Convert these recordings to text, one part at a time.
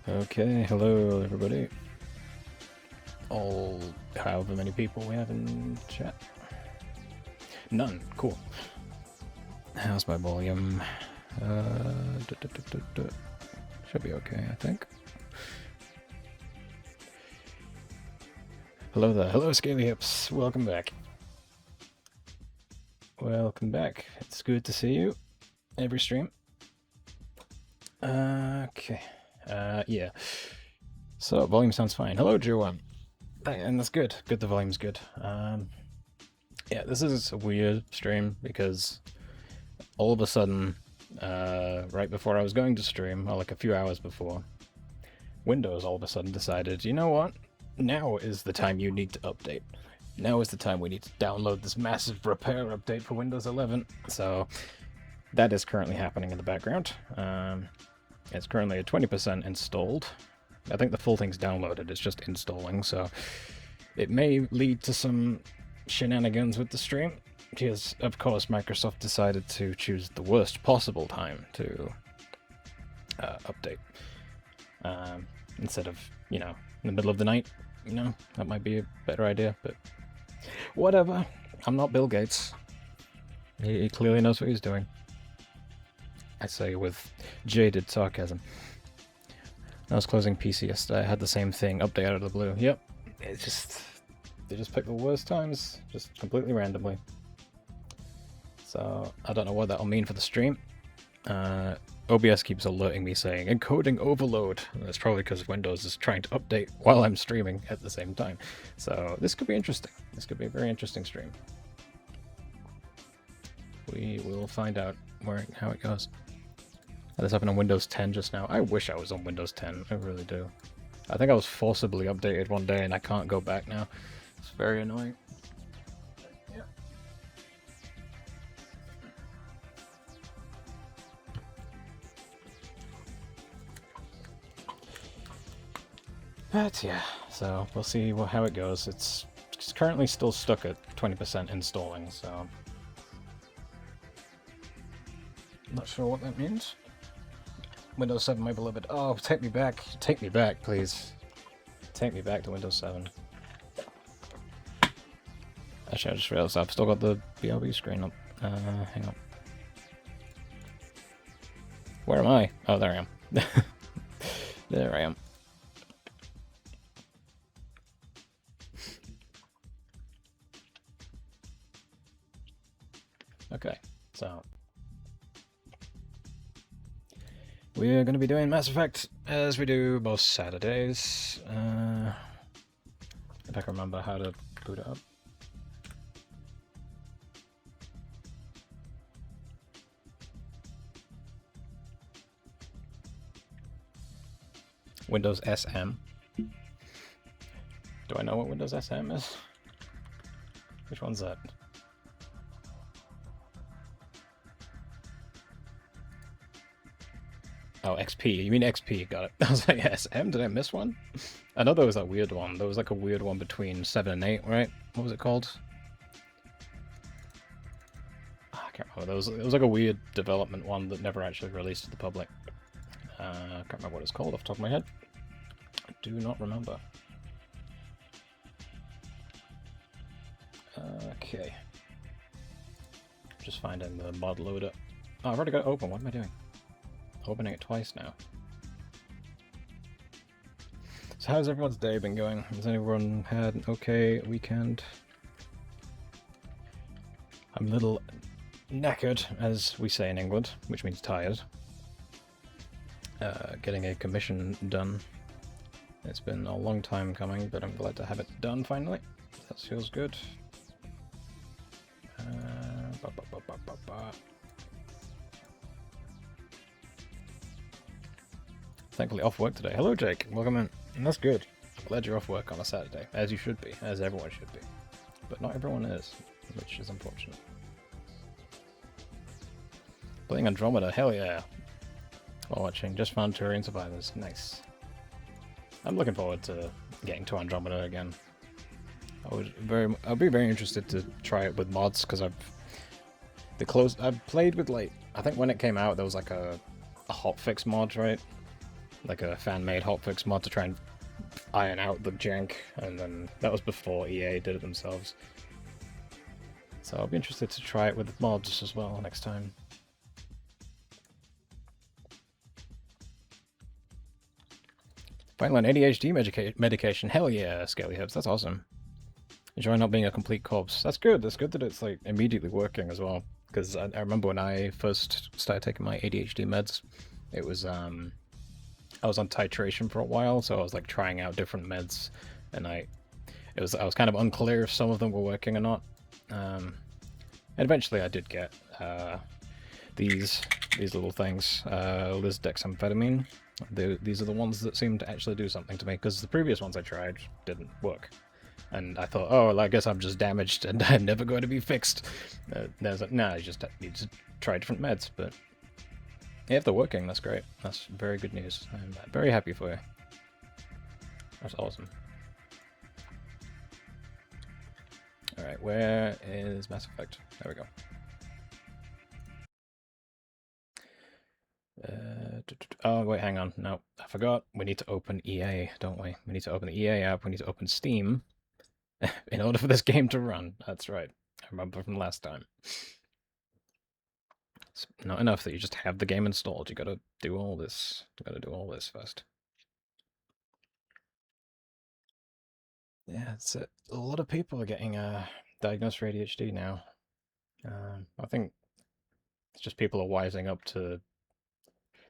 Okay, hello everybody. All however many people we have in chat. None. Cool. How's my volume? Should be okay, I think. Hello there. Hello, Scaly Hips. Welcome back. Welcome back. It's good to see you. Every stream. Okay. Yeah. So, volume sounds fine. Hello, Joanne. And that's good. Good, the volume's good. Yeah, this is a weird stream because all of a sudden, right before I was going to stream, or like a few hours before, Windows all of a sudden decided, you know what? Now is the time you need to update. Now is the time we need to download this massive repair update for Windows 11. So that is currently happening in the background. It's currently at 20% installed. I think the full thing's downloaded, it's just installing, so it may lead to some shenanigans with the stream, because of course Microsoft decided to choose the worst possible time to update. Instead of, in the middle of the night, that might be a better idea, but whatever. I'm not Bill Gates. He clearly knows what he's doing. I say with jaded sarcasm. I was closing PC yesterday, I had the same thing, update out of the blue. Yep, they just pick the worst times, just completely randomly. So, I don't know what that'll mean for the stream. OBS keeps alerting me saying, encoding overload. That's probably because Windows is trying to update while I'm streaming at the same time. So, this could be interesting. This could be a very interesting stream. We will find out how it goes. This happened on Windows 10 just now. I wish I was on Windows 10. I really do. I think I was forcibly updated one day and I can't go back now. It's very annoying. Yeah. But yeah, so we'll see how it goes. It's currently still stuck at 20% installing, so not sure what that means. Windows 7, my beloved. Oh, take me back. Take me back, please. Take me back to Windows 7. Actually, I just realized I've still got the BRB screen up. Hang on. Where am I? Oh, there I am. There I am. Okay, so we're going to be doing Mass Effect as we do most Saturdays. If I can remember how to boot it up. Windows SM. Do I know what Windows SM is? Which one's that? Oh, XP. You mean XP, got it. I was like, SM? Did I miss one? I know there was that weird one. There was like a weird one between 7 and 8, right? What was it called? Oh, I can't remember. It was like a weird development one that never actually released to the public. I can't remember what it's called off the top of my head. I do not remember. Okay. Just finding the mod loader. Oh, I've already got it open. What am I doing? Opening it twice now. So how's everyone's day been going? Has anyone had an okay weekend? I'm a little knackered, as we say in England, which means tired. Getting a commission done. It's been a long time coming, but I'm glad to have it done finally. That feels good. Thankfully off work today. Hello, Jake. Welcome in. And that's good. I'm glad you're off work on a Saturday, as you should be, as everyone should be. But not everyone is, which is unfortunate. Playing Andromeda, hell yeah. While watching, just found Turian Survivors. Nice. I'm looking forward to getting to Andromeda again. I'll be very interested to try it with mods, because I've played with, like, I think when it came out there was like a hotfix mod, right? like a fan-made hotfix mod to try and iron out the jank, and then that was before EA did it themselves. So I'll be interested to try it with mods as well next time. Finally, an ADHD medication. Hell yeah, Scaly Hips. That's awesome. Enjoy not being a complete corpse. That's good. That's good that it's like immediately working as well. Because I remember when I first started taking my ADHD meds, it was I was on titration for a while, so I was like trying out different meds, and I was kind of unclear if some of them were working or not. And eventually, I did get these little things, lisdexamphetamine. These are the ones that seem to actually do something to me, because the previous ones I tried didn't work. And I thought, oh, well, I guess I'm just damaged and I'm never going to be fixed. There's like, nah, you just need to try different meds. But yeah, if they're working, that's great. That's very good news. I'm very happy for you. That's awesome. Alright, where is Mass Effect? There we go. Oh, wait, hang on. No, I forgot. We need to open EA, don't we? We need to open the EA app. We need to open Steam in order for this game to run. That's right. I remember from last time. It's not enough that you just have the game installed. You gotta do all this. You gotta do all this first. Yeah, it's a lot of people are getting diagnosed for ADHD now. I think it's just people are wising up to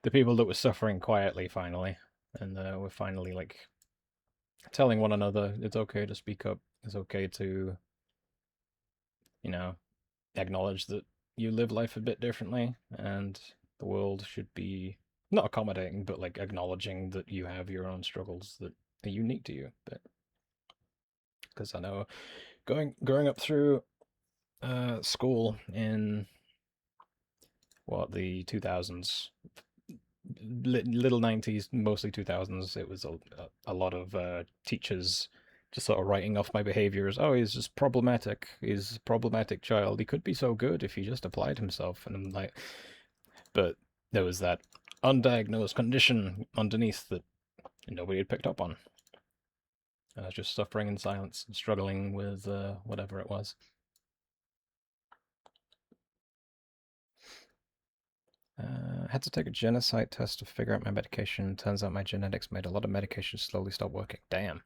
the people that were suffering quietly finally, and we're finally like telling one another it's okay to speak up. It's okay to, you know, acknowledge that you live life a bit differently, and the world should be not accommodating, but like acknowledging that you have your own struggles that are unique to you. But because I know growing up through school in what the 2000s, little 90s, mostly 2000s, it was a lot of teachers just sort of writing off my behavior as, oh, he's just problematic. He's a problematic child. He could be so good if he just applied himself. And I'm like, but there was that undiagnosed condition underneath that nobody had picked up on. I was just suffering in silence and struggling with whatever it was. Had to take a genocide test to figure out my medication. Turns out my genetics made a lot of medications slowly stop working. Damn.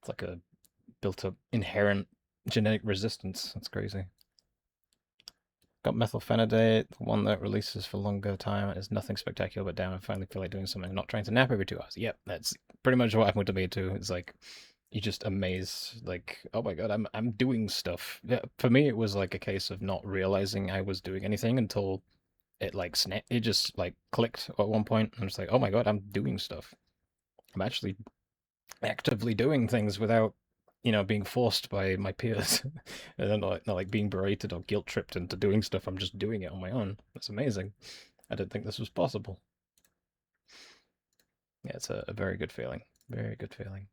It's like a built-up inherent genetic resistance. That's crazy. Got methylphenidate, the one that releases for longer time. It's nothing spectacular, but damn, I finally feel like doing something. I'm not trying to nap every 2 hours. Yep, that's pretty much what happened to me too. It's like you just amaze, like, oh my god, I'm doing stuff. Yeah, for me, it was like a case of not realizing I was doing anything until it like it just like clicked at one point. I'm just like, oh my god, I'm doing stuff. I'm actually actively doing things without, being forced by my peers. And not like being berated or guilt tripped into doing stuff. I'm just doing it on my own. That's amazing. I didn't think this was possible. Yeah, it's a very good feeling. Very good feeling.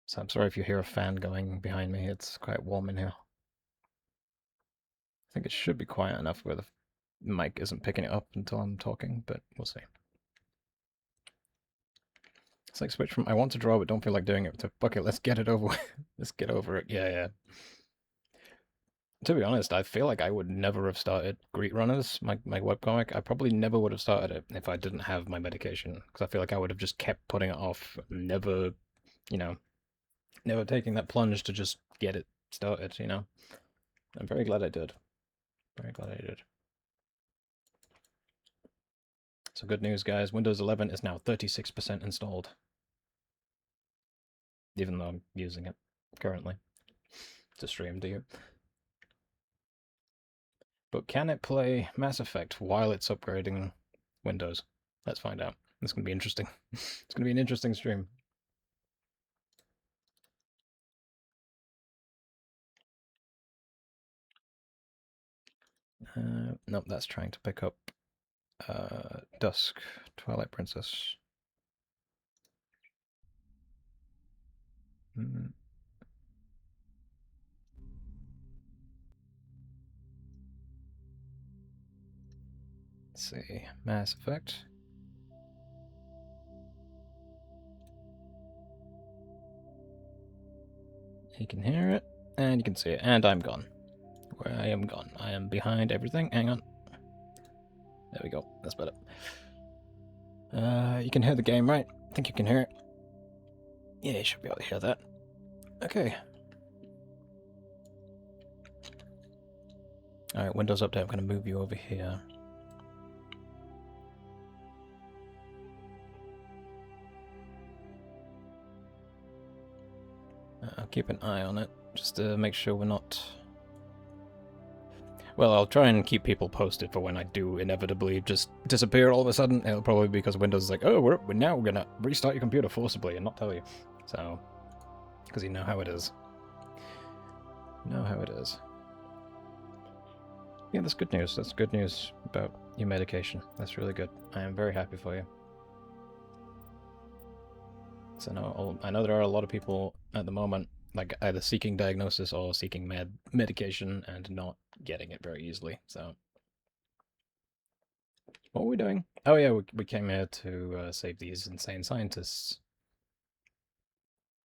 So I'm sorry if you hear a fan going behind me. It's quite warm in here. I think it should be quiet enough where the mic isn't picking it up until I'm talking, but we'll see. It's like switch from I want to draw but don't feel like doing it to fuck it, let's get it over with. Let's get over it. Yeah, yeah. To be honest, I feel like I would never have started Greet Runners, my webcomic. I probably never would have started it if I didn't have my medication, because I feel like I would have just kept putting it off, never, never taking that plunge to just get it started, I'm very glad I did. Very glad I did. So good news, guys. Windows 11 is now 36% installed. Even though I'm using it currently to stream to you. But can it play Mass Effect while it's upgrading Windows? Let's find out. It's going to be interesting. It's going to be an interesting stream. Nope, that's trying to pick up Dusk, Twilight Princess. Mm. Let's see, Mass Effect. You can hear it, and you can see it, and I'm gone. Where I am gone. I am behind everything. Hang on. There we go. That's better. You can hear the game, right? I think you can hear it. Yeah, you should be able to hear that. Okay. Alright, Windows Update. I'm going to move you over here. I'll keep an eye on it, just to make sure we're not... Well, I'll try and keep people posted for when I do inevitably just disappear all of a sudden. It'll probably be because Windows is like, oh, we're now going to restart your computer forcibly and not tell you. So, because you know how it is. You know how it is. Yeah, that's good news. That's good news about your medication. That's really good. I am very happy for you. So I know there are a lot of people at the moment, like either seeking diagnosis or seeking medication and not getting it very easily. So, what were we doing? Oh yeah, we came here to save these insane scientists.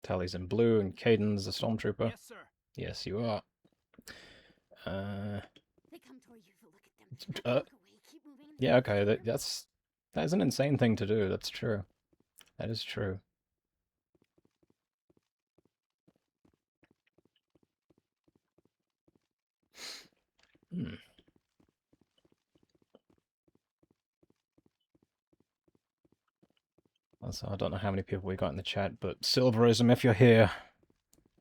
Tally's in blue and Caden's a stormtrooper. Yes, sir. Yes, you are. They come toward you, look at them. Look away, keep moving. Yeah, okay, that is an insane thing to do. That's true. That is true. Hmm. Also, I don't know how many people we got in the chat, but Silverism, if you're here,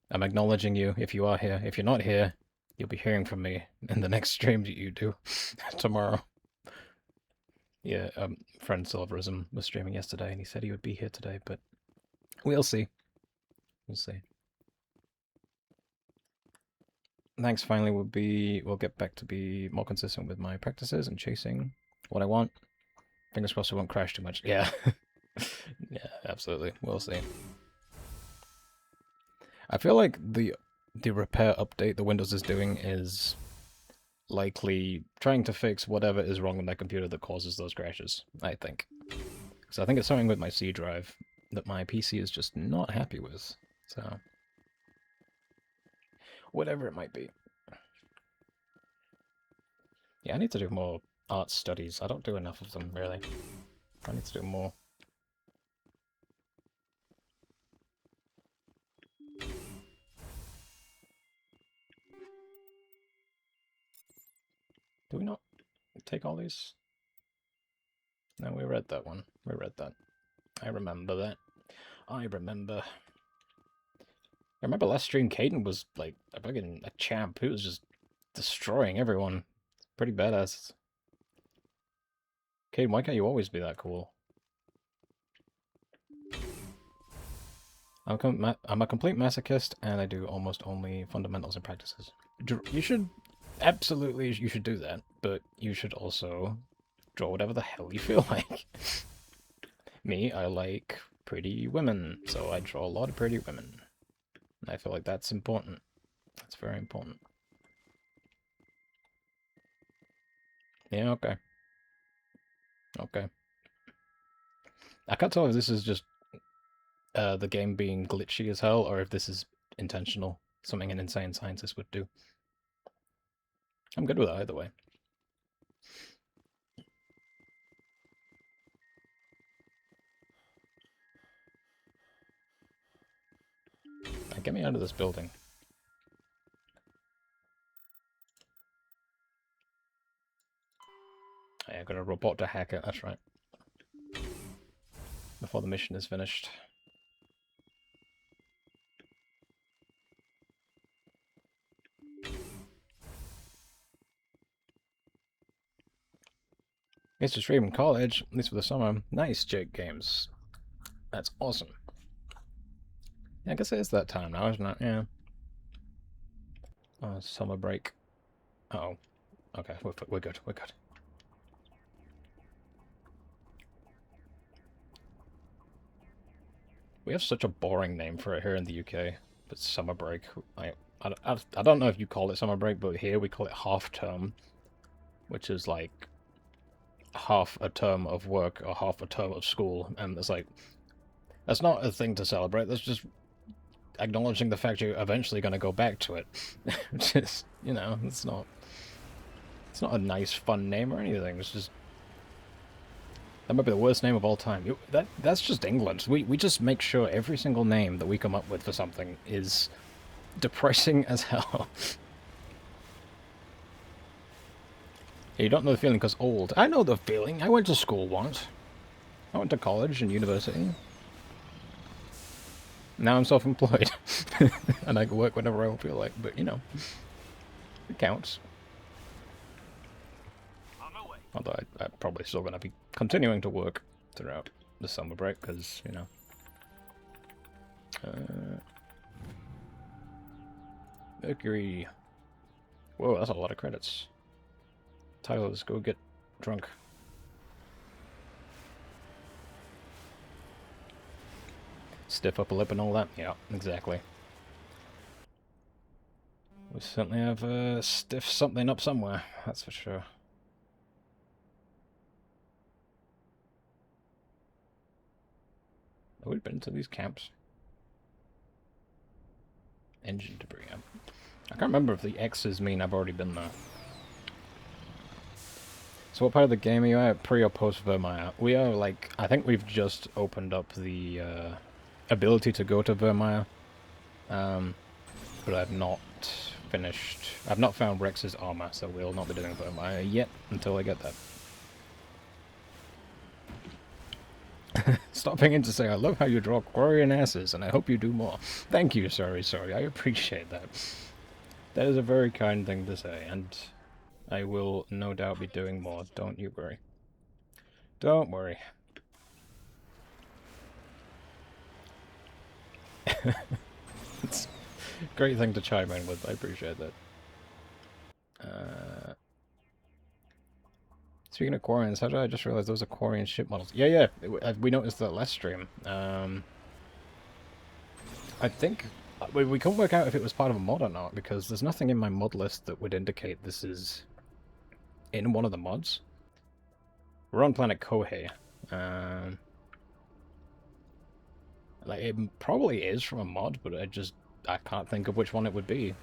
I'm acknowledging you if you are here. If you're not here, you'll be hearing from me in the next stream that you do tomorrow. Yeah, friend Silverism was streaming yesterday, and he said he would be here today, but we'll see. We'll see. Thanks. Finally, we'll get back to be more consistent with my practices and chasing what I want. Fingers crossed it won't crash too much. Yeah. Yeah, absolutely. We'll see. I feel like the repair update that Windows is doing is likely trying to fix whatever is wrong with my computer that causes those crashes, I think. So I think it's something with my C drive that my PC is just not happy with. So, whatever it might be. Yeah, I need to do more art studies. I don't do enough of them, really. I need to do more. Do we not take all these? No, we read that one. We read that. I remember that. I remember. I remember last stream Caden was like a champ. He was just destroying everyone. Pretty badass. Caden, why can't you always be that cool? I'm a complete masochist, and I do almost only fundamentals and practices. You should... Absolutely, you should do that, but you should also draw whatever the hell you feel like. Me, I like pretty women, so I draw a lot of pretty women. And I feel like that's important. That's very important. Yeah, okay. Okay. I can't tell if this is just the game being glitchy as hell, or if this is intentional. Something an insane scientist would do. I'm good with it either way. Now, get me out of this building. I got a robot to hack it, that's right. Before the mission is finished. It's a stream in college, at least for the summer. Nice, Jake Games. That's awesome. Yeah, I guess it is that time now, isn't it? Yeah. Oh, summer break. Uh-oh. Okay, we're good, we're good. We have such a boring name for it here in the UK. But summer break. I don't know if you call it summer break, but here we call it half term. Which is like half a term of work or half a term of school. And it's like, that's not a thing to celebrate. That's just acknowledging the fact you're eventually going to go back to it. Which is, you know, it's not a nice, fun name or anything. It's just... That might be the worst name of all time. That's just England. We just make sure every single name that we come up with for something is depressing as hell. You don't know the feeling because old. I know the feeling. I went to school once. I went to college and university. Now I'm self-employed. And I can work whenever I feel like, but you know, it counts. Although I'm probably still going to be continuing to work throughout the summer break, because, you know... Mercury... Whoa, that's a lot of credits. Tyler's, go get drunk. Stiff upper lip and all that? Yeah, exactly. We certainly have stiff something up somewhere, that's for sure. Have we been to these camps? Engine debris. I can't remember if the X's mean I've already been there. So what part of the game are you at? Pre or post Vermeer? We are, like, I think we've just opened up the ability to go to Vermeer. But I've not finished... I've not found Rex's armor, so we'll not be doing Vermeer yet until I get that. Stop pinging to say, I love how you draw Quarian asses, and I hope you do more. Thank you, sorry, I appreciate that. That is a very kind thing to say, and I will no doubt be doing more, don't you worry. Don't worry. It's a great thing to chime in with, I appreciate that. Speaking of Quarians, how did I just realize those are Quarian ship models? Yeah, we noticed that last stream. I think we couldn't work out if it was part of a mod or not, because there's nothing in my mod list that would indicate this is in one of the mods. We're on planet Kohei. Like, it probably is from a mod, but I can't think of which one it would be.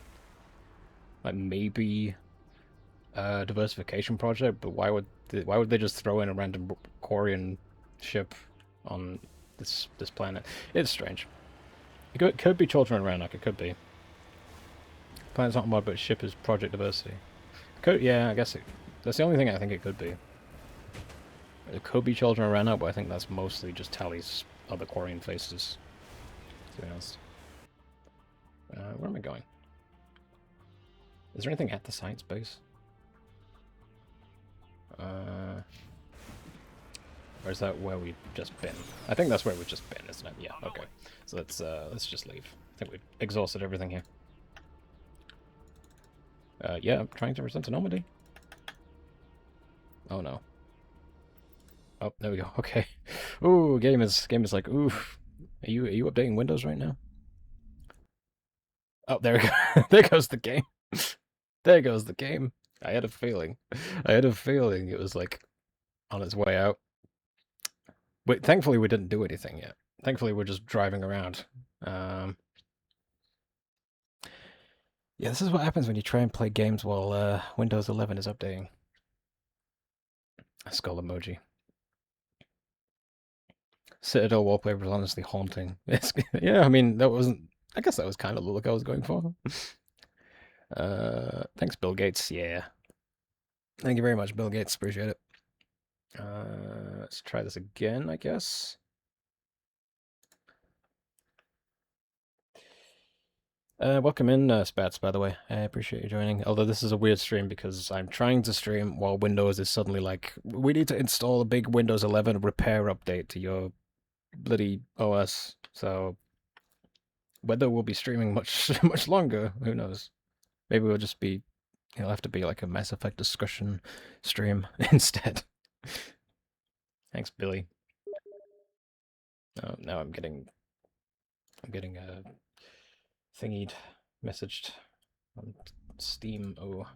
Like, maybe a diversification project, but why would they just throw in a random Quarian ship on this planet? It's strange. It could be Children of Rannoch, it could be. Planet's not a mod, but ship is project diversity. Yeah, I guess that's the only thing I think it could be. It could be Children of Rannoch, but I think that's mostly just Tally's other Quarian faces, to be honest. Where am I going? Is there anything at the science base? Or is that where we've just been? I think that's where we've just been, isn't it? Yeah, okay. So let's just leave. I think we've exhausted everything here. Yeah, I'm trying to return to Normandy. Oh no. Oh, there we go. Okay. Ooh, game is like, ooh. Are you updating Windows right now? Oh, there we go. There goes the game. There goes the game. I had a feeling. It was like on its way out. Wait, thankfully we didn't do anything yet. Thankfully we're just driving around. Yeah, this is what happens when you try and play games while Windows 11 is updating. A skull emoji. Citadel wallpaper is honestly haunting. Yeah, I mean, I guess that was kind of the look I was going for. Thanks, Bill Gates. Yeah. Thank you very much, Bill Gates. Appreciate it. Let's try this again, I guess. Welcome in, Spats, by the way. I appreciate you joining. Although this is a weird stream because I'm trying to stream while Windows is suddenly like, we need to install a big Windows 11 repair update to your bloody OS. So whether we'll be streaming much longer, who knows? Maybe we'll just be, it'll have to be like a Mass Effect discussion stream instead. Thanks, Billy. Oh, now I'm getting thingied, messaged on Steam. Oh.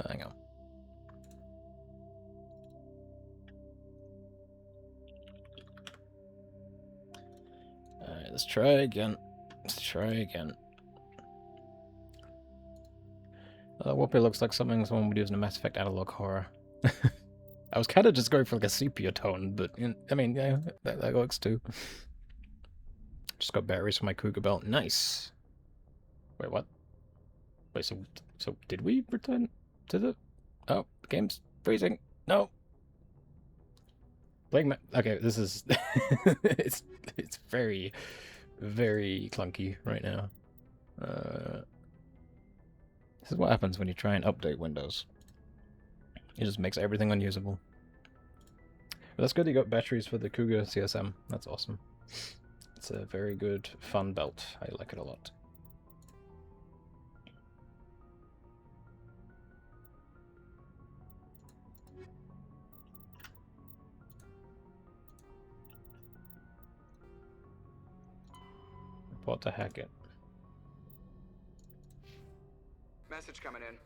Hang on. Let's try again. Let's try again. Whoopi looks like something someone would use in a Mass Effect analog horror. I was kind of just going for like a sepia tone, but I mean, yeah, that works too. Just got batteries for my Cougar belt. Nice. Wait, what? Wait, so did we return to the? Oh, the game's freezing. No. Playing okay, this is it's very clunky right now. This is what happens when you try and update Windows. It just makes everything unusable. But that's good, you got batteries for the Cougar CSM. That's awesome. It's a very good, fun belt. I like it a lot. Report to Hackett. Message coming in.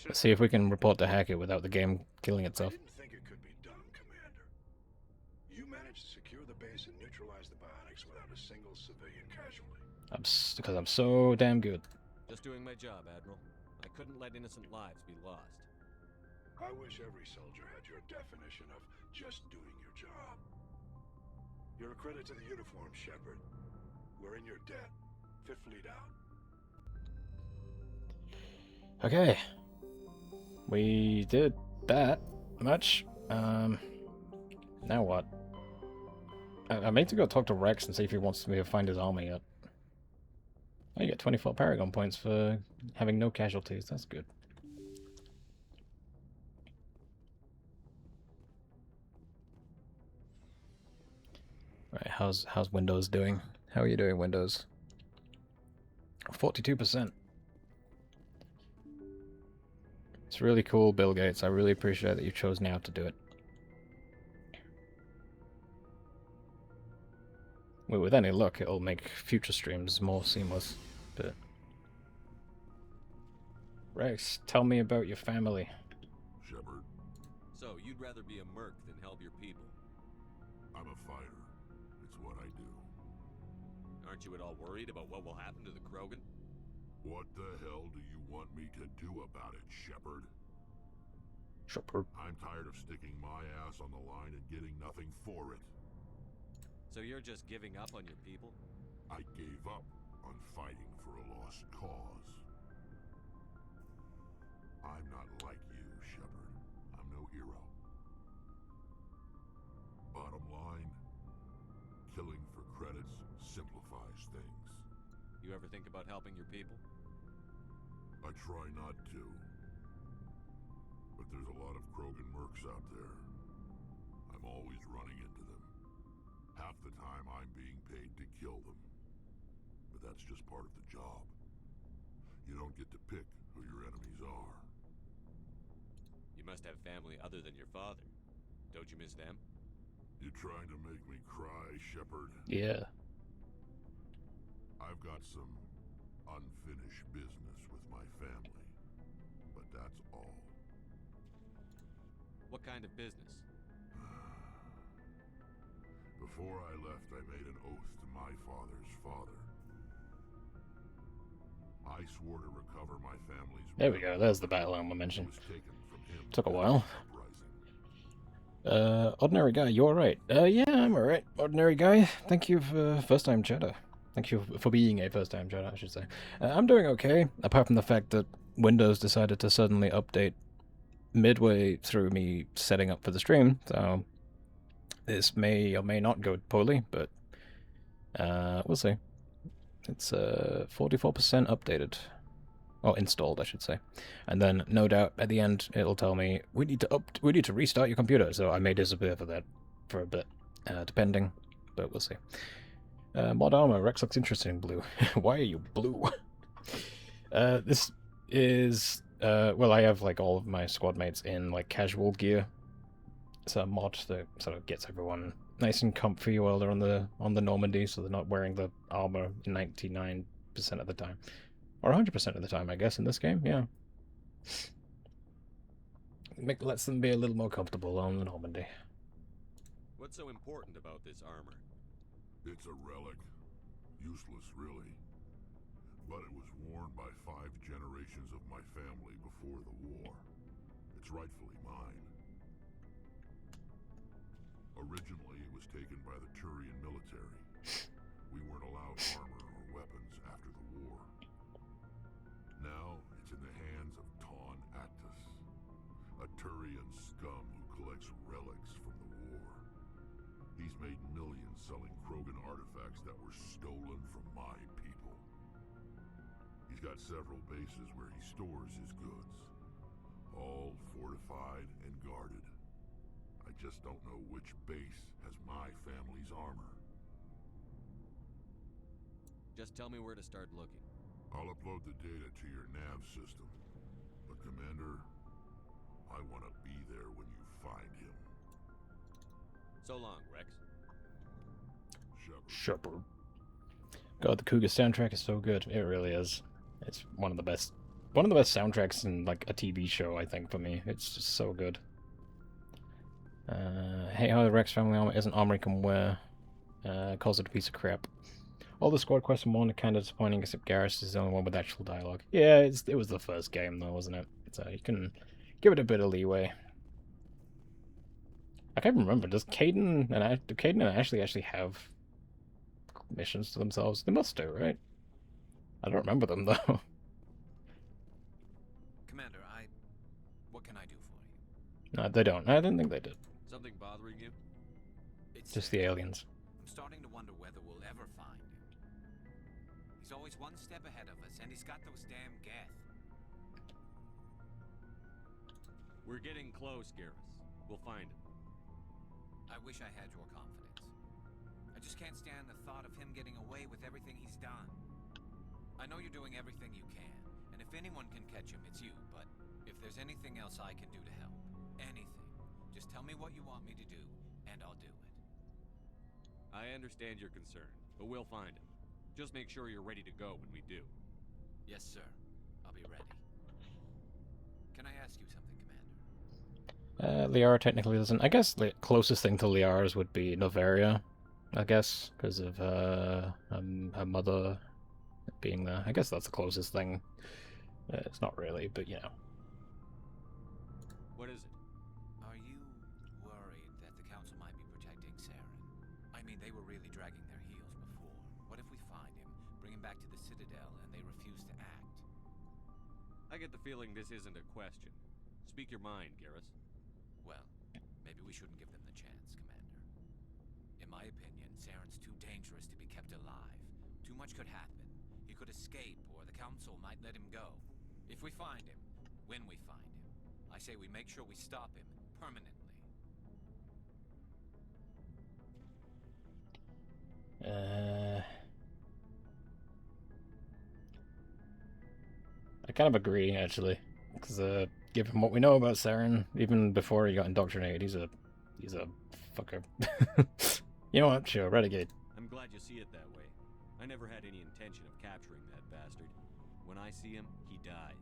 Let's see if we can report to Hackett without the game killing itself. I didn't think it could be done, Commander. You managed to secure the base and neutralize the bionics without a single civilian casualty. Because I'm so damn good. Just doing my job, Admiral. I couldn't let innocent lives be lost. I wish every soldier had your definition of just doing your job. You're a credit to the uniform, Shepard. We're in your debt. Fifth Fleet out. Okay. We did that much. Now what? I need to go talk to Rex and see if he wants me to find his army yet. Oh, you get 24 Paragon points for having no casualties. That's good. Right, how's Windows doing? How are you doing, Windows? 42%. It's really cool, Bill Gates. I really appreciate that you chose now to do it. Well, with any luck, it'll make future streams more seamless, but... Rex, tell me about your family. Shepard, So, you'd rather be a merc than help your people? I'm a fighter. It's what I do. Aren't you at all worried about what will happen to the Krogan? What the hell do you want me to do about it, Shepard? Shepard. I'm tired of sticking my ass on the line and getting nothing for it. So you're just giving up on your people? I gave up on fighting for a lost cause. I'm not like you, Shepard. I'm no hero. Bottom line, killing for credits simplifies things. You ever think about helping your people? I try not to. But there's a lot of Krogan mercs out there. I'm always running into them. Half the time I'm being paid to kill them. But that's just part of the job. You don't get to pick who your enemies are. You must have family other than your father. Don't you miss them? You trying to make me cry, Shepard? Yeah. I've got some unfinished business with my family. But that's all. What kind of business? Before I left, I made an oath to my father's father. I swore to recover my family's... There we go, there's the battle armor mention. was taken from him. Took a while. Uprising. Ordinary guy, you alright? Yeah, I'm alright. Ordinary guy, thank you for first-time chatter. Thank you for being a first-time chatter, I should say. I'm doing okay, apart from the fact that Windows decided to suddenly update midway through me setting up for the stream, so this may or may not go poorly, but we'll see. It's 44% updated. Or installed, I should say. And then, no doubt, at the end, it'll tell me, we need to restart your computer, so I may disappear for that for a bit, depending, but we'll see. Mod armor, Rex looks interesting in blue. Why are you blue? This is, well, I have, like, all of my squad mates in, like, casual gear. It's a mod that sort of gets everyone nice and comfy while they're on the Normandy, so they're not wearing the armor 99% of the time. Or 100% of the time, I guess, in this game, yeah. Lets them be a little more comfortable on the Normandy. What's so important about this armor? It's a relic. Useless, really. But it was worn by 5 generations of my family before the war. It's rightfully mine. Originally, it was taken by the Turian military. We weren't allowed armor or weapons after the war. Now, it's in the hands of Ton Actus, a Turian scum who collects relics from the war. He's made millions selling Krogan artifacts that were stolen from my people. He's got several bases where he stores his goods, all fortified and guarded. I just don't know which base has my family's armor. Just tell me where to start looking. I'll upload the data to your nav system. But Commander, I want to be there when you find him. So long, Rex. Shepard. God, the Cougar soundtrack is so good. It really is. It's one of the best soundtracks in like a TV show, I think, for me. It's just so good. Hey, how the Rex family armor isn't armor you can wear. Calls it a piece of crap. All the squad quests are more kind of disappointing, except Garrus is the only one with actual dialogue. Yeah, it was the first game, though, wasn't it? So you can give it a bit of leeway. I can't remember. Do Caden and Ashley actually have missions to themselves? They must do, right? I don't remember them, though. Commander, what can I do for you? No, they don't. I didn't think they did. Something bothering you? It's Just the aliens. I'm starting to wonder whether we'll ever find him. He's always one step ahead of us, and he's got those damn Geth. We're getting close, Garrus. We'll find him. I wish I had your confidence. I just can't stand the thought of him getting away with everything he's done. I know you're doing everything you can, and if anyone can catch him, it's you, but if there's anything else I can do to help, anything, just tell me what you want me to do, and I'll do it. I understand your concern, but we'll find him. Just make sure you're ready to go when we do. Yes, sir. I'll be ready. Can I ask you something, Commander? Liara technically doesn't. I guess the closest thing to Liara's would be Novaria, I guess, because of her mother being there. I guess that's the closest thing. It's not really, but you know. What is it? Are you worried that the Council might be protecting Saren? I mean, they were really dragging their heels before. What if we find him, bring him back to the Citadel, and they refuse to act? I get the feeling this isn't a question. Speak your mind, Garrus. Well, maybe we shouldn't give them the chance, Commander. In my opinion, Saren's too dangerous to be kept alive. Too much could happen. He could escape, or the Council might let him go. If we find him, when we find him, I say we make sure we stop him permanently. I kind of agree, actually, because given what we know about Saren, even before he got indoctrinated, he's a fucker. You know what? Sure, renegade. I'm glad you see it that way. I never had any intention of capturing that bastard. When I see him, he dies.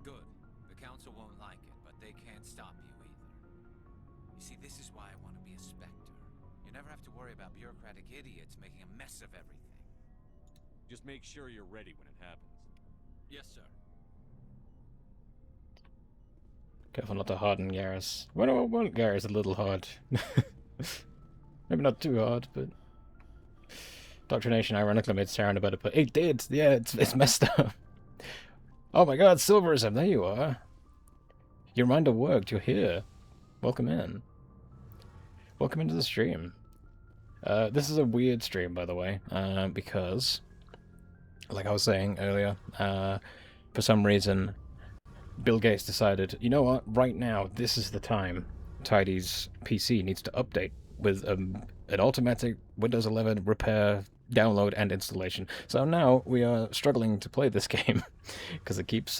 Good. The Council won't like it, but they can't stop you either. You see, this is why I want to be a Spectre. You never have to worry about bureaucratic idiots making a mess of everything. Just make sure you're ready when it happens. Yes, sir. Careful not to harden Garrus. Well, Garrus a little hard. Maybe not too hard, but... Indoctrination ironically made Saren a better player. It did! Yeah, it's messed up. Oh my god, Silverism, there you are. Your reminder worked, you're here. Welcome in. Welcome into the stream. This is a weird stream, by the way, because, like I was saying earlier, for some reason, Bill Gates decided, you know what, right now, this is the time Tidy's PC needs to update with an automatic Windows 11 repair, download, and installation. So now we are struggling to play this game, because it keeps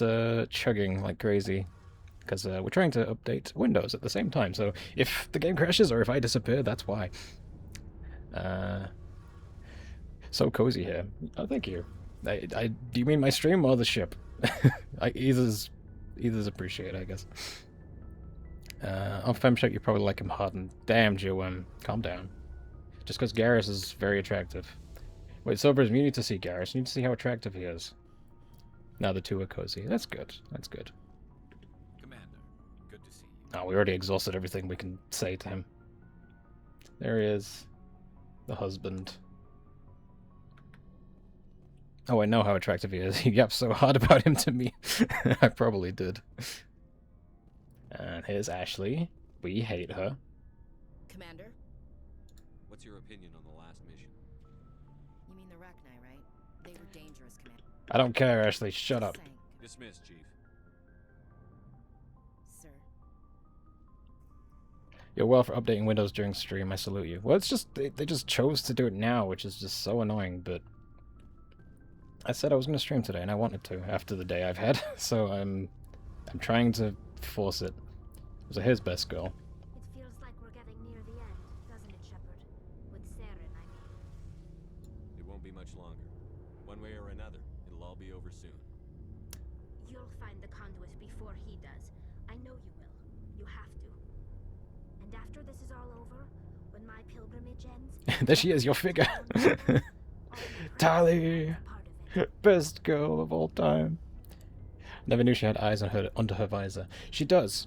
chugging like crazy, because we're trying to update Windows at the same time. So if the game crashes, or if I disappear, that's why. So cozy here. Oh, thank you. Do you mean my stream or the ship? Either's appreciated, I guess. On FemCheck, you probably like him hardened. Damn, Joem. Calm down. just because Garrus is very attractive. Wait, Sobers, you need to see Garrus. You need to see how attractive he is. Now the two are cozy. That's good. That's good. Commander, good to see you. Oh, we already exhausted everything we can say to him. There he is. The husband. Oh, I know how attractive he is. He yapped so hard about him to me. I probably did. And here's Ashley. We hate her. Commander? What's your opinion on the last mission? You mean the Rachni, right? They were dangerous, Commander. I don't care, Ashley. Shut up. Sank, Dismissed, Chief. sir. You're well for updating Windows during stream. I salute you. Well, it's just they just chose to do it now, which is just so annoying. But I said I was going to stream today, and I wanted to after the day I've had. So I'm trying to force it. It was his best goal. It feels like we're getting near the end, doesn't it, Shepard? With Saren, I mean. It won't be much longer. One way or another, it'll all be over soon. You'll find the conduit before he does. I know you will. You have to. And after this is all over, when my pilgrimage ends... There she is, your figure. Tali, best girl of all time. Never knew she had eyes on her under her visor. She does.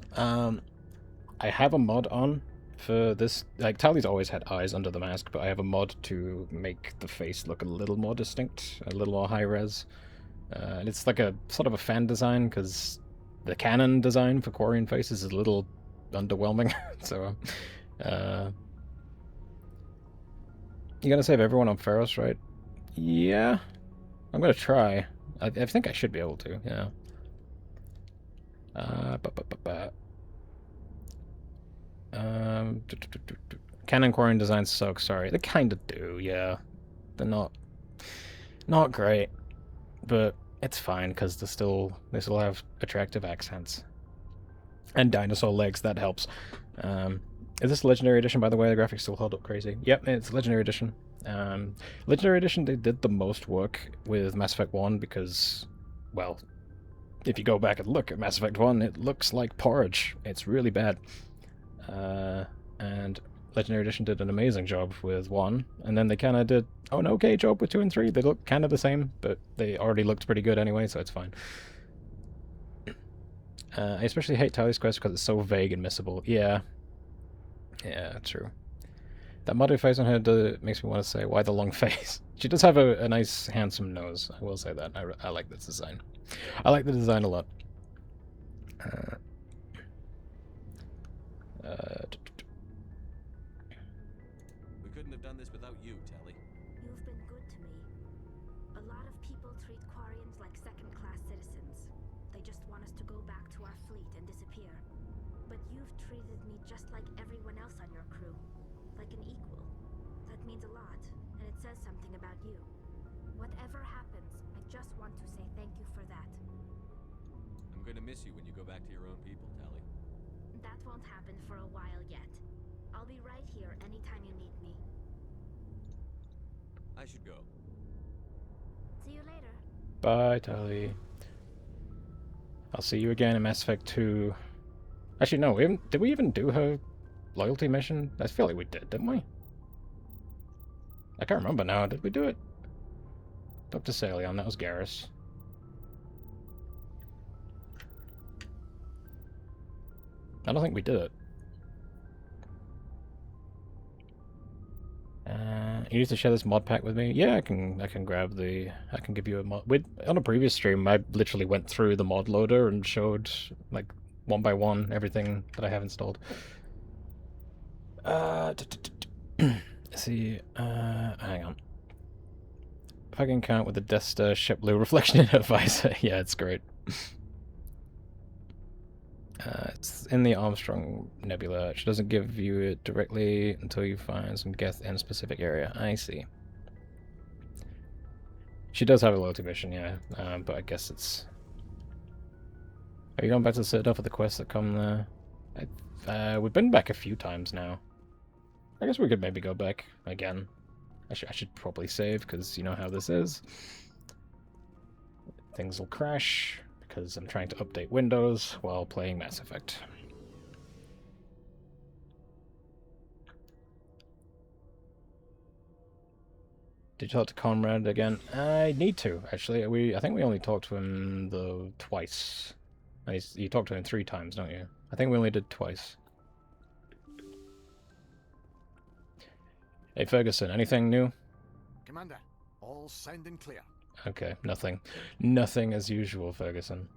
I have a mod on for this. Like, Tali's always had eyes under the mask, but I have a mod to make the face look a little more distinct, a little more high res. And it's like a sort of a fan design, because the canon design for Quarian faces is a little underwhelming. So, you're gonna save everyone on Ferros, right? Yeah, I'm gonna try. I think I should be able to. Yeah. Canon Quarian designs suck, sorry. They kinda do, yeah. They're not great. But it's fine, because they still have attractive accents. And dinosaur legs, that helps. Is this Legendary Edition, by the way? The graphics still hold up crazy. Yep, it's Legendary Edition. Legendary Edition, they did the most work with Mass Effect 1 because, well, if you go back and look at Mass Effect 1, it looks like porridge. It's really bad. And Legendary Edition did an amazing job with 1, and then they kind of did an okay job with 2 and 3. They look kind of the same, but they already looked pretty good anyway, so it's fine. I especially hate Tali's quest because it's so vague and missable. Yeah. Yeah, true. That mother face on her makes me want to say, why the long face? She does have a nice, handsome nose. I will say that. I like this design. I like the design a lot. We couldn't have done this without you, Tali. You've been good to me. A lot of people treat Quarians like second-class citizens. They just want us to go back to our fleet and disappear. But you've treated me just like everyone else on your crew. Like an equal. That means a lot, and it says something about you. Whatever happens, I just want to say thank you for that. I'm going to miss you when you go back to your own people, Tali. That won't happen for a while yet. I'll be right here anytime you need me. I should go. See you later. Bye, Tali. I'll see you again in Mass Effect 2. Actually, no, did we even do her loyalty mission? I feel like we did, didn't we? I can't remember now. Did we do it? Dr. Salion, that was Garrus. I don't think we did it. You need to share this mod pack with me? Yeah, I can grab the... I can give you a mod... on a previous stream, I literally went through the mod loader and showed, like, one by one, everything that I have installed. Let's see, hang on. If I can count with the Death Star ship blue reflection in her visor. Yeah, it's great. It's in the Armstrong Nebula. She doesn't give you it directly until you find some Geth in a specific area. I see. She does have a loyalty mission, yeah, but I guess it's... Are you going back to the Citadel for the quests that come there? We've been back a few times now. I guess we could maybe go back again. I should probably save, because you know how this is. Things will crash, because I'm trying to update Windows while playing Mass Effect. Did you talk to Conrad again? I need to, actually. I think we only talked to him, though, twice. You talked to him 3 times, don't you? I think we only did twice. Hey, Ferguson, anything new? Commander, all sound and clear. Okay, nothing. Nothing as usual, Ferguson.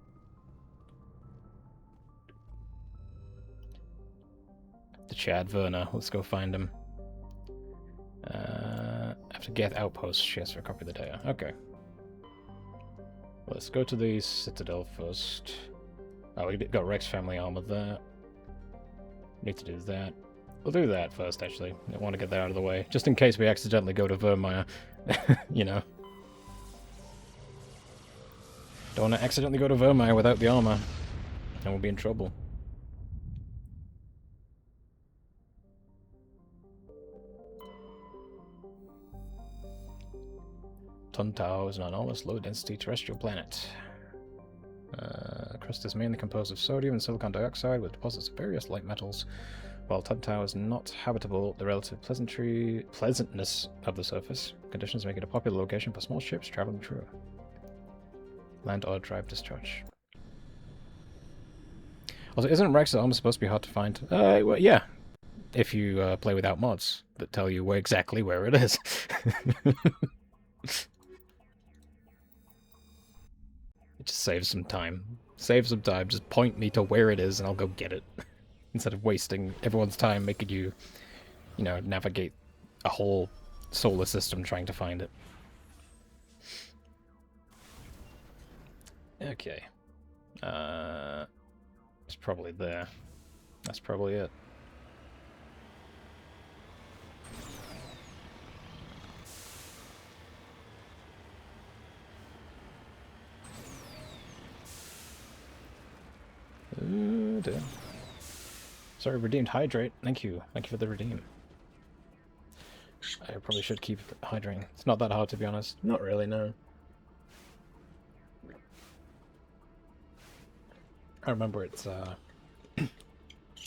The Chad Werner. Let's go find him. After Geth Outpost, she has to copy the data. Okay. Let's go to the Citadel first. Oh, we got Rex family armor there. Need to do that. We'll do that first, actually. I want to get that out of the way. Just in case we accidentally go to Vermeer. You know. Don't want to accidentally go to Vermeer without the armor. And we'll be in trouble. Tuntao is an enormous low-density terrestrial planet. Crust is mainly composed of sodium and silicon dioxide with deposits of various light metals. While Tuntao is not habitable, the relative pleasantness of the surface conditions make it a popular location for small ships traveling through. Land or drive discharge. Also, isn't Rex's armor supposed to be hard to find? Well, yeah. If you play without mods that tell you exactly where it is. It just saves some time. Save some time, just point me to where it is and I'll go get it. Instead of wasting everyone's time making you, you know, navigate a whole solar system trying to find it. Okay. It's probably there. That's probably it. Ooh, dear. Sorry, redeemed hydrate. Thank you. Thank you for the redeem. I probably should keep hydrating. It's not that hard, to be honest. Not really, no. I remember it's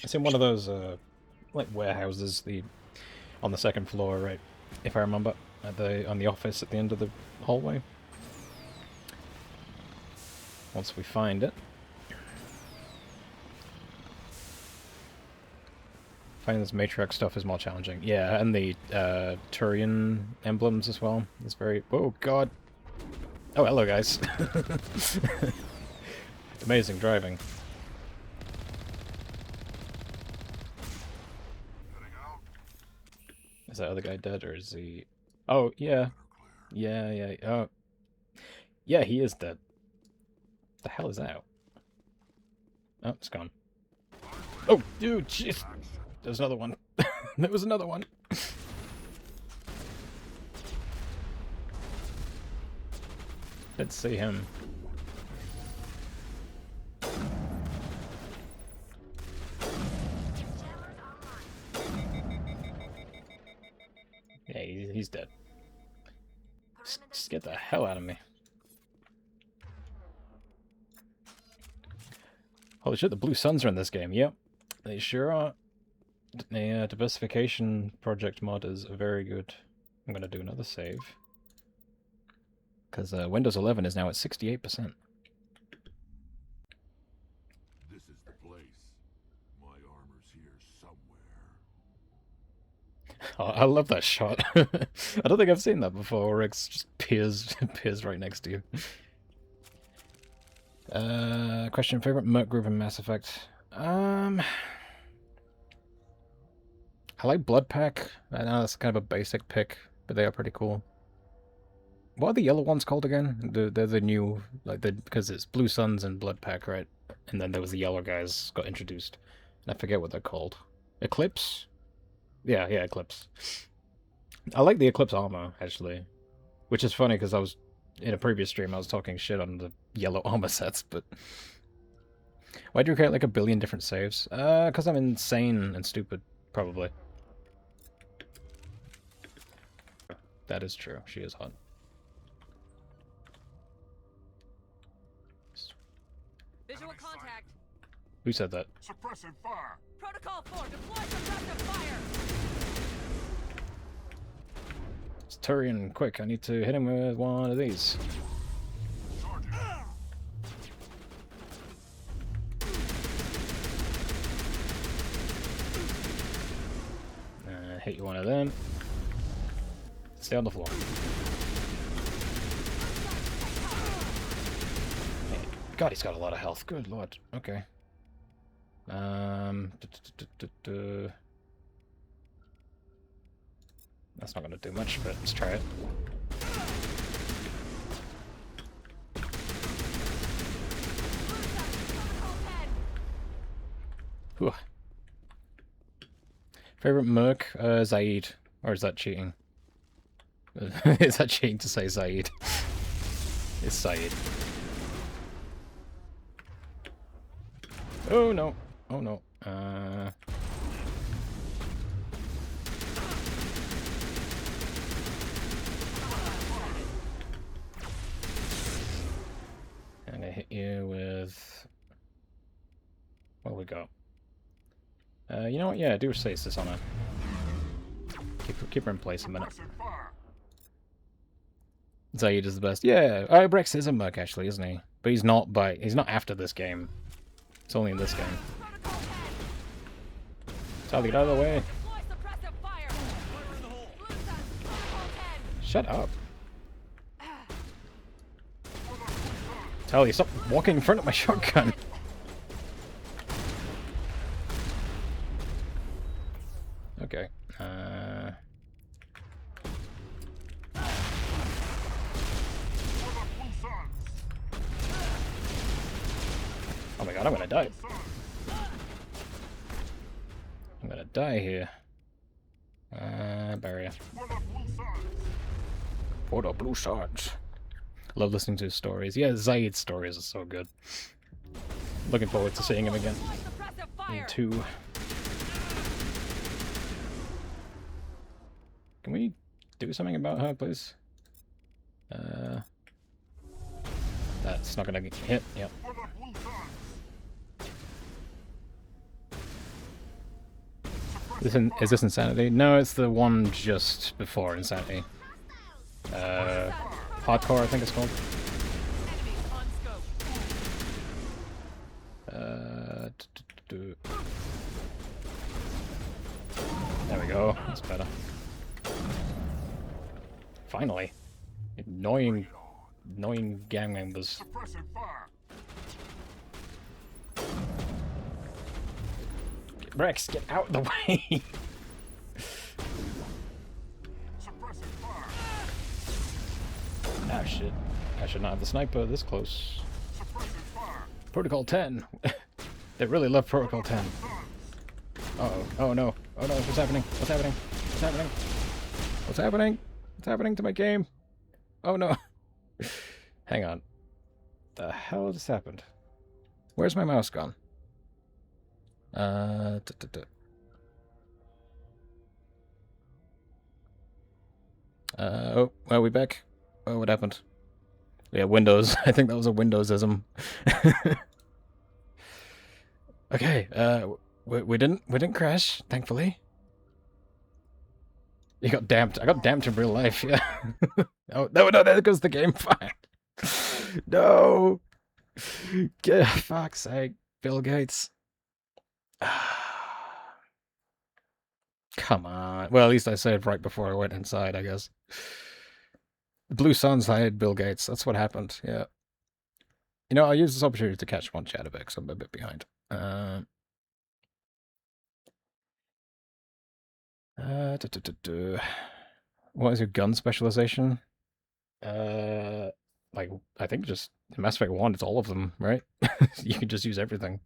it's in one of those like warehouses, on the second floor, right? If I remember, on the office at the end of the hallway. Once we find it. Finding this Matrix stuff is more challenging. Yeah, and the Turian emblems as well. It's very... Oh, God. Oh, hello, guys. Amazing driving. Is that other guy dead, or is he... Oh, yeah. Yeah. Oh. Yeah, he is dead. The hell is that? Oh, it's gone. Oh, dude, jeez. There's another one. There was another one. Let's see him. Yeah, he's dead. Just get the hell out of me. Holy shit, the Blue Suns are in this game. Yep, they sure are. The diversification project mod is very good. I'm going to do another save. Because Windows 11 is now at 68%. This is the place. My armor's here somewhere. Oh, I love that shot. I don't think I've seen that before. Rex just peers right next to you. Question: favorite merc group in Mass Effect? I like Blood Pack. I know that's kind of a basic pick, but they are pretty cool. What are the yellow ones called again? They're the new, like, because it's Blue Suns and Blood Pack, right? And then there was the yellow guys got introduced. And I forget what they're called. Eclipse? Yeah, Eclipse. I like the Eclipse armor, actually. Which is funny, because in a previous stream, I was talking shit on the yellow armor sets, but... Why do you create, like, a billion different saves? Because I'm insane and stupid, probably. That is true. She is hot. Visual contact. Who said that? Suppressing fire! Protocol 4, deploy suppressive fire. It's Turian, quick, I need to hit him with one of these. Hit you one of them. Stay on the floor. God, he's got a lot of health. Good lord. Okay. That's not gonna do much, but let's try it. Whew. Favorite merc? Zaid. Or is that cheating? Is that cheating to say Zaid? It's Zaid. Oh no. Oh no. I'm gonna hit you with... What do we got? You know what? Yeah, do stasis on her. Keep her in place a minute. Zaid is the best. Yeah, Brex is a merc actually, isn't he? But he's not after this game. It's only in this game. Tally, get out of the way. Shut up. Tally, stop walking in front of my shotgun. Okay. Oh my god, I'm gonna die. I'm gonna die here. Barrier. For the blue shards. Love listening to his stories. Yeah, Zaid's stories are so good. Looking forward to seeing him again. In 2. Can we do something about her, please? That's not gonna get hit. Yep. Is this Insanity? No, it's the one just before Insanity. Hardcore, I think it's called. There we go. That's better. Finally. Annoying gang members. Rex, get out of the way! Ah, shit. I should not have the sniper this close. Protocol 10! They really love Protocol 10. Uh-oh. Oh no. Oh no, what's happening? What's happening? What's happening? What's happening? What's happening to my game? Oh no. Hang on. The hell just happened? Where's my mouse gone? Oh, are we back? Oh, what happened? Yeah, Windows. I think that was a Windowsism. Okay, we didn't crash, thankfully. You got damped. I got damped in real life, yeah. Oh, no, there goes the game. Fine. No! Fuck's sake. Bill Gates. Come on. Well, at least I saved right before I went inside, I guess. The Blue Suns hired Bill Gates. That's what happened, yeah. You know, I'll use this opportunity to catch one chat a bit, because I'm a bit behind. What is your gun specialization? Like, I think just in Mass Effect 1, it's all of them, right? You can just use everything.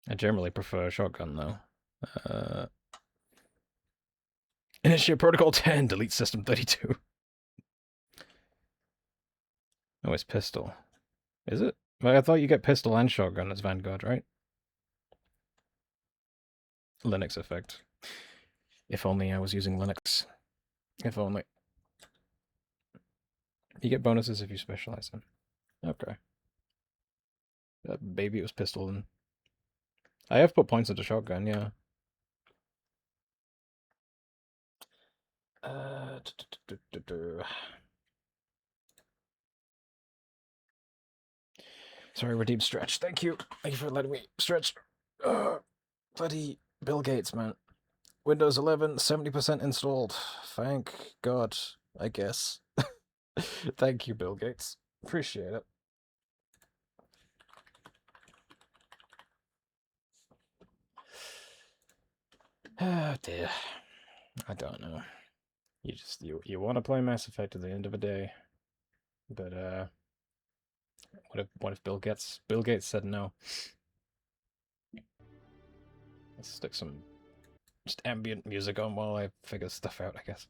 I generally prefer a shotgun, though. Initiate Protocol 10, delete System 32. Oh, it's pistol. Is it? Well, I thought you get pistol and shotgun as Vanguard, right? Linux effect. If only I was using Linux. If only. You get bonuses if you specialize in. Okay. Maybe it was pistol then. I have put points into shotgun, yeah. Sorry, redeem stretch. Thank you. Thank you for letting me stretch. Bloody Bill Gates, man. Windows 11, 70% installed. Thank God, I guess. Thank you, Bill Gates. Appreciate it. Oh dear. I don't know. You want to play Mass Effect at the end of the day, but what if Bill Gates said no? Let's stick some just ambient music on while I figure stuff out, I guess.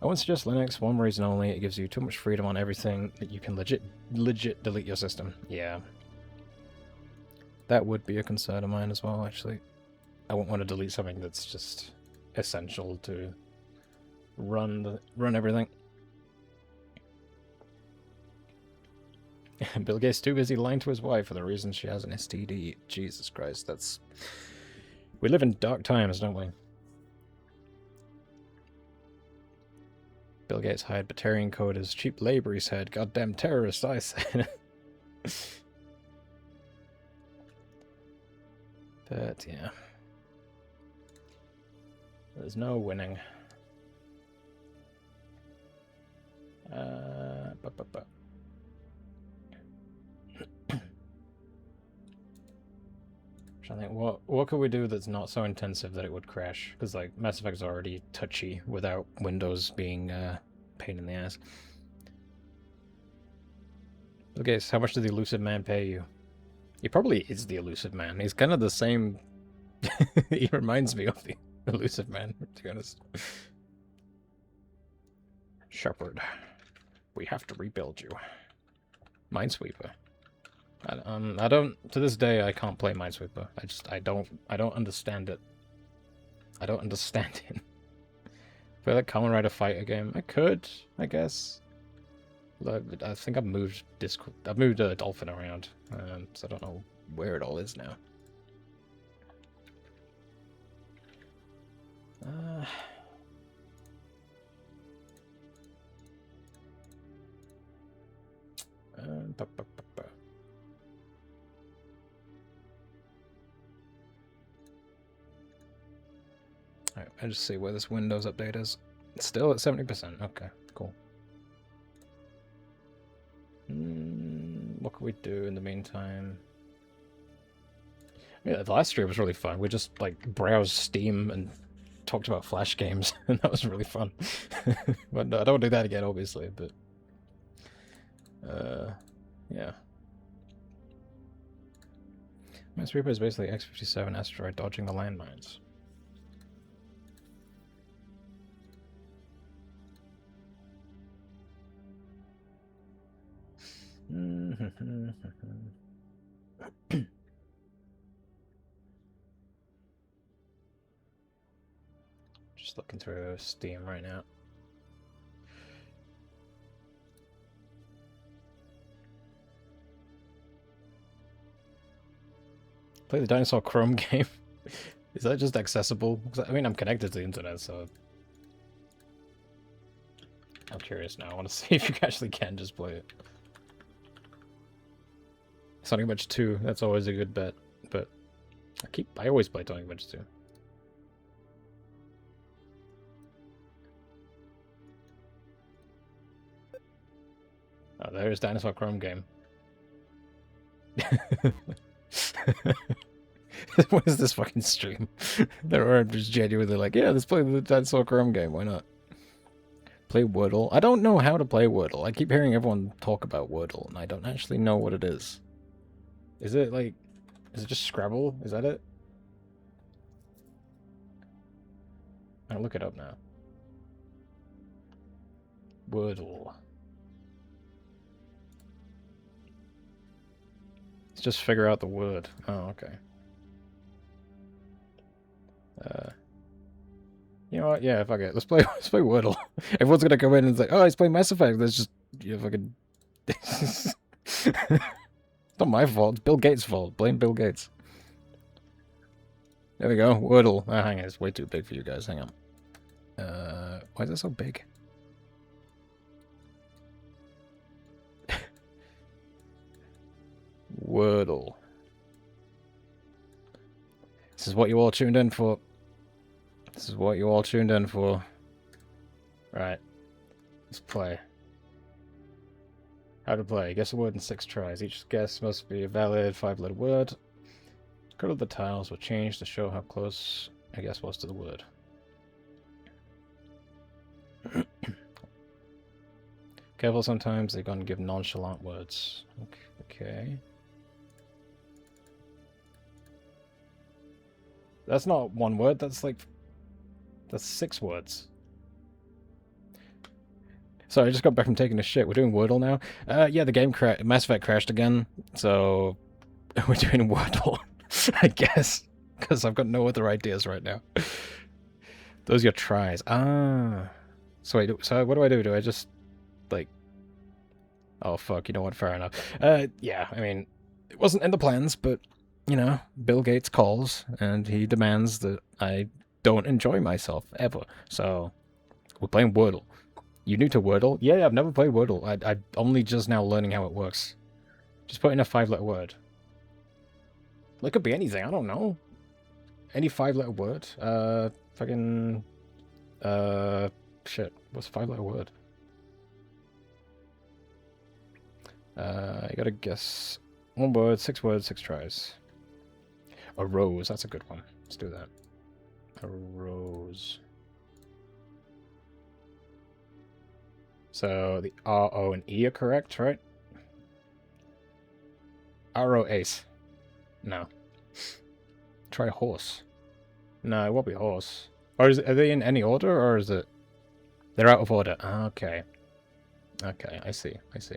I wouldn't suggest Linux, one reason only, it gives you too much freedom on everything that you can legit delete your system. Yeah. That would be a concern of mine as well, actually. I wouldn't want to delete something that's just essential to run everything. Bill Gates too busy lying to his wife for the reason she has an STD. Jesus Christ, that's... We live in dark times, don't we? Bill Gates hired Batarian code as cheap labor, he said. Goddamn terrorist, I said. But, yeah. There's no winning. I think what could we do that's not so intensive that it would crash? Because like Mass Effect is already touchy without Windows being pain in the ass. Okay, so how much did the Elusive Man pay you? He probably is the Elusive Man. He's kind of the same. He reminds me of the Elusive Man, to be honest. Shepard, we have to rebuild you. Minesweeper. I don't, to this day, I can't play Minesweeper. I don't understand it. I don't understand it. Feel like Kamen Rider Fighter game? I could, I guess. I think I've moved Discord. I've moved Dolphin around, so I don't know where it all is now. Alright, I just see where this Windows update is. It's still at 70%. Okay, cool. What can we do in the meantime? Yeah, the last stream was really fun. We just like browsed Steam and talked about Flash games, and that was really fun. But no, I don't do that again, obviously. But yeah. Minesweeper is basically X-57 asteroid dodging the landmines. Just looking through Steam right now. Play the Dinosaur Chrome game. Is that just accessible? I mean, I'm connected to the internet, so I'm curious now. I want to see if you actually can just play it. Sonic Adventure 2, that's always a good bet, but I always play Sonic Adventure 2. Oh, there's Dinosaur Chrome game. What is this fucking stream? They're just genuinely like, yeah, let's play the Dinosaur Chrome game, why not? Play Wordle? I don't know how to play Wordle. I keep hearing everyone talk about Wordle, and I don't actually know what it is. Is it like... Is it just Scrabble? Is that it? I'll look it up now. Wordle. Let's just figure out the word. Oh, okay. You know what? Yeah, fuck it. Let's play Wordle. Everyone's gonna come in and say, "Oh, let's play Mass Effect." That's just fucking. It's not my fault. It's Bill Gates' fault. Blame Bill Gates. There we go. Wordle. Oh, hang on, it's way too big for you guys. Hang on. Why is it so big? Wordle. This is what you all tuned in for. This is what you all tuned in for. Right. Let's play. How to play. Guess a word in 6 tries. Each guess must be a valid 5-letter word. Color of the tiles will change to show how close a guess was to the word. Careful, sometimes they're going to give nonchalant words. Okay. That's not 1 word, that's 6 words. Sorry, I just got back from taking a shit. We're doing Wordle now. Yeah, the game Mass Effect crashed again, so we're doing Wordle, I guess, because I've got no other ideas right now. Those are your tries. Ah. So wait, so what do? Do I just, like... Oh, fuck, you know what, fair enough. Yeah, I mean, it wasn't in the plans, but, you know, Bill Gates calls, and he demands that I don't enjoy myself, ever. So, we're playing Wordle. You new to Wordle? Yeah, I've never played Wordle. I'm only just now learning how it works. Just put in a 5-letter word. It could be anything, I don't know. Any 5-letter word. Fucking... Shit. What's a 5-letter word? You gotta guess 1 word, 6 words, 6 tries. A rose, that's a good one. Let's do that. A rose. So the R, O, and E are correct, right? R, O, ace. No. Try horse. No, it won't be horse. Or is it, are they in any order, or is it... They're out of order. Okay. Okay, I see, I see.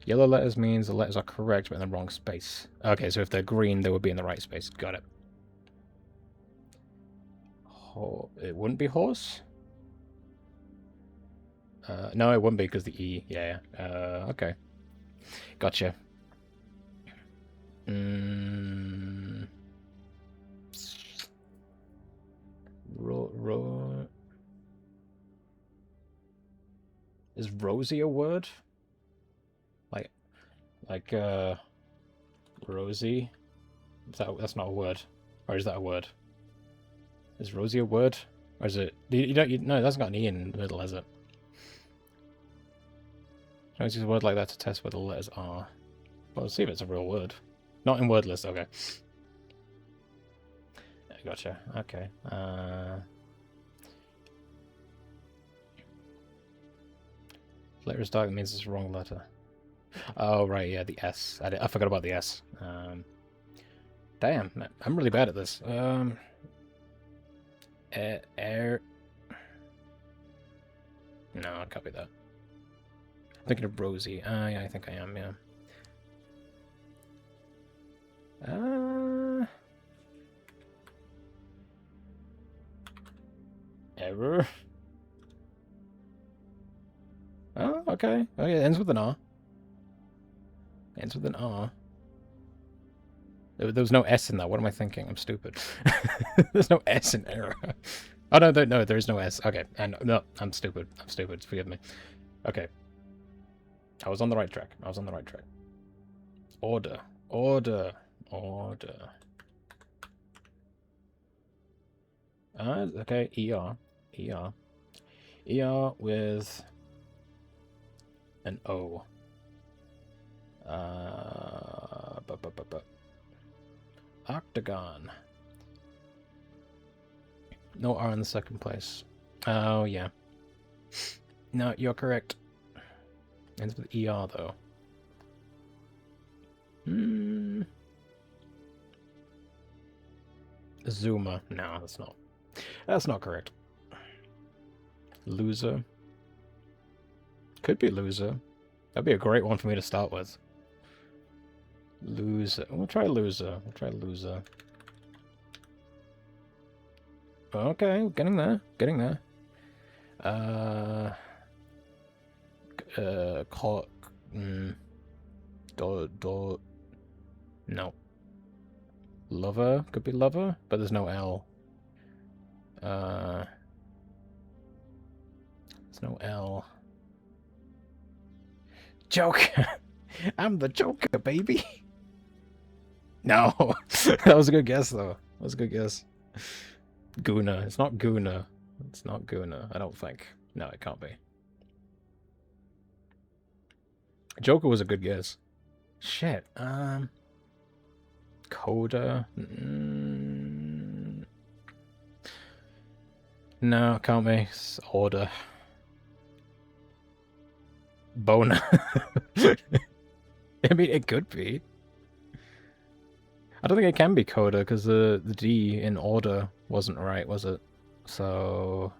Yellow letters means the letters are correct, but in the wrong space. Okay, so if they're green, they would be in the right space. Got it. It wouldn't be horse? No, it wouldn't be because the E. Yeah, yeah. Okay. Gotcha. Is Rosie a word? Like, Rosie? That's not a word. Or is that a word? Is Rosie a word? Or is it... no, it hasn't got an E in the middle, has it? Can I use a word like that to test where the letters are? Well, let's see if it's a real word. Not in word list, okay. Yeah, gotcha. Okay. Letter is dark, that means it's the wrong letter. Oh, right, yeah, the S. I forgot about the S. Damn, I'm really bad at this. Air... No, I'll copy that. I'm thinking of Rosie. Yeah, I think I am, yeah. Error. Oh, okay. Oh, yeah, it ends with an R. Ends with an R. There was no S in that. What am I thinking? I'm stupid. There's no S in error. Oh, no, there is no S. Okay, and no, I'm stupid. I'm stupid. Forgive me. Okay. I was on the right track. I was on the right track. Order. Order. Order. Okay, ER. ER. ER with an O. Octagon. No R in the second place. Oh, yeah. No, you're correct. Ends with ER, though. Zuma. No, that's not. That's not correct. Loser. Could be loser. That'd be a great one for me to start with. Loser. We'll try loser. We'll try loser. Okay, getting there. Getting there. No. Lover, could be lover, but there's no L. There's no L. Joker! I'm the Joker, baby! No! That was a good guess, though. That was a good guess. Guna. It's not Guna. It's not Guna, I don't think. No, it can't be. Joker was a good guess. Shit, Coda? No, can't be. It's Order. Boner. I mean, it could be. I don't think it can be Coda, because the D in Order wasn't right, was it? So...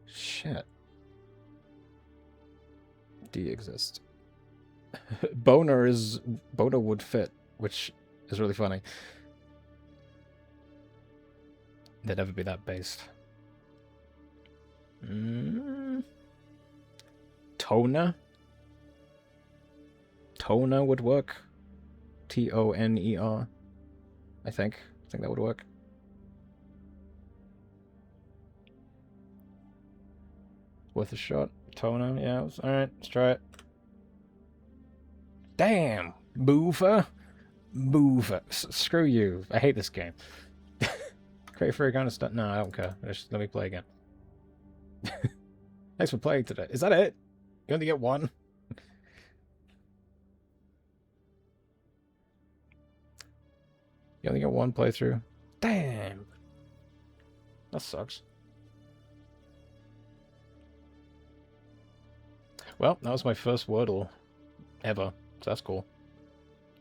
Shit. D exists. Boner would fit, which is really funny. They'd never be that based. Toner? Toner would work. Toner. I think that would work. Worth a shot. Toner, yeah. Alright, let's try it. Damn! Mover! Mover. Screw you. I hate this game. Create free kind of stuff. No, I don't care. Just let me play again. Thanks for playing today. Is that it? You only get one? You only get one playthrough? Damn! That sucks. Well, that was my first Wordle ever, so that's cool.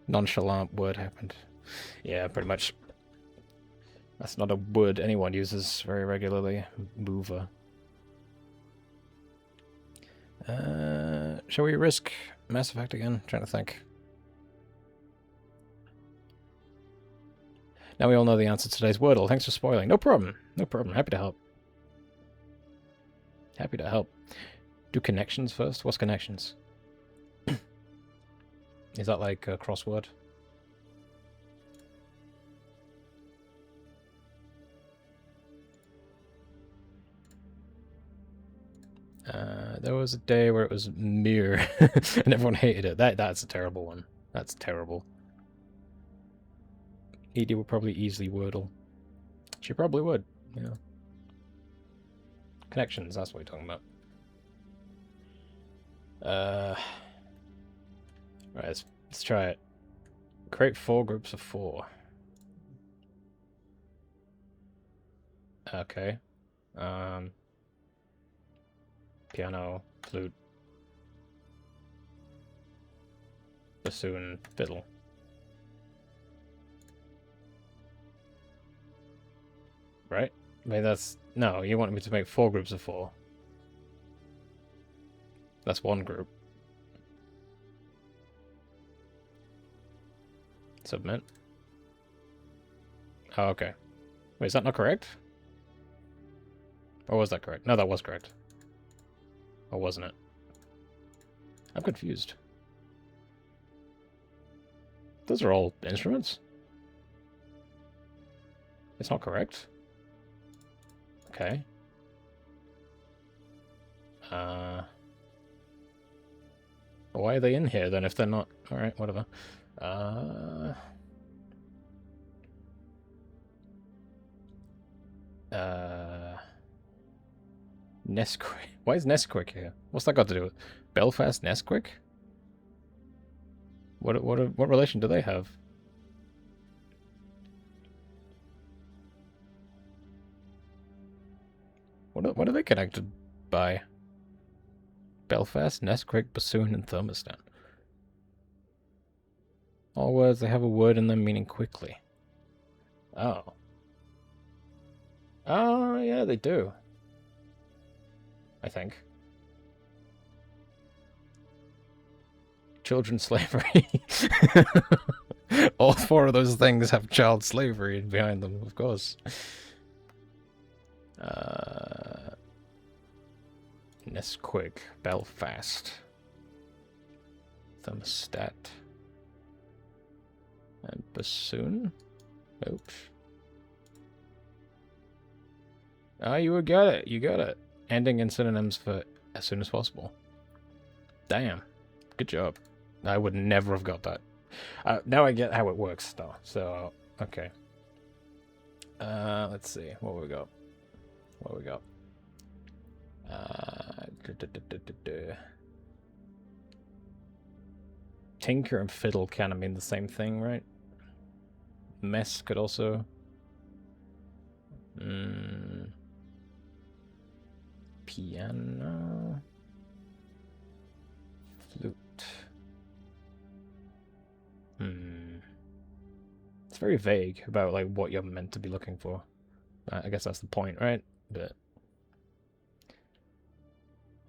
Nonchalant word happened. Yeah, pretty much. That's not a word anyone uses very regularly. Mover. Shall we risk Mass Effect again? Trying to think. Now we all know the answer to today's Wordle. Thanks for spoiling. No problem. No problem. Happy to help. Happy to help. Do connections first? What's connections? Is that like a crossword? There was a day where it was mirror and everyone hated it. That's a terrible one. That's terrible. Edie would probably easily Wordle. She probably would, yeah. Connections, that's what we're talking about. Right, let's try it. Create 4 groups of 4. Okay. Piano, flute, bassoon, fiddle. Right? I mean, that's... No, you want me to make 4 groups of 4. That's one group. Submit. Oh, okay. Wait, is that not correct? Or was that correct? No, that was correct. Or wasn't it? I'm confused. Those are all instruments? It's not correct? Okay. Why are they in here then if they're not? Alright, whatever. Nesquik. Why is Nesquik here? What's that got to do with Belfast Nesquik? What relation do they have? What are they connected by? Belfast, Nesquik, bassoon, and thermostat. All words that have a word in them meaning quickly. Oh. Oh, yeah, they do. I think. Children slavery. All 4 of those things have child slavery behind them, of course. Nesquik, Belfast. thermostat. And bassoon? Oops. Ah, you got it. You got it. Ending in synonyms for as soon as possible. Damn. Good job. I would never have got that. Now I get how it works, though. So, okay. Let's see. What we got? What we got? Tinker and fiddle kind of mean the same thing, right? Mess could also... Piano... Flute... It's very vague about like what you're meant to be looking for. I guess that's the point, right? But...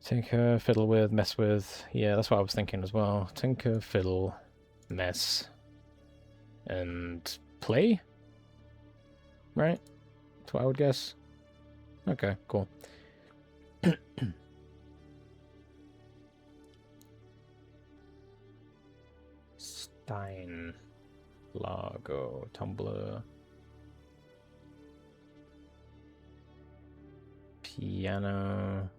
Tinker, fiddle with, mess with... Yeah, that's what I was thinking as well. Tinker, fiddle, mess... And... play? Right? That's what I would guess. Okay, cool. Stein... Largo, Tumblr... Piano...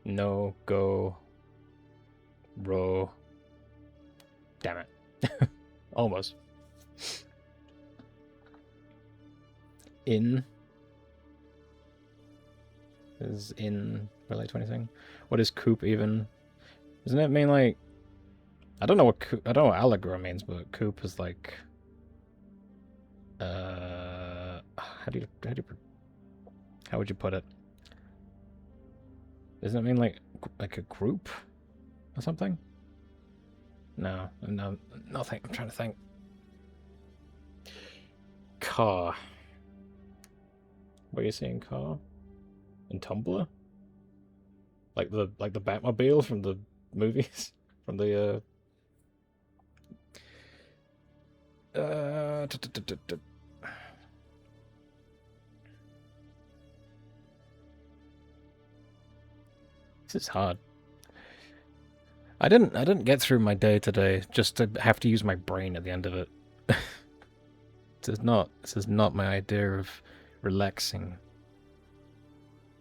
No, go... Row... Damn it. Almost. In... Is in relate to anything? What is coop even? Doesn't it mean like... I don't know what I don't know what allegro means, but coop is like... How would you put it? Doesn't it mean like a group or something? No, nothing. I'm trying to think. Car. What are you saying, car? In Tumblr? Like the Batmobile from the movies, from the This is hard. I didn't get through my day today just to have to use my brain at the end of it. This is not my idea of relaxing.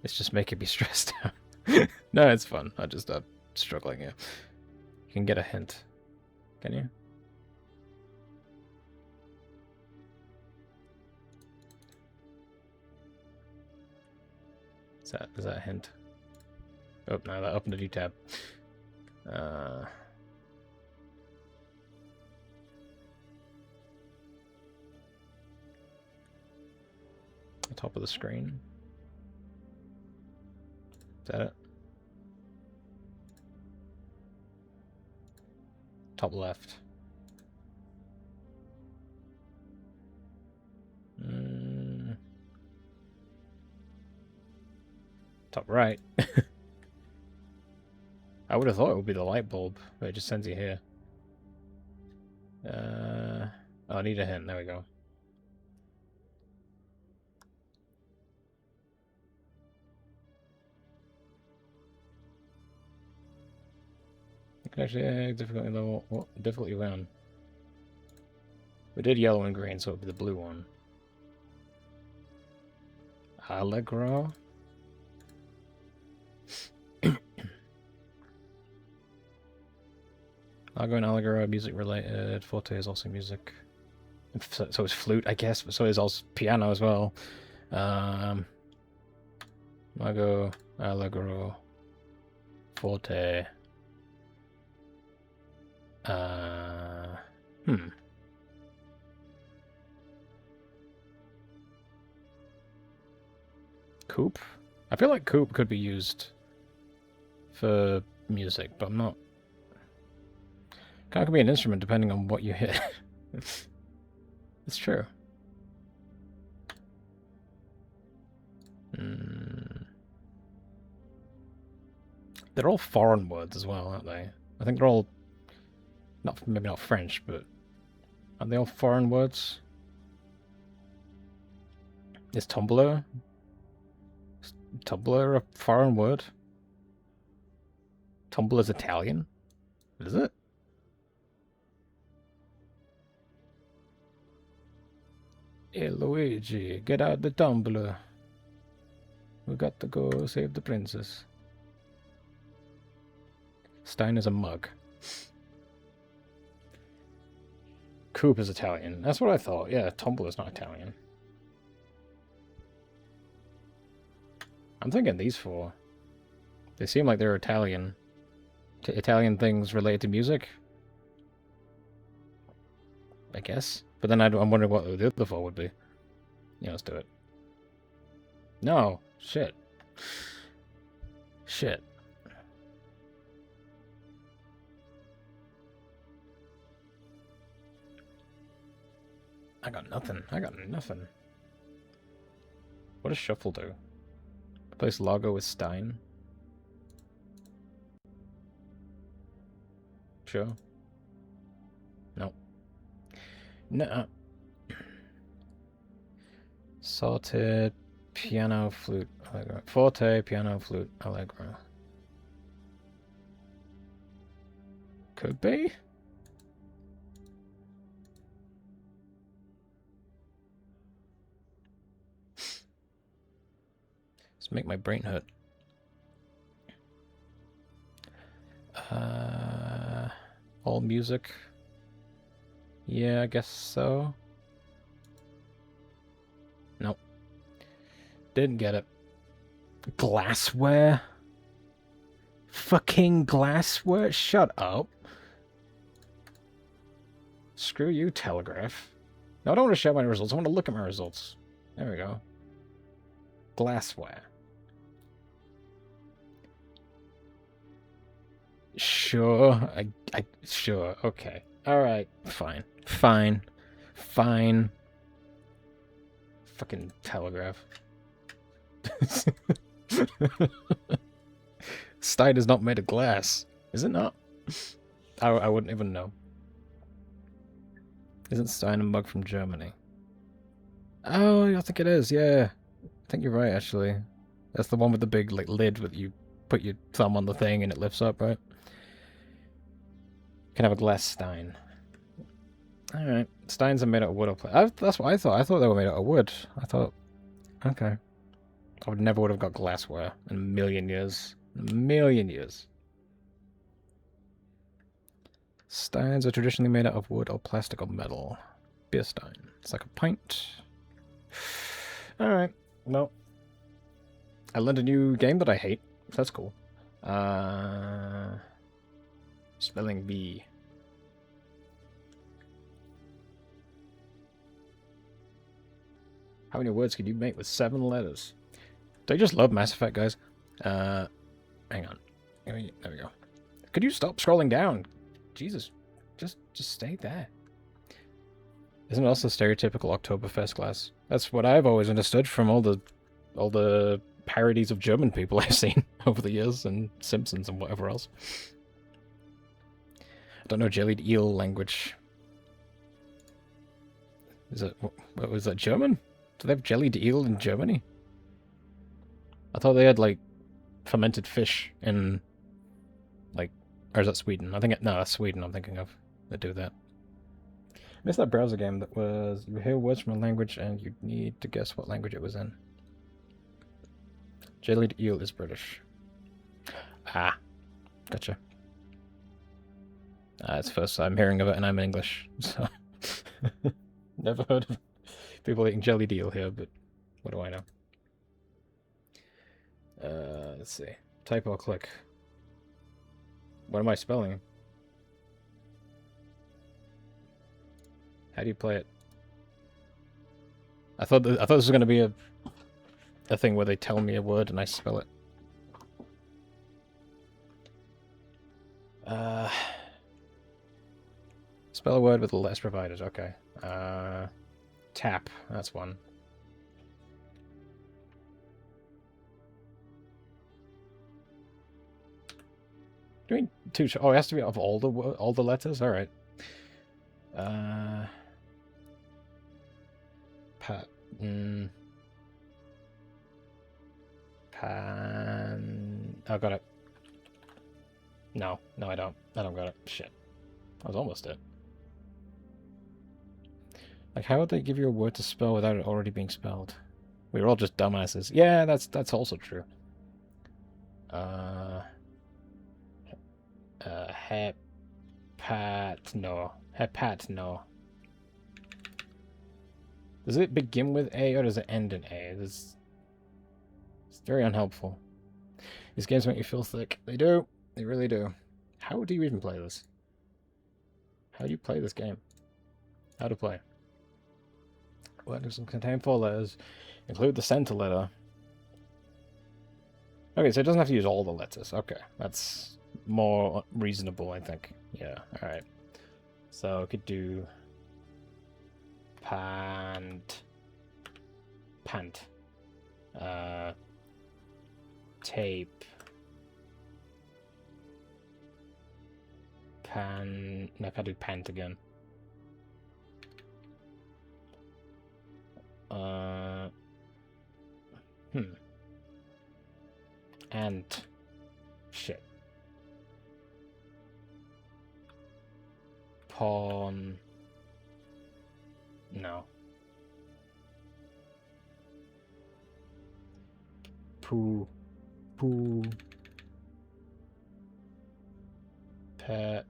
It's just making me stressed out. No, it's fun. I'm struggling here. You can get a hint. Can you? Is that a hint? Oh, no, that opened a new tab. The top of the screen. Is that it? Top left. Top right. I would have thought it would be the light bulb, but it just sends you here. Oh, I need a hint. There we go. Actually, difficulty level. What? Difficulty 1. We did yellow and green, so it would be the blue one. Allegro. Allegro and Allegro are music related. Forte is also music. So is flute, I guess, but so is also piano as well. Allegro, Allegro, Forte. Coop? I feel like coop could be used for music, but I'm not. Kind of could be an instrument depending on what you hit. It's true. They're all foreign words as well, aren't they? I think they're all maybe not French, but are they all foreign words? Is Tumblr a foreign word? Tumble is Italian? Is it? Hey Luigi, get out the tumbler. We got to go save the princess. Stein is a mug. Coop is Italian. That's what I thought. Yeah, Tumble is not Italian. I'm thinking these four. They seem like they're Italian. Italian things related to music? I guess. But then I'm wondering what the other four would be. Yeah, let's do it. No. Shit. Shit. I got nothing. I got nothing. What does Shuffle do? Replace Lago with Stein? Sure. No. No. Sorted piano, flute, allegro. Forte, piano, flute, allegro. Could be? Let's make my brain hurt. All music. Yeah, I guess so. Nope. Didn't get it. Glassware? Fucking glassware? Shut up. Screw you, Telegraph. No, I don't want to share my results. I want to look at my results. There we go. Glassware. Sure. Sure. Okay. Alright. Fine. Fine. Fine. Fucking Telegraph. Stein is not made of glass. Is it not? I wouldn't even know. Isn't Stein a mug from Germany? Oh, I think it is, yeah. I think you're right, actually. That's the one with the big like lid with you put your thumb on the thing and it lifts up, right? Can have a glass Stein. Alright. Steins are made out of wood or plastic. That's what I thought. I thought they were made out of wood. I thought, okay. I would never have got glassware in a million years. A million years. Steins are traditionally made out of wood or plastic or metal. Beer stein. It's like a pint. Alright. Well. I learned a new game that I hate. So that's cool. Spelling bee. How many words could you make with 7 letters? Do I just love Mass Effect, guys? Hang on. There we go. Could you stop scrolling down? Jesus. Just stay there. Isn't it also stereotypical Oktoberfest glass? That's what I've always understood from all the parodies of German people I've seen over the years, and Simpsons and whatever else. I don't know jellied eel language. Is it, what was that, German? Do they have jellied eel in Germany? I thought they had, like, fermented fish in, like, or is that Sweden? No, that's Sweden I'm thinking of. They do that. I missed that browser game that was, you hear words from a language and you need to guess what language it was in. Jellied eel is British. Ah, gotcha. It's the first I'm hearing of it and I'm English, so... Never heard of people eating jellied eel here, but what do I know? Let's see. Type or click. What am I spelling? How do you play it? I thought this was going to be a thing where they tell me a word and I spell it. Spell a word with less provided. Okay. Tap. That's one. Do we need two? Oh, it has to be of all the letters. All right. Pan. Oh, got it. No, I don't. I don't got it. Shit. I was almost it. Like, how would they give you a word to spell without it already being spelled? We were all just dumbasses. Yeah, that's also true. Hepatno. Does it begin with A or does it end in A? It's very unhelpful. These games make you feel thick. They do. They really do. How do you even play this? How do you play this game? How to play? What does it contain 4 letters? Include the center letter. Okay, so it doesn't have to use all the letters. Okay, that's more reasonable, I think. Yeah, alright. So I could do pant. Tape. No, I can't do pant again. And shit. Pawn. No. Poo. Pet.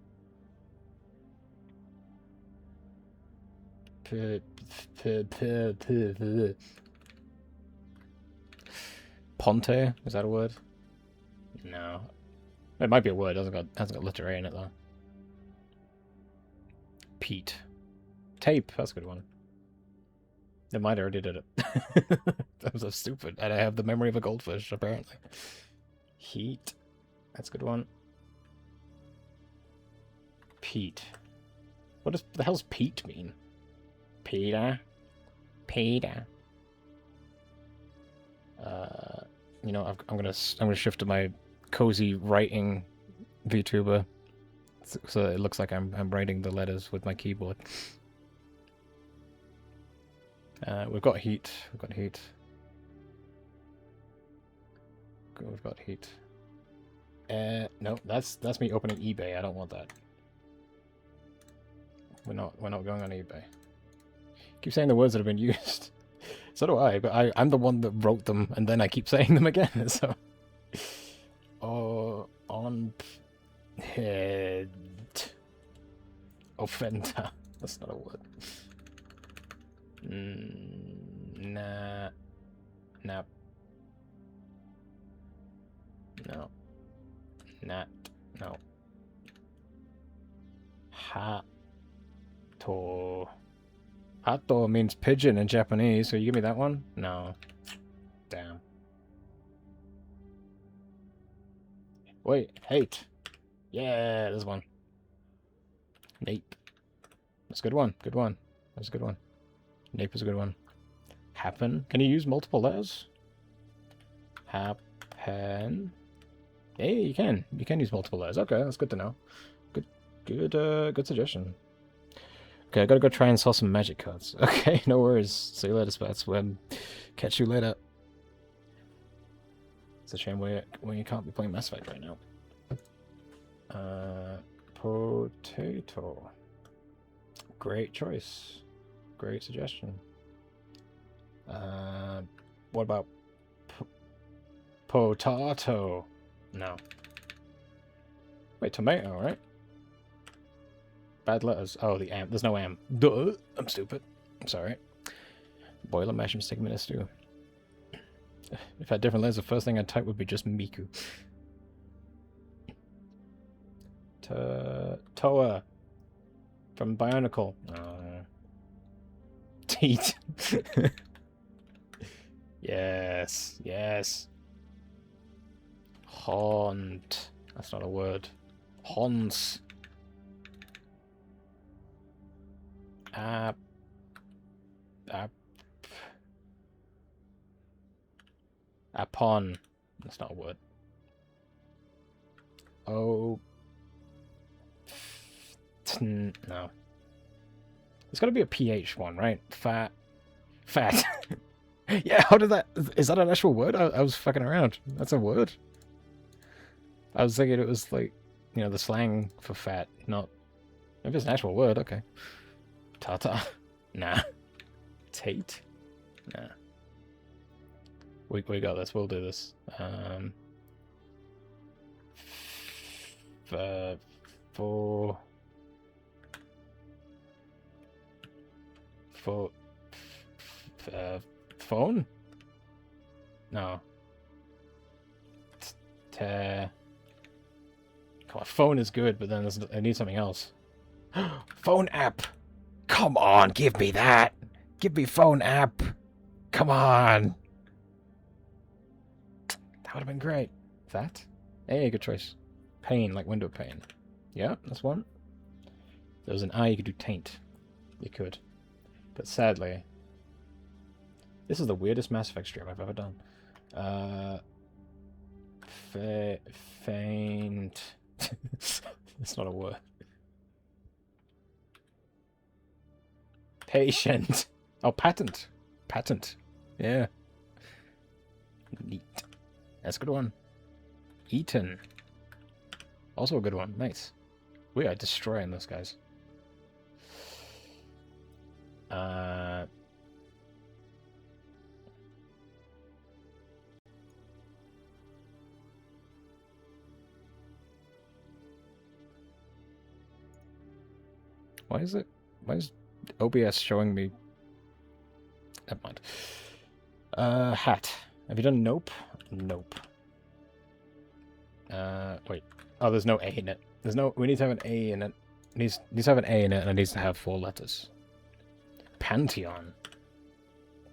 Ponte? Is that a word? No. It might be a word, hasn't got letter A in it though. Pete. Tape, that's a good one. It might already did it. That was so stupid. And I have the memory of a goldfish, apparently. Heat. That's a good one. Pete. What the hell's Pete mean? Peter. You know, I'm gonna shift to my cozy writing VTuber, so it looks like I'm writing the letters with my keyboard. We've got heat. We've got heat. No, that's me opening eBay. I don't want that. We're not going on eBay. Keep saying the words that have been used. So do I, but I'm the one that wrote them, and then I keep saying them again, so... on... head... Offender. That's not a word. Nah... Nap. No. Nat. No. Hato. Hato means pigeon in Japanese, so you give me that one? No. Damn. Wait, hate. Yeah, there's one. Nape. That's a good one. Good one. That's a good one. Nape is a good one. Happen. Can you use multiple letters? Happen. Hey, you can. You can use multiple letters. Okay, that's good to know. Good suggestion. Okay, I gotta go try and sell some magic cards. Okay, no worries. See you later, Spats. Catch you later. It's a shame when you can't be playing Mass Effect right now. Potato. Great choice. Great suggestion. What about potato? No. Wait, tomato, right? Bad letters. Oh, the M. There's no M. Duh. I'm stupid. I'm sorry. Boiler mash mistake minister. If I had different letters, the first thing I'd type would be just Miku. Toa. From Bionicle. Teat. Yes. Yes. Haunt. That's not a word. Haunts. Upon. That's not a word. Oh. No. There's got to be a PH one, right? Fat. Yeah, how did that... Is that an actual word? I was fucking around. That's a word. I was thinking it was like you know, the slang for fat, not... Maybe it's an actual word, okay. Tata. Nah. Tate? Nah. We got this, we'll do this. For phone? No. Come on, phone is good, but then I need something else. Phone app! Come on, give me that! Give me phone app! Come on! That would have been great. That? Hey, good choice. Pane, like window pane. Yeah, that's one. If there was an I, you could do taint. You could. But sadly, this is the weirdest Mass Effect stream I've ever done. Faint. It's not a word. Patient. Oh, patent. Patent. Yeah. Neat. That's a good one. Eaton. Also a good one. Nice. We are destroying those guys. Why is OBS showing me? Never mind. Hat. Have you done nope? Nope. Wait. Oh, there's no A in it. We need to have an A in it. It needs to have an A in it, and it needs to have 4 letters. Pantheon.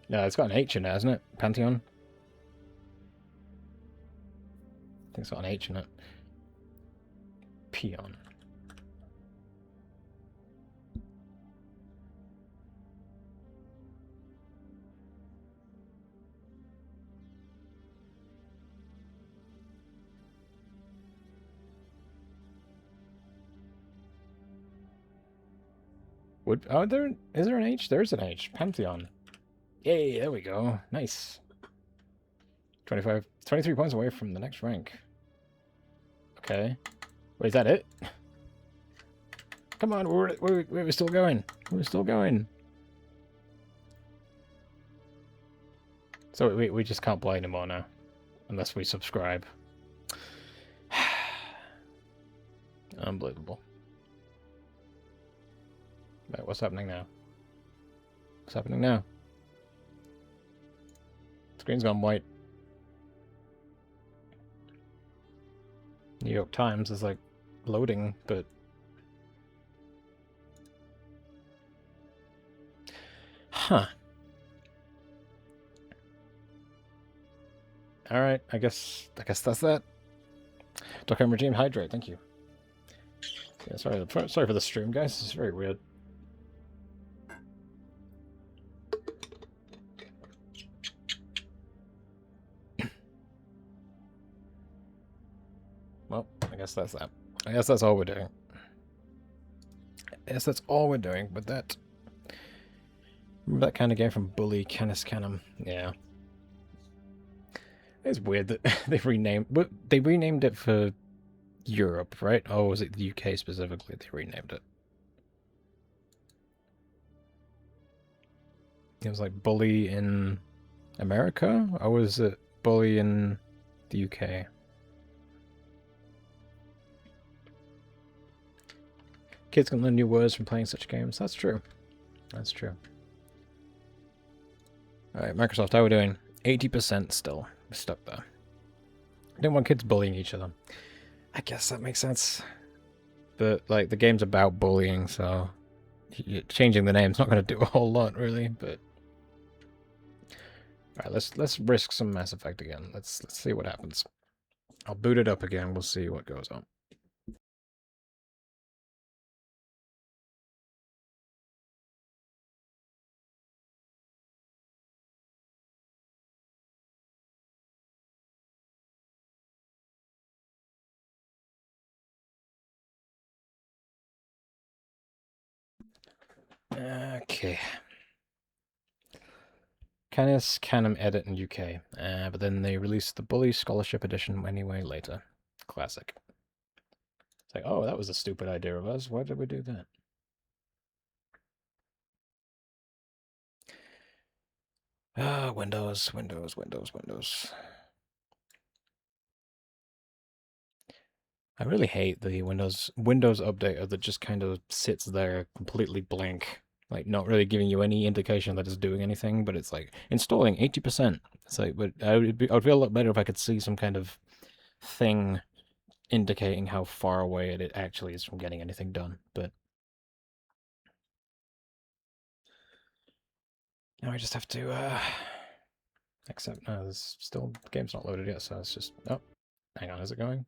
No, it's got an H in it, hasn't it? Pantheon? I think it's got an H in it. Peon. Is there an H? There's an H. Pantheon. Yay, there we go. Nice. 23 points away from the next rank. Okay. Wait, is that it? Come on, we're still going. We're still going. So we just can't play anymore now. Unless we subscribe. Unbelievable. Wait, what's happening now? What's happening now? Screen's gone white. New York Times is like loading, but huh. All right, I guess that's that. Stockholm regime hydrate. Thank you. Yeah, sorry for the stream, guys. This is very weird. Well, I guess that's that. I guess that's all we're doing. Yes, that's all we're doing, but that... Remember that kind of game from Bully, Canis Canum? Yeah. It's weird that they've renamed... But they renamed it for Europe, right? Oh, was it the UK specifically they renamed it? It was like Bully in America? Or was it Bully in the UK? Kids can learn new words from playing such games. That's true. That's true. Alright, Microsoft, how are we doing? 80% still. We're stuck there. I don't want kids bullying each other. I guess that makes sense. But, like, the game's about bullying, so... changing the name's not going to do a whole lot, really, but... Alright, let's risk some Mass Effect again. Let's see what happens. I'll boot it up again, we'll see what goes on. Okay. Canis Canum edit in UK, but then they released the Bully Scholarship Edition anyway later. Classic. It's like, oh, that was a stupid idea of us. Why did we do that? Windows, Windows, Windows, Windows. I really hate the Windows updater that just kind of sits there completely blank, like not really giving you any indication that it's doing anything, but it's like installing 80%. It's like, but I'd feel a lot better if I could see some kind of thing indicating how far away it actually is from getting anything done. But now I just have to accept. No, there's still the game's not loaded yet, so it's just hang on, is it going?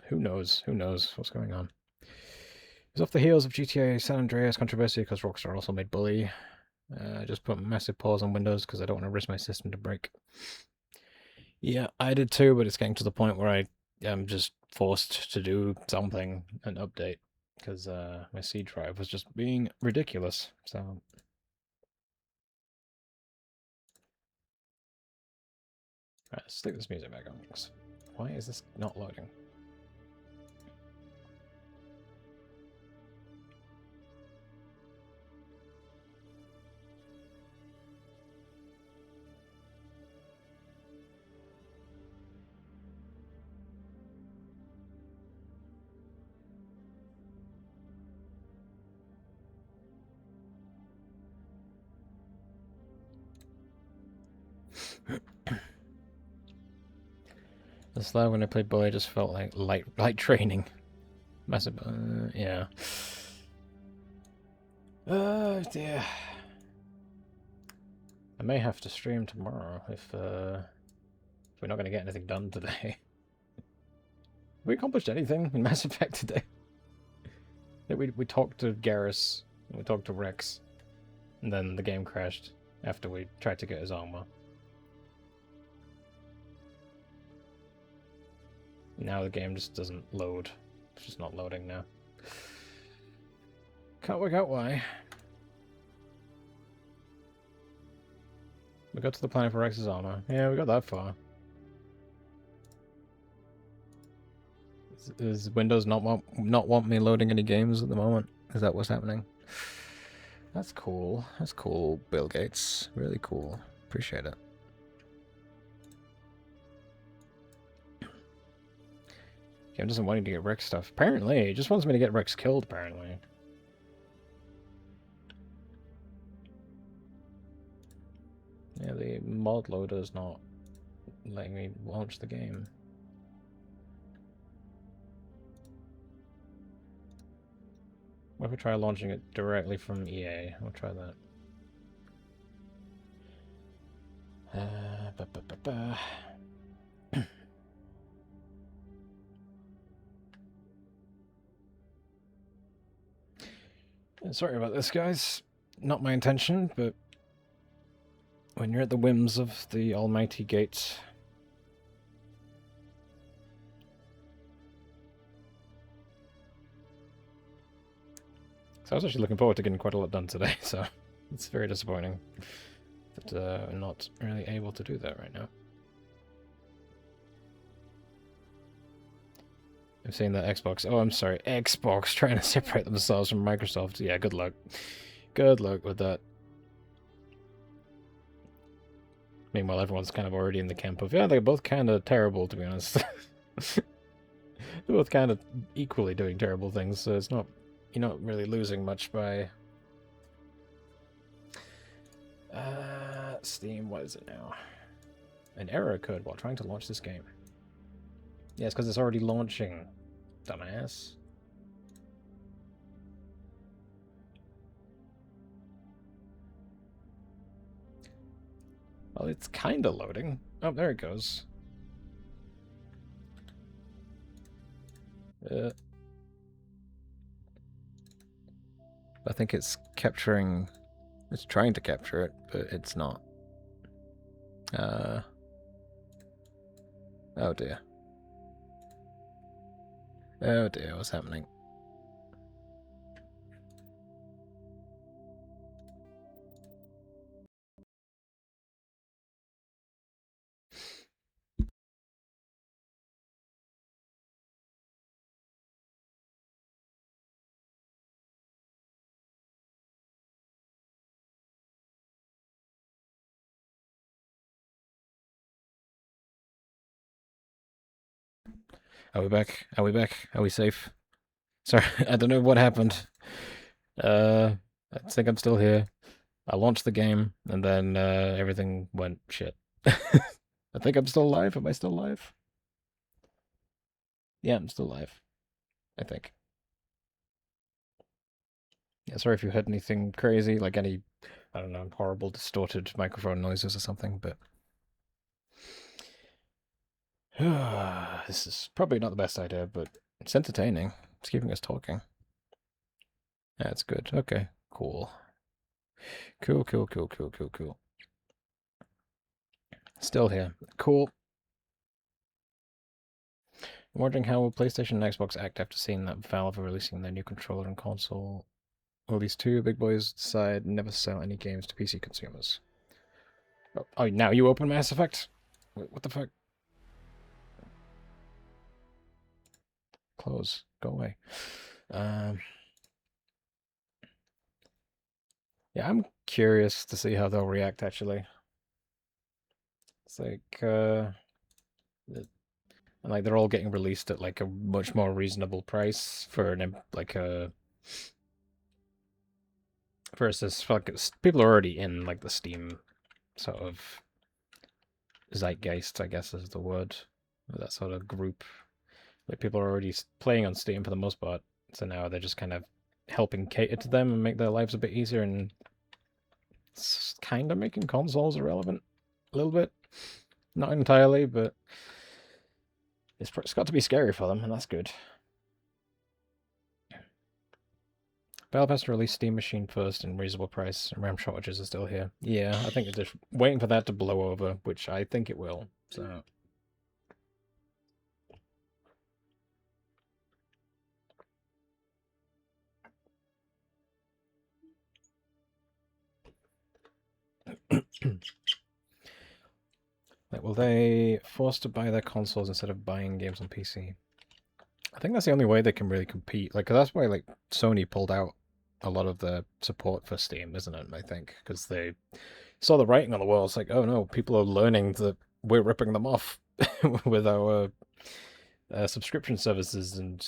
Who knows? Who knows what's going on? It was off the heels of GTA San Andreas controversy because Rockstar also made Bully. I just put massive pause on Windows because I don't want to risk my system to break. Yeah, I did too, but it's getting to the point where I am just forced to do something, an update, because my C drive was just being ridiculous. So. Right, let's stick this music back on. Why is this not loading? The slide when I played Bully just felt like light training. Massive, yeah. Oh dear. I may have to stream tomorrow if we're not going to get anything done today. Have we accomplished anything in Mass Effect today? We talked to Garrus, and we talked to Rex, and then the game crashed after we tried to get his armor. Now the game just doesn't load. It's just not loading now. Can't work out why. We got to the planet for Rex's armor. Yeah, we got that far. Does Windows not want me loading any games at the moment? Is that what's happening? That's cool. That's cool, Bill Gates. Really cool. Appreciate it. Game doesn't want you to get Rex stuff. Apparently, it just wants me to get Rex killed, apparently. Yeah, the mod loader's not letting me launch the game. What if we try launching it directly from EA? We'll try that. Sorry about this, guys. Not my intention, but when you're at the whims of the almighty gates... So I was actually looking forward to getting quite a lot done today, so it's very disappointing that I'm not really able to do that right now. I'm seeing that Xbox... Oh, I'm sorry, Xbox trying to separate themselves from Microsoft. Yeah, good luck. Good luck with that. Meanwhile, everyone's kind of already in the camp of, yeah, they're both kind of terrible, to be honest. They're both kind of equally doing terrible things, so it's not... You're not really losing much by... Steam, what is it now? An error occurred while trying to launch this game. Yeah, it's because it's already launching, dumbass. Well, it's kinda loading. Oh, there it goes. I think it's capturing... It's trying to capture it, but it's not. Oh dear. Oh dear, what's happening? Are we back? Are we back? Are we safe? Sorry, I don't know what happened. I think I'm still here. I launched the game, and then everything went shit. I think I'm still alive. Am I still alive? Yeah, I'm still alive. I think. Yeah, sorry if you heard anything crazy, like any, I don't know, horrible distorted microphone noises or something, but... This is probably not the best idea, but it's entertaining. It's keeping us talking. That's good. Okay, cool. Cool, cool, cool, cool, cool, cool. Still here. Cool. I'm wondering how will PlayStation and Xbox act after seeing that Valve are releasing their new controller and console. Will these two big boys decide never to sell any games to PC consumers? Oh, now you open Mass Effect? Wait, what the fuck? Close. Go away. Yeah, I'm curious to see how they'll react, actually. It's like they're all getting released at like a much more reasonable price for like a versus like people are already in like the Steam sort of zeitgeist, I guess is the word. That sort of group. Like people are already playing on Steam for the most part, so now they're just kind of helping cater to them and make their lives a bit easier, and it's kind of making consoles irrelevant a little bit. Not entirely, but it's got to be scary for them, and that's good. Valve has to release Steam Machine first in reasonable price, and RAM shortages are still here. Yeah, I think they're just waiting for that to blow over, which I think it will, so... Like, will they force to buy their consoles instead of buying games on PC? I think that's the only way they can really compete. Like, 'cause that's why like Sony pulled out a lot of the support for Steam, isn't it? I think because they saw the writing on the wall. It's like, oh no, people are learning that we're ripping them off with our subscription services and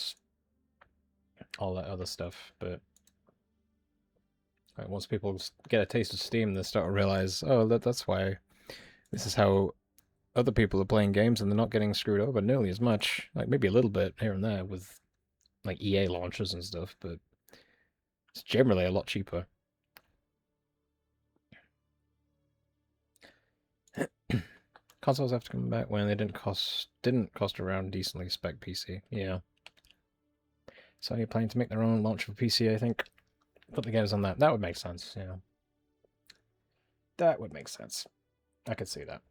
all that other stuff. But like, once people get a taste of Steam, they start to realize, oh, that's why this is how other people are playing games, and they're not getting screwed over nearly as much. Like maybe a little bit here and there with like EA launches and stuff, but it's generally a lot cheaper. Consoles have to come back when they didn't cost around decently spec PC. Yeah. Sony planning to make their own launch for PC, I think. Put the games on that. That would make sense, yeah. That would make sense. I could see that.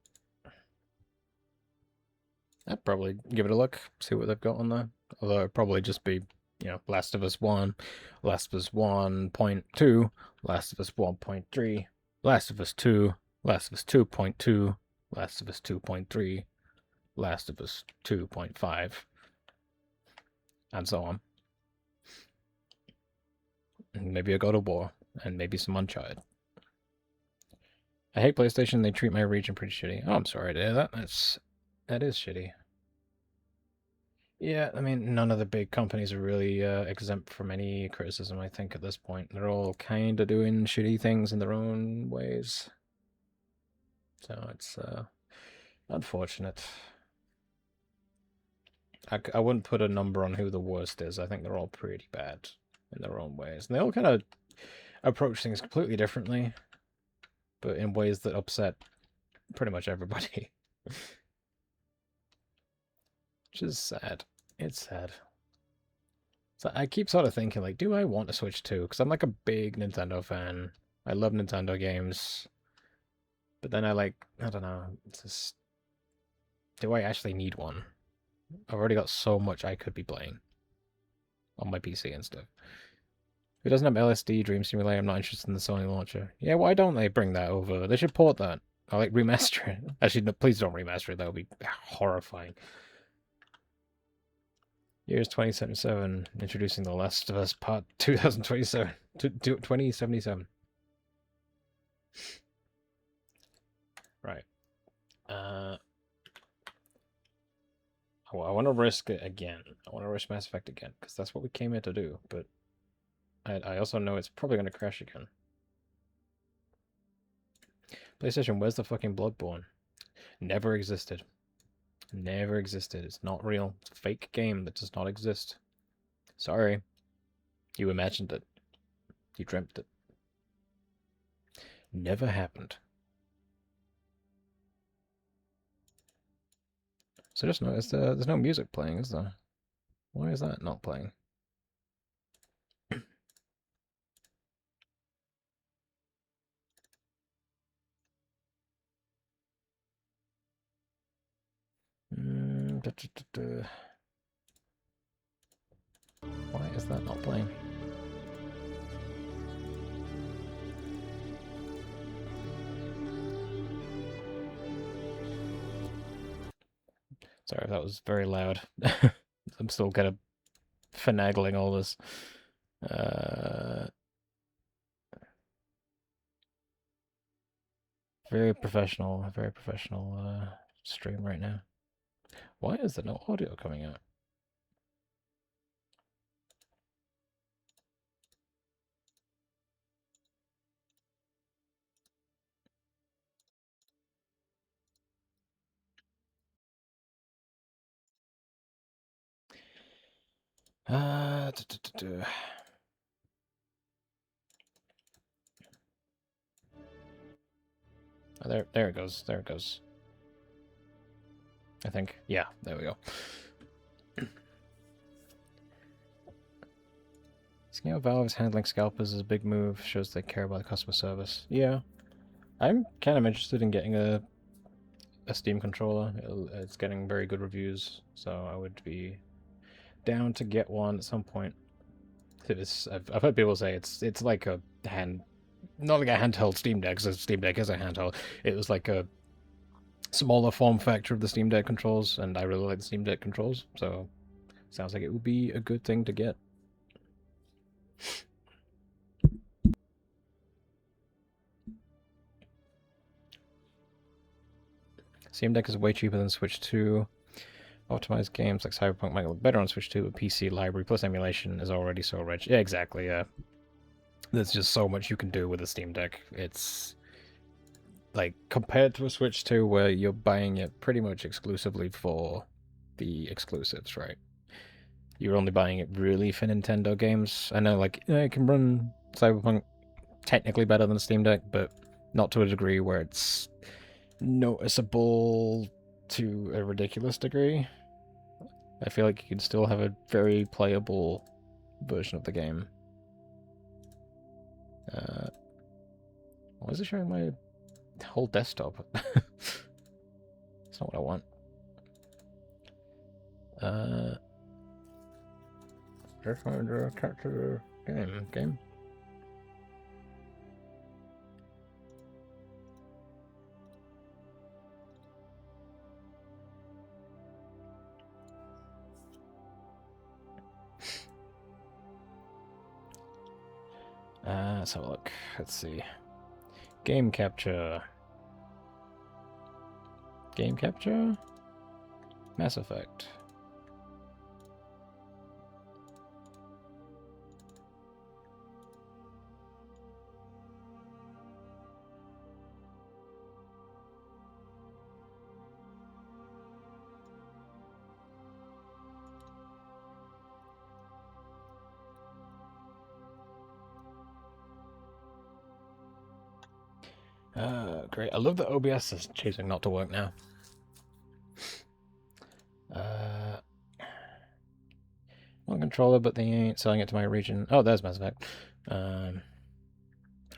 I'd probably give it a look, see what they've got on there. Although it'd probably just be, you know, Last of Us 1, Last of Us 1.2, Last of Us 1.3, Last of Us 2, Last of Us 2.2, Last of Us 2.3, Last of Us 2.5, and so on. And maybe a God of War, and maybe some Uncharted. I hate PlayStation, they treat my region pretty shitty. Oh, I'm sorry to hear that. That is shitty. Yeah, I mean, none of the big companies are really exempt from any criticism, I think, at this point. They're all kind of doing shitty things in their own ways. So it's unfortunate. I wouldn't put a number on who the worst is. I think they're all pretty bad in their own ways. And they all kind of approach things completely differently, but in ways that upset pretty much everybody. Which is sad. It's sad. So I keep sort of thinking, like, do I want to Switch 2? Because I'm like a big Nintendo fan. I love Nintendo games. But then I don't know, it's just... Do I actually need one? I've already got so much I could be playing on my PC and stuff. If it doesn't have LSD Dream Simulator, I'm not interested in the Sony launcher. Yeah, why don't they bring that over? They should port that. Or, like, remaster it. Actually, no, please don't remaster it. That would be horrifying. Years 2077, introducing The Last of Us Part 2027. 2077. Right. I want to risk it again. I want to risk Mass Effect again, because that's what we came here to do, but I also know it's probably going to crash again. PlayStation, where's the fucking Bloodborne? Never existed. Never existed. It's not real. It's a fake game that does not exist. Sorry. You imagined it. You dreamt it. Never happened. So just noticed there's no music playing, is there? Why is that not playing? Why is that not playing? Sorry if that was very loud. I'm still kind of finagling all this. Very professional stream right now. Why is there no audio coming out? Oh, there it goes. There it goes. I think. Yeah, there we go. Seeing how Valve is handling scalpers is a big move. Shows they care about the customer service. Yeah. I'm kind of interested in getting a Steam controller. It's getting very good reviews, so I would be down to get one at some point. I've heard people say it's like a not like a handheld Steam Deck, because Steam Deck is a handheld. It was like a smaller form factor of the Steam Deck controls, and I really like the Steam Deck controls, so sounds like it would be a good thing to get. Steam Deck is way cheaper than Switch 2. Optimized games like Cyberpunk might look better on Switch 2, but PC library plus emulation is already so rich. Yeah, exactly, yeah. There's just so much you can do with a Steam Deck. It's like, compared to a Switch 2 where you're buying it pretty much exclusively for the exclusives, right? You're only buying it really for Nintendo games. I know, like, it can run Cyberpunk technically better than a Steam Deck, but not to a degree where it's noticeable to a ridiculous degree. I feel like you can still have a very playable version of the game. Why is it showing my whole desktop? That's not what I want. Just wanted to capture game. Let's have a look. Let's see. Game capture. Game capture? Mass Effect. Great. I love that OBS is choosing not to work now. One controller, but they ain't selling it to my region. Oh, there's Mass Effect.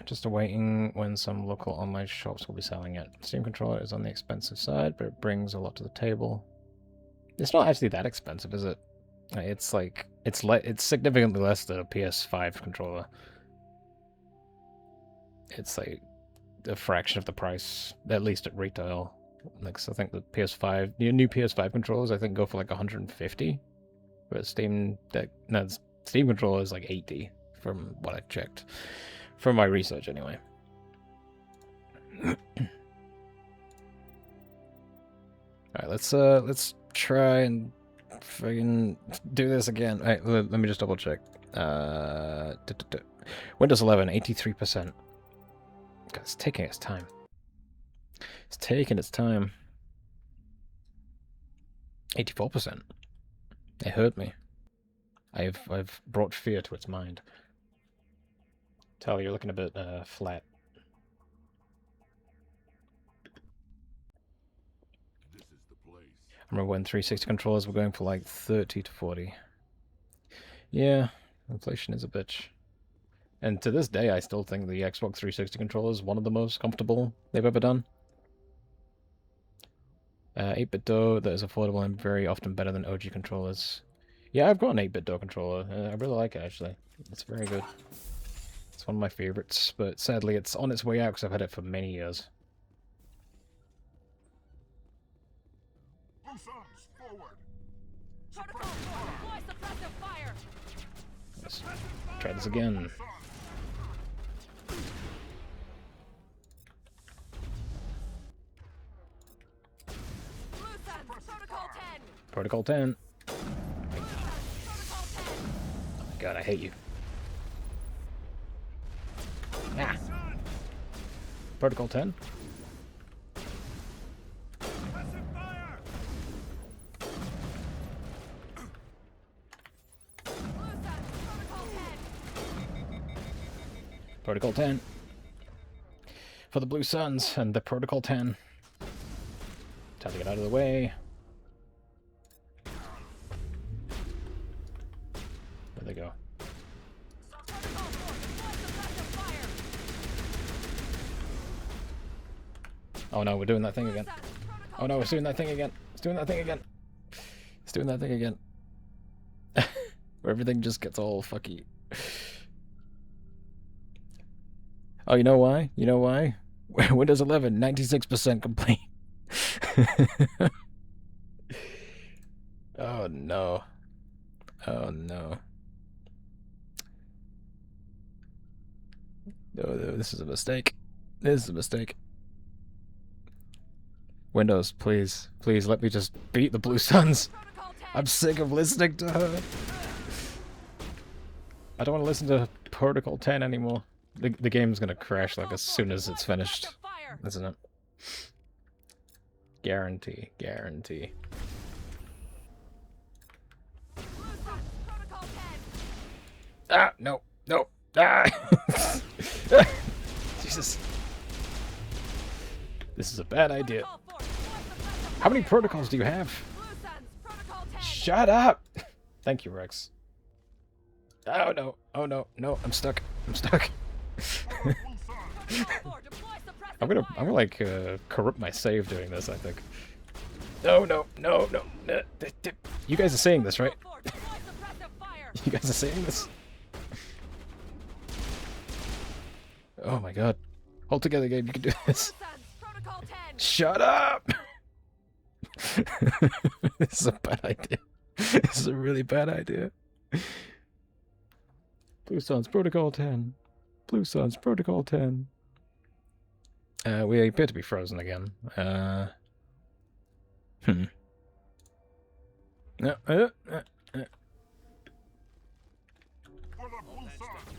Just awaiting when some local online shops will be selling it. Steam controller is on the expensive side, but it brings a lot to the table. It's not actually that expensive, is it? It's like it's significantly less than a PS5 controller. It's like a fraction of the price, at least at retail. Like, so I think the PS5, new PS5 controllers, I think go for like 150, but Steam controller is like 80 from what I checked, from my research anyway. All right, let's try and Fucking do this again. Alright, let me just double check. Windows 11, 83%. God, it's taking its time. It's taking its time. 84%. It hurt me. I've brought fear to its mind. Tell you're looking a bit flat. This is the place. I remember when 360 controllers were going for like 30 to 40. Yeah, inflation is a bitch. And to this day, I still think the Xbox 360 controller is one of the most comfortable they've ever done. 8-bit DOE that is affordable and very often better than OG controllers. Yeah, I've got an 8-bit DOE controller. I really like it, actually. It's very good. It's one of my favorites, but sadly it's on its way out because I've had it for many years. Blue Suns, forward! Protocol 4, deploy suppressive fire! Let's try this again. Blue Suns, Protocol 10! Protocol 10. Blue Suns, Protocol 10! Oh my god, I hate you. Ah. Protocol 10. Blue Suns, Protocol 10! Protocol 10. For the Blue Suns and the Protocol 10. Time to get out of the way. There they go. Protocol 4, deploy suppressive fire! Oh no, we're doing that thing Blue again. Suns, Protocol Oh no, it's 10. doing that thing again. It's doing that thing again. It's doing that thing again. Where everything just gets all fucky. Oh, you know why? You know why? Windows 11, 96% complete. Oh no. Oh no. Oh, this is a mistake. This is a mistake. Windows, please. Please let me just beat the Blue Suns. Protocol 10! I'm sick of listening to her. I don't want to listen to Protocol 10 anymore. The game's gonna crash like as soon as it's finished, isn't it? Guarantee, guarantee. Blue Suns, Protocol 10! Ah, no, no, ah! Jesus. This is a bad idea. Protocol 4, deploy suppressive How many fire! protocols do you have? Blue Suns, Protocol 10! Shut up! Thank you, Rex. Oh no, oh no, no, I'm stuck. I'm stuck. Protocol 4, deploy suppressive I'm gonna like corrupt my save doing this, I think. No, no, no, no. You guys are saying this, right? Protocol 4, deploy suppressive fire! You guys are saying this? Oh my god. Hold together, game, you can do this. Blue Suns, Protocol 10! Shut up! This is a bad idea. This is a really bad idea. Blue Suns, Protocol 10. Blue Suns, Protocol 10. We appear to be frozen again. No, For the Blue Suns!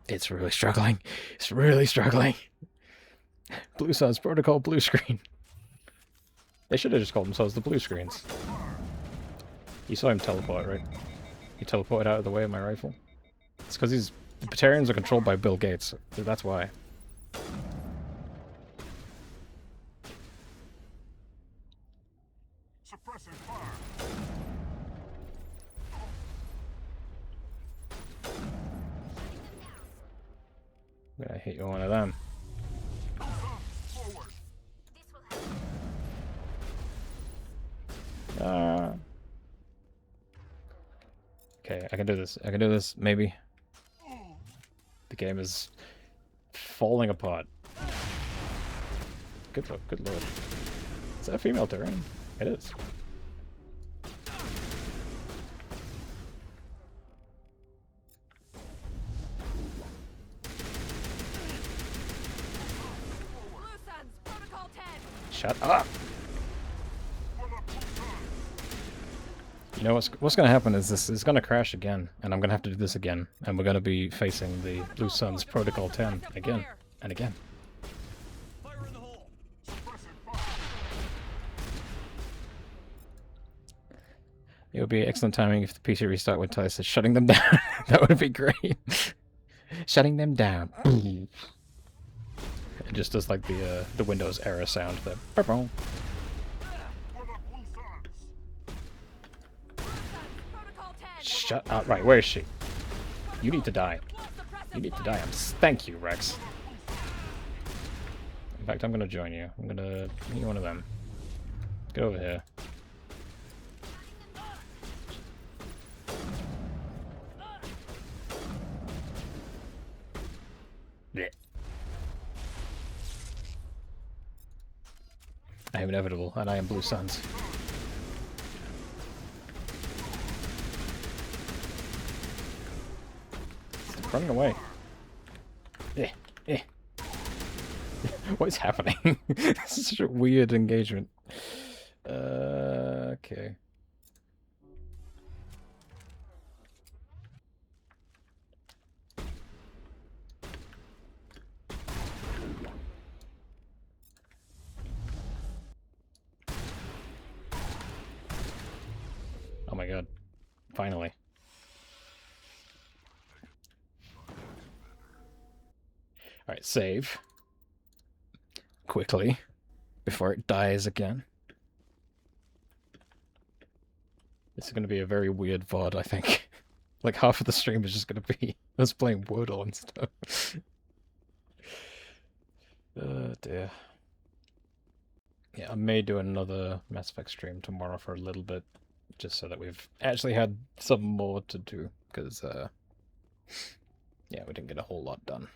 It's really struggling. It's really struggling. Blue Suns, Protocol, blue screen. They should have just called themselves the blue screens. You saw him teleport, right? He teleported out of the way of my rifle. It's because the Batarians are controlled by Bill Gates. That's why. Suppressing fire! I'm gonna hit you one of them. Blue Suns, forward! This will help. Okay, I can do this. I can do this, maybe. The game is falling apart. Good lord, good lord. Is that a female Terran? It is. Blue Suns, Protocol 10! Shut up! You know what's gonna happen is this is gonna crash again, and I'm gonna have to do this again, and we're gonna be facing the Blue Suns Protocol 10 again and again. Fire in the hole. It would be excellent timing if the PC restart when Ty says shutting them down. That would be great. Shutting them down. It just does like the Windows error sound. The shut up. Right, where is she? You need to die. You need to die. Thank you, Rex. In fact, I'm gonna join you. I'm gonna be one of them. Get over here. Blech. I am inevitable, and I am Blue Suns. Stop running away. Eh, eh. What is happening? This is such a weird engagement. Okay. Oh my god. Finally. Alright, save. Quickly. Before it dies again. This is going to be a very weird VOD, I think. Like, half of the stream is just going to be us playing Wordle and stuff. Oh dear. Yeah, I may do another Mass Effect stream tomorrow for a little bit. Just so that we've actually had some more to do. Because, yeah, we didn't get a whole lot done.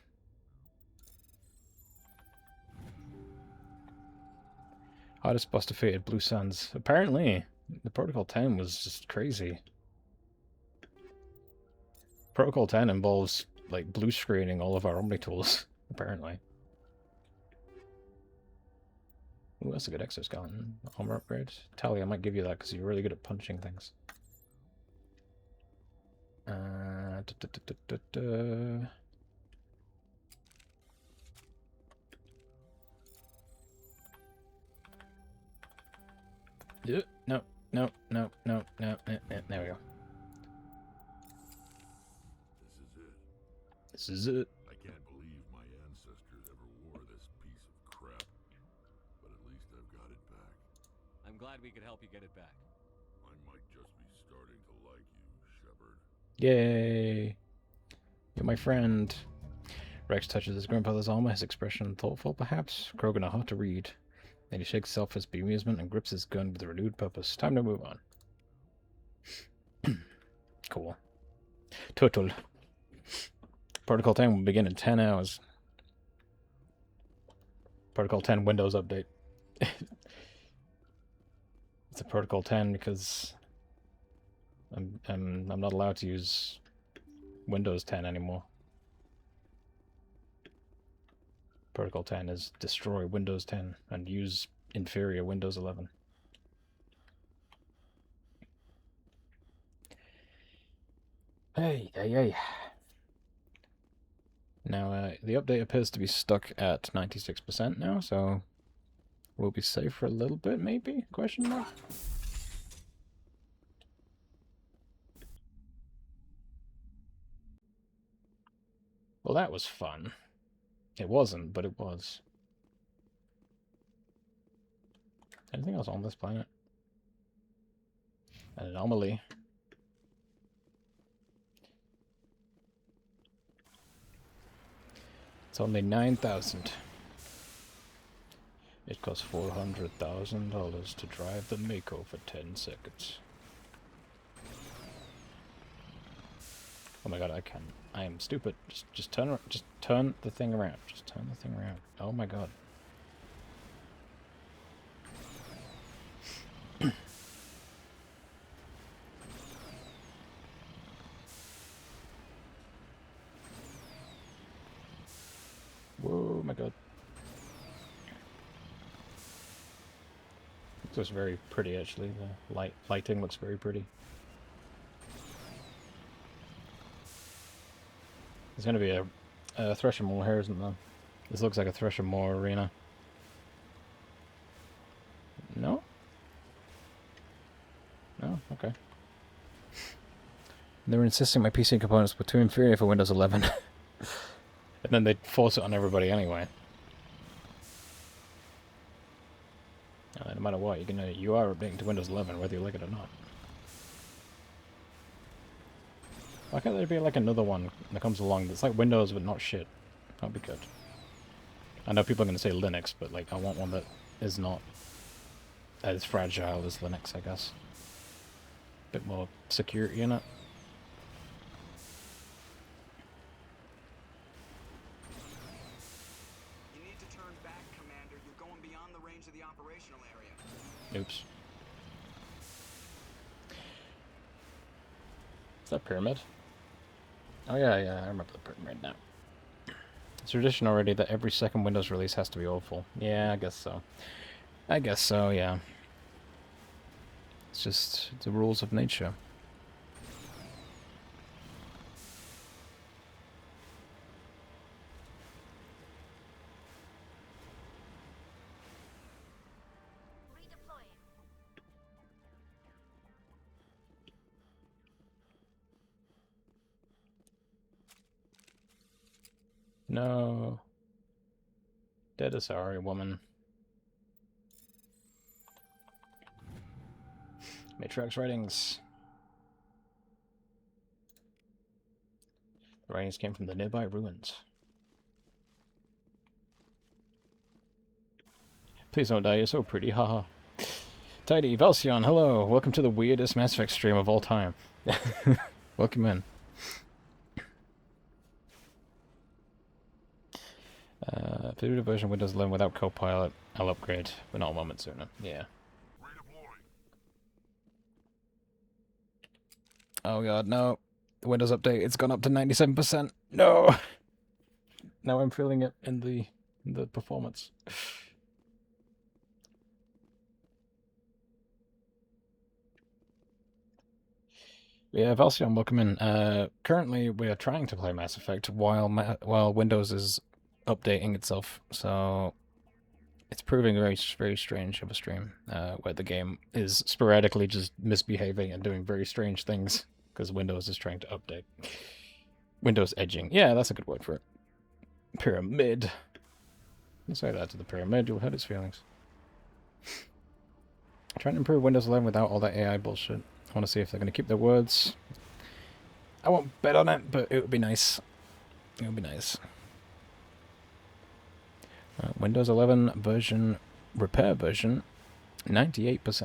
Hardest boss defeated, Blue Suns. Apparently, the Protocol 10 was just crazy. Protocol 10 involves, like, blue screening all of our Omni tools, apparently. Ooh, that's a good exoskeleton. Armor upgrade. Tally, I might give you that because you're really good at punching things. Yeah, no, no, no, no, no, there we go. This is it. This is it. I can't believe my ancestors ever wore this piece of crap. But at least I've got it back. I'm glad we could help you get it back. I might just be starting to like you, Shepard. Yay! You're my friend. Rex touches his grandfather's armor, his expression thoughtful, perhaps. Krogan are hard to read. Then he shakes off his bemusement and grips his gun with a renewed purpose. Time to move on. Cool. Total. Protocol 10 will begin in 10 hours. Protocol 10 Windows update. It's a Protocol 10 because I'm not allowed to use Windows 10 anymore. Protocol 10 is destroy Windows 10 and use inferior Windows 11. Hey, hey, hey. Now, the update appears to be stuck at 96% now, so we'll be safe for a little bit, maybe? Question mark? Well, that was fun. It wasn't, but it was. Anything else on this planet? An anomaly. It's only 9,000. It costs $400,000 to drive the Mako for 10 seconds. Oh my god, I am stupid. Just turn the thing around. Just turn the thing around. Oh my god. Whoa, my god. looks very pretty, actually. The lighting looks very pretty. There's going to be a Thresher Moor here, isn't there? This looks like a Thresher Moor arena. No? No? Okay. They were insisting my PC components were too inferior for Windows 11. And then they'd force it on everybody anyway. No matter what, you are updating to Windows 11, whether you like it or not. Why can't there be like another one that comes along that's like Windows but not shit? That'd be good. I know people are going to say Linux, but like I want one that is not as fragile as Linux, I guess. Bit more security in it. You need to turn back, Commander. You're going beyond the range of the operational area. Oops. Is that pyramid? Oh yeah, I remember the pyramid now. It's tradition already that every second Windows release has to be awful. Yeah, I guess so. I guess so, yeah. It's just the rules of nature. No. Dead is sorry, woman. Matriarch's writings. The writings came from the nearby ruins. Please don't die, you're so pretty, haha. Tidy, Valsion, hello! Welcome to the weirdest Mass Effect stream of all time. Welcome in. Food version Windows 11 without Copilot. I'll upgrade, but not a moment sooner. Yeah. Oh god, no. The Windows update, it's gone up to 97%. No! Now I'm feeling it in the performance. Yeah, Valsion, welcome in. Currently, we are trying to play Mass Effect while Windows is updating itself, so it's proving very strange of a stream, where the game is sporadically just misbehaving and doing very strange things because Windows is trying to update. Windows edging. Yeah, that's a good word for it. Pyramid. You say that to the pyramid, you'll hurt its feelings. Trying to improve Windows 11 without all that AI bullshit. I want to see if they're going to keep their words. I won't bet on it, but it would be nice. It would be nice. Windows 11 version, repair version, 98%. Is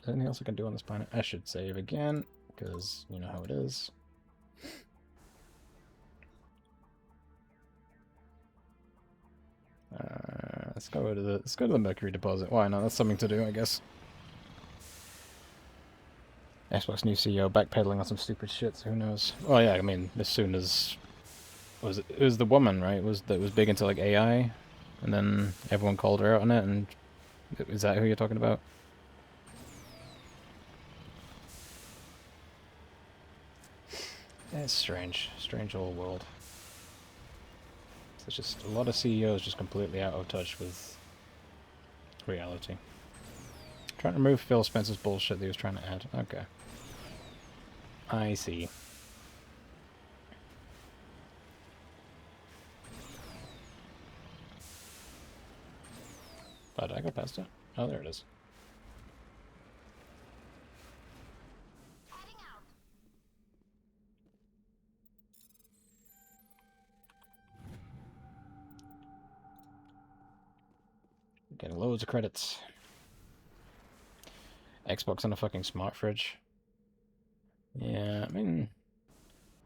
there anything else I can do on this planet? I should save again, because you know how it is. Let's go to the Mercury deposit. Why not? That's something to do, I guess. Xbox new CEO backpedaling on some stupid shit, so who knows? Well, yeah, I mean, as soon as it was the woman, right? That was big into like AI, and then everyone called her out on it. And is that who you're talking about? It's strange old world. It's just a lot of CEOs just completely out of touch with reality. Trying to remove Phil Spencer's bullshit that he was trying to add. Okay. I see. Oh, did I go past it? Oh, there it is. Getting loads of credits. Xbox on a fucking smart fridge. Yeah, I mean,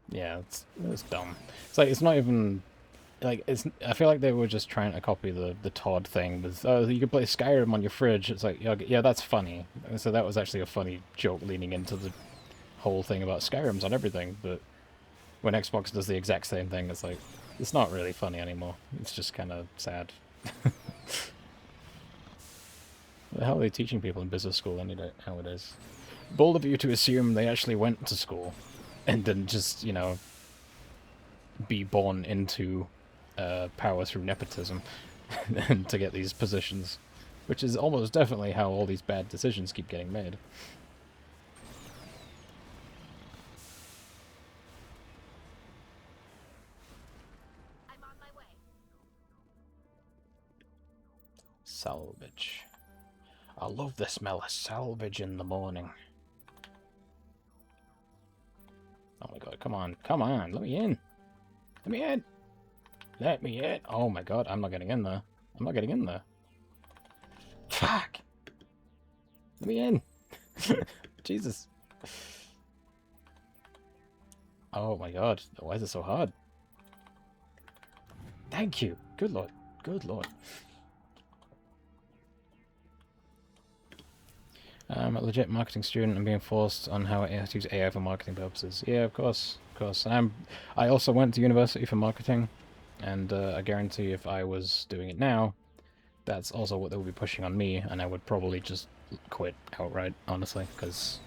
yeah, it's dumb. It's like, it's not even, like, I feel like they were just trying to copy the Todd thing with, oh, you can play Skyrim on your fridge. It's like, yeah, that's funny. So that was actually a funny joke leaning into the whole thing about Skyrim's on everything, but when Xbox does the exact same thing, it's like, it's not really funny anymore. It's just kind of sad. What the hell are they teaching people in business school nowadays? Bold of you to assume they actually went to school and didn't just, you know, be born into power through nepotism and to get these positions, which is almost definitely how all these bad decisions keep getting made. I'm on my way. Salvage. I love the smell of salvage in the morning. Oh my god, come on, come on, let me in. Let me in. Let me in. Oh my god, I'm not getting in there. I'm not getting in there. Fuck. Let me in. Jesus. Oh my god, why is it so hard? Thank you. Good lord. Good lord. I'm a legit marketing student and being forced on how to use AI for marketing purposes. Yeah, of course, of course. And I also went to university for marketing, and I guarantee if I was doing it now, that's also what they would be pushing on me, and I would probably just quit outright, honestly, because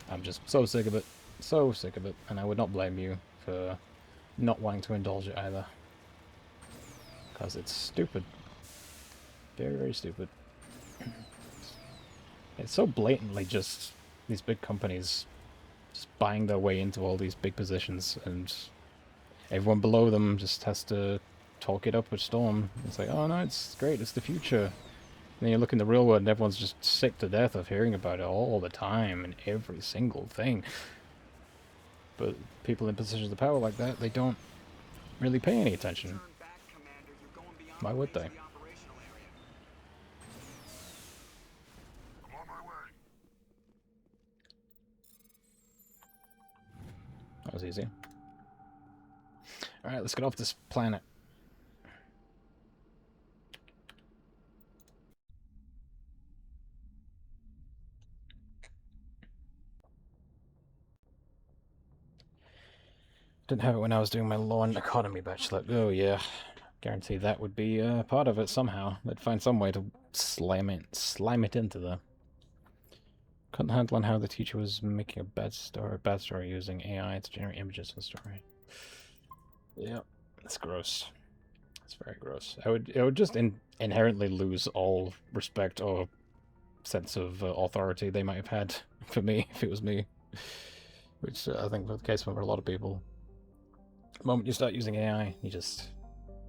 I'm just so sick of it. So sick of it, and I would not blame you for not wanting to indulge it either. Because it's stupid. Very, very stupid. It's so blatantly just these big companies just buying their way into all these big positions, and everyone below them just has to talk it up with storm. It's like, oh no, it's great, it's the future. And then you look in the real world and everyone's just sick to death of hearing about it all the time and every single thing. But people in positions of power like that, they don't really pay any attention. Turn back, Commander. You're going beyond Why the would range they? of the operational area. I'm on my way. That was easy. Alright, let's get off this planet. Didn't have it when I was doing my law and economy bachelor. Oh yeah, guarantee that would be part of it somehow. They'd find some way to slime it into there. Couldn't handle on how the teacher was making a bad story using AI to generate images for the story. Yeah, that's gross. It's very gross. It would just inherently lose all respect or sense of authority they might have had for me if it was me, which I think was the case for a lot of people. The moment you start using AI, you just...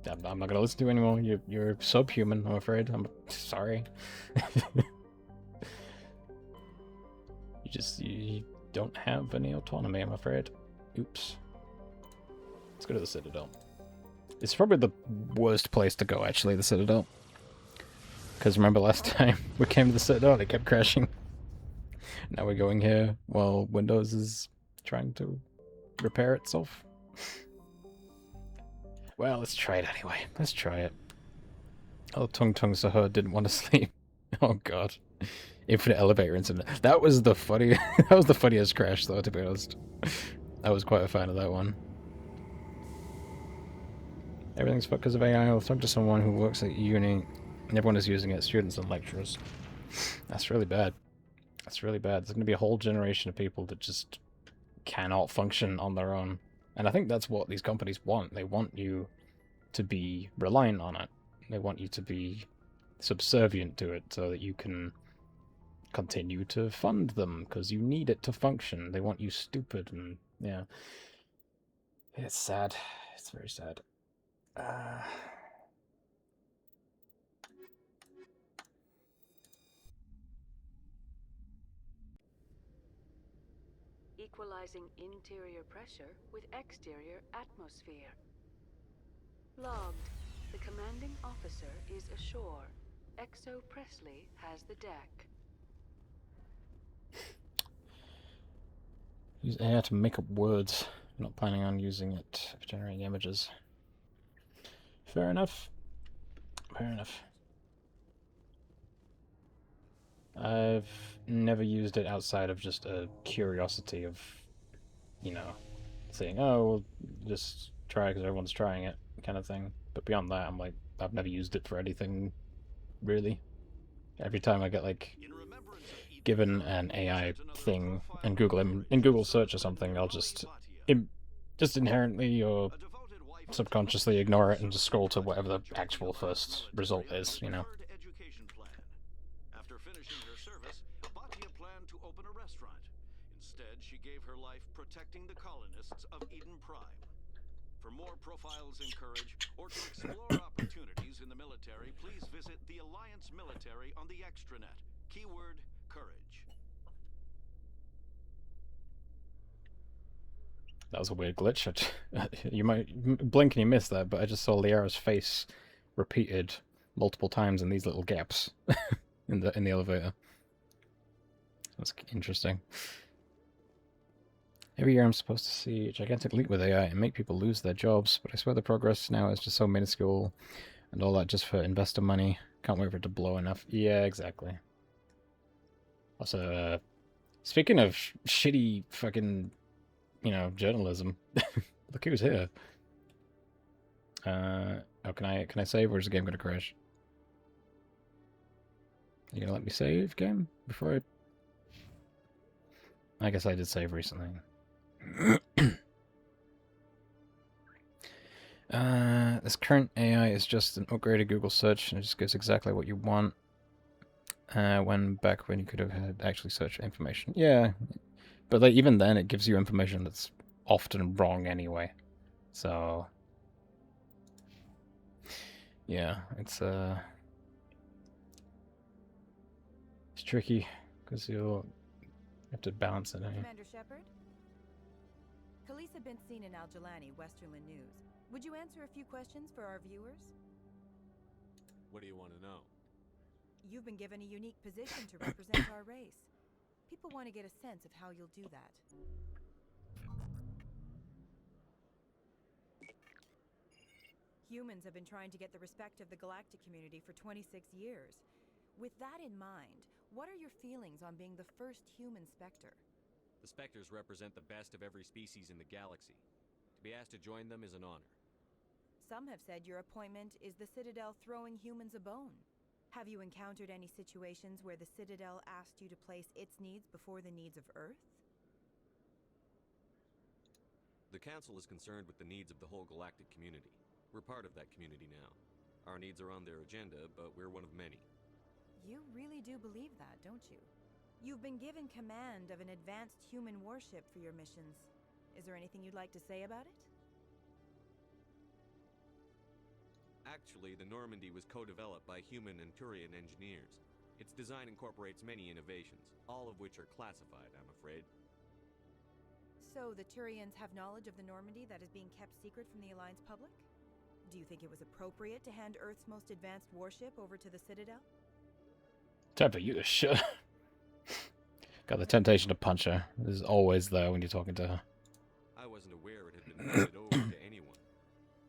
I'm not gonna listen to you anymore. You're subhuman, I'm afraid. I'm sorry. You don't have any autonomy, I'm afraid. Oops. Let's go to the Citadel. It's probably the worst place to go, actually, the Citadel. Because remember last time we came to the Citadel and it kept crashing. Now we're going here while Windows is trying to repair itself. Well, let's try it anyway. Let's try it. Oh, Tung Tung Sahur didn't want to sleep. Oh god. Infinite elevator incident. That was the that was the funniest crash though, to be honest. I was quite a fan of that one. Everything's fucked because of AI. I'll talk to someone who works at uni and everyone is using it, students and lecturers. That's really bad. That's really bad. There's gonna be a whole generation of people that just cannot function on their own. And I think that's what these companies want. They want you to be reliant on it. They want you to be subservient to it so that you can continue to fund them because you need it to function. They want you stupid and yeah. It's sad. It's very sad. Equalizing interior pressure with exterior atmosphere. Logged. The commanding officer is ashore. Exo Presley has the deck. Use AI to make up words. I'm not planning on using it for generating images. Fair enough. Fair enough. I've never used it outside of just a curiosity of, you know, saying, oh, we'll just try because everyone's trying it, kind of thing. But beyond that, I'm like, I've never used it for anything, really. Every time I get like given an AI thing in Google search or something, I'll just inherently or subconsciously ignore it and just scroll to whatever the actual first result is, you know. After finishing her service, Batia planned to open a restaurant. Instead, she gave her life protecting the colonists of Eden Prime. For more profiles in courage, or to explore opportunities in the military, please visit the Alliance Military on the extranet. Keyword, courage. That was a weird glitch. You might blink and you miss that, but I just saw Liara's face repeated multiple times in these little gaps in the elevator. That's interesting. Every year I'm supposed to see a gigantic leap with AI and make people lose their jobs, but I swear the progress now is just so minuscule and all that just for investor money. Can't wait for it to blow enough. Yeah, exactly. Also, speaking of shitty fucking, you know, journalism, look who's here. Oh, can I save, or is the game gonna crash? You gonna let me save, game, before I guess I did save recently. This current AI is just an upgraded Google search, and it just gives exactly what you want. When you could have had actually search information. Yeah, but like even then, it gives you information that's often wrong anyway. So yeah, it's tricky because you'll have to balance it. Commander Shepard? Khaleesa been seen in Al-Jalani, Westerland News. Would you answer a few questions for our viewers? What do you want to know? You've been given a unique position to represent our race. People want to get a sense of how you'll do that. Humans have been trying to get the respect of the galactic community for 26 years. With that in mind, what are your feelings on being the first human Spectre? The Spectres represent the best of every species in the galaxy. To be asked to join them is an honor. Some have said your appointment is the Citadel throwing humans a bone. Have you encountered any situations where the Citadel asked you to place its needs before the needs of Earth? The Council is concerned with the needs of the whole galactic community. We're part of that community now. Our needs are on their agenda, but we're one of many. You really do believe that, don't you? You've been given command of an advanced human warship for your missions. Is there anything you'd like to say about it? Actually, the Normandy was co-developed by human and Turian engineers. Its design incorporates many innovations, all of which are classified, I'm afraid. So the Turians have knowledge of the Normandy that is being kept secret from the Alliance public? Do you think it was appropriate to hand Earth's most advanced warship over to the Citadel? Time for you to shut. Got the temptation to punch her. This is always there when you're talking to her. I wasn't aware it had been handed over to anyone.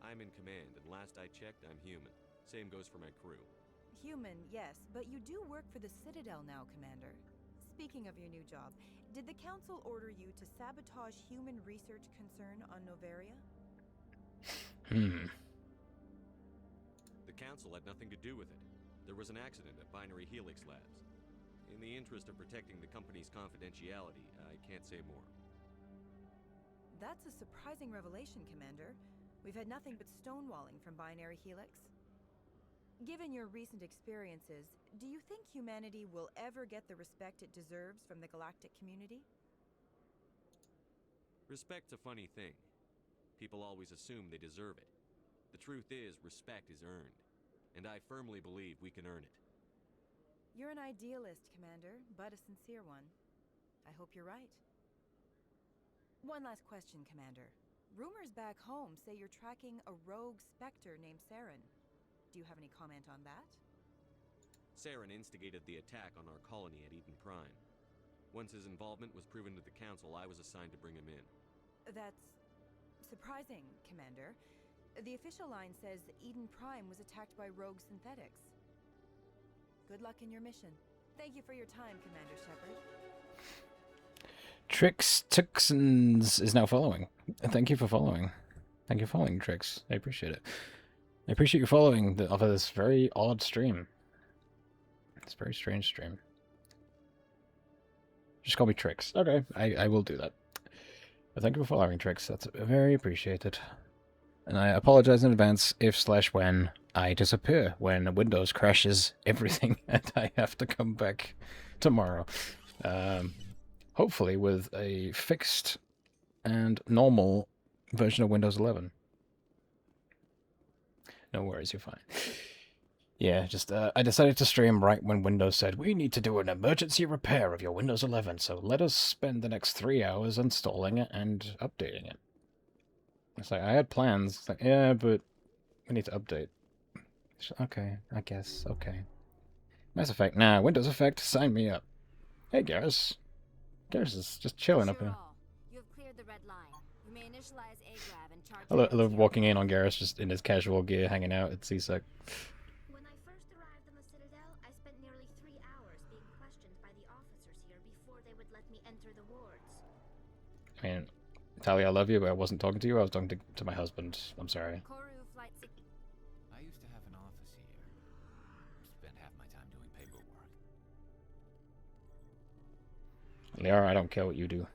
I'm in command, and last I checked, I'm human. Same goes for my crew. Human, yes, but you do work for the Citadel now, Commander. Speaking of your new job, did the Council order you to sabotage human research concern on Noveria? The Council had nothing to do with it. There was an accident at Binary Helix Labs. In the interest of protecting the company's confidentiality, I can't say more. That's a surprising revelation, Commander. We've had nothing but stonewalling from Binary Helix. Given your recent experiences, do you think humanity will ever get the respect it deserves from the galactic community? Respect's a funny thing. People always assume they deserve it. The truth is, respect is earned. And I firmly believe we can earn it. You're an idealist, Commander, but a sincere one. I hope you're right. One last question, Commander. Rumors back home say you're tracking a rogue Spectre named Saren. Do you have any comment on that? Saren instigated the attack on our colony at Eden Prime. Once his involvement was proven to the Council, I was assigned to bring him in. That's surprising, Commander. The official line says Eden Prime was attacked by rogue synthetics. Good luck in your mission. Thank you for your time, Commander Shepard. Trix Tuxons is now following. Thank you for following. Thank you for following, Trix. I appreciate it. I appreciate you following of this very odd stream. It's a very strange stream. Just call me Tricks. Okay, I will do that. But thank you for following, Tricks. That's very appreciated. And I apologize in advance if/when I disappear, when Windows crashes everything and I have to come back tomorrow. Hopefully with a fixed and normal version of Windows 11. No worries, you're fine. Yeah, just, I decided to stream right when Windows said, we need to do an emergency repair of your Windows 11, so let us spend the next 3 hours installing it and updating it. It's like, I had plans. It's like, yeah, but we need to update. Okay, I guess, okay. Mass Effect, nah, Windows Effect, sign me up. Hey, Garrus. Garrus is just chilling up here. You have cleared the red line. You may initialize A-Grab and charge. I love walking in on Garrus just in his casual gear, hanging out at CSEC. When I first arrived on the Citadel, I spent nearly 3 hours being questioned by the officers here before they would let me enter the wards. I mean, Talia, I love you, but I wasn't talking to you. I was talking to my husband. I'm sorry. I used to have an office here. Spent half my time doing paperwork. Liara, I don't care what you do.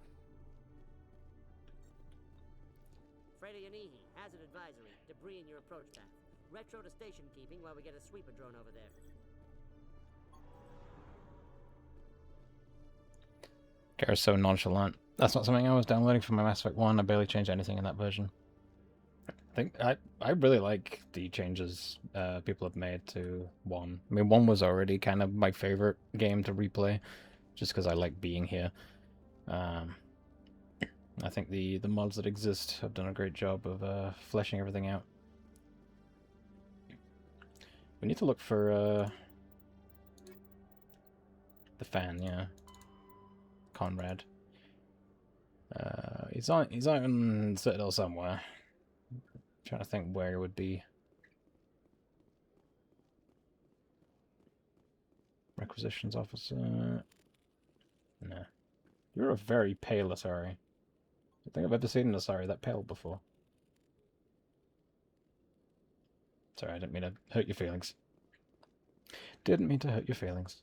Freighter Yanihi, hazard advisory. Debris in your approach path. Retro to station keeping while we get a sweeper drone over there. Garrus so nonchalant. That's not something I was downloading for my Mass Effect 1. I barely changed anything in that version. I really like the changes people have made to 1. I mean, 1 was already kind of my favorite game to replay, just because I like being here. I think the mods that exist have done a great job of fleshing everything out. We need to look for the fan, yeah. Conrad. He's out in Citadel somewhere. Trying to think where it would be. Requisitions officer. Nah. You're a very pale Asari. I think I've ever seen an Asari that pale before. Sorry, I didn't mean to hurt your feelings. Didn't mean to hurt your feelings.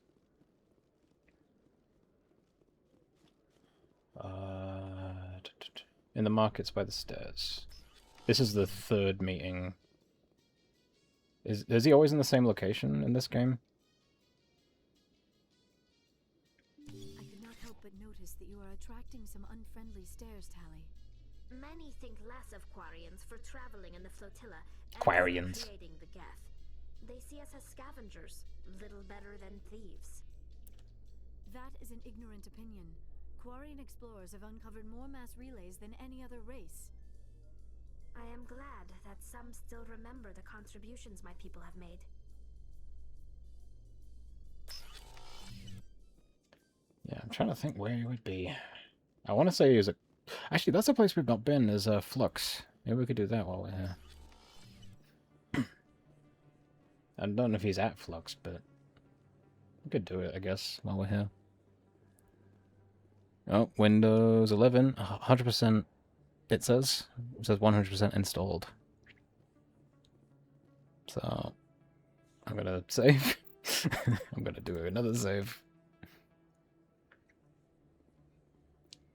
In the markets by the stairs. This is the 3rd meeting. Is he always in the same location in this game? I could not help but notice that you are attracting some unfriendly stares, Tally. Many think less of Quarians for traveling in the flotilla and Quarians. for creating the Geth. They see us as scavengers, little better than thieves. That is an ignorant opinion. Quarian explorers have uncovered more mass relays than any other race. I am glad that some still remember the contributions my people have made. Yeah, I'm trying to think where he would be. I want to say he's a... Actually, that's a place we've not been, is Flux. Maybe we could do that while we're here. I don't know if he's at Flux, but... we could do it, I guess, while we're here. Oh, Windows 11, 100%, it says 100% installed. So, I'm gonna save. I'm gonna do another save.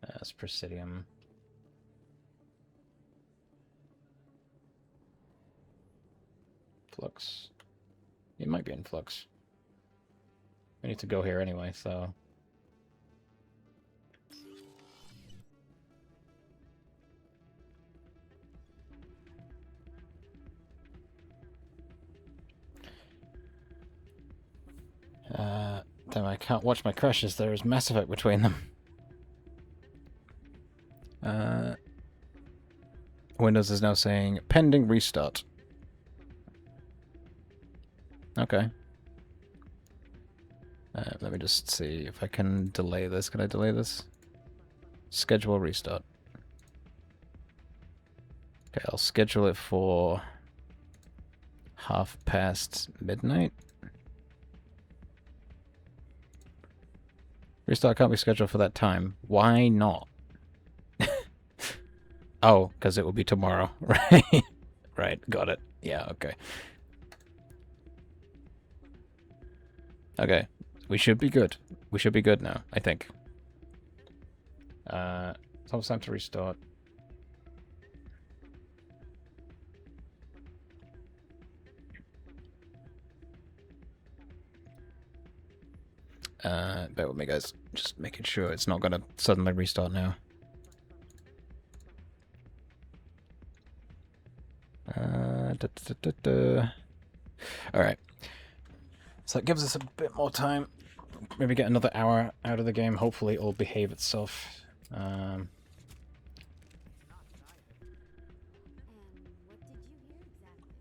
That's Presidium. Flux. He might be in Flux. We need to go here anyway, so... damn, I can't watch my crashes. There is Mass Effect between them. Windows is now saying pending restart. Okay. Let me just see if I can delay this. Can I delay this? Schedule restart. Okay, I'll schedule it for midnight. Restart can't be scheduled for that time. Why not? Oh, because it will be tomorrow, right? Right, got it. Yeah, okay. Okay, We should be good. We should be good now, I think. It's almost time to restart. Bear with me, guys. Just making sure it's not gonna suddenly restart now. Alright. So it gives us a bit more time. Maybe get another hour out of the game. Hopefully it'll behave itself. And what did you hear exactly?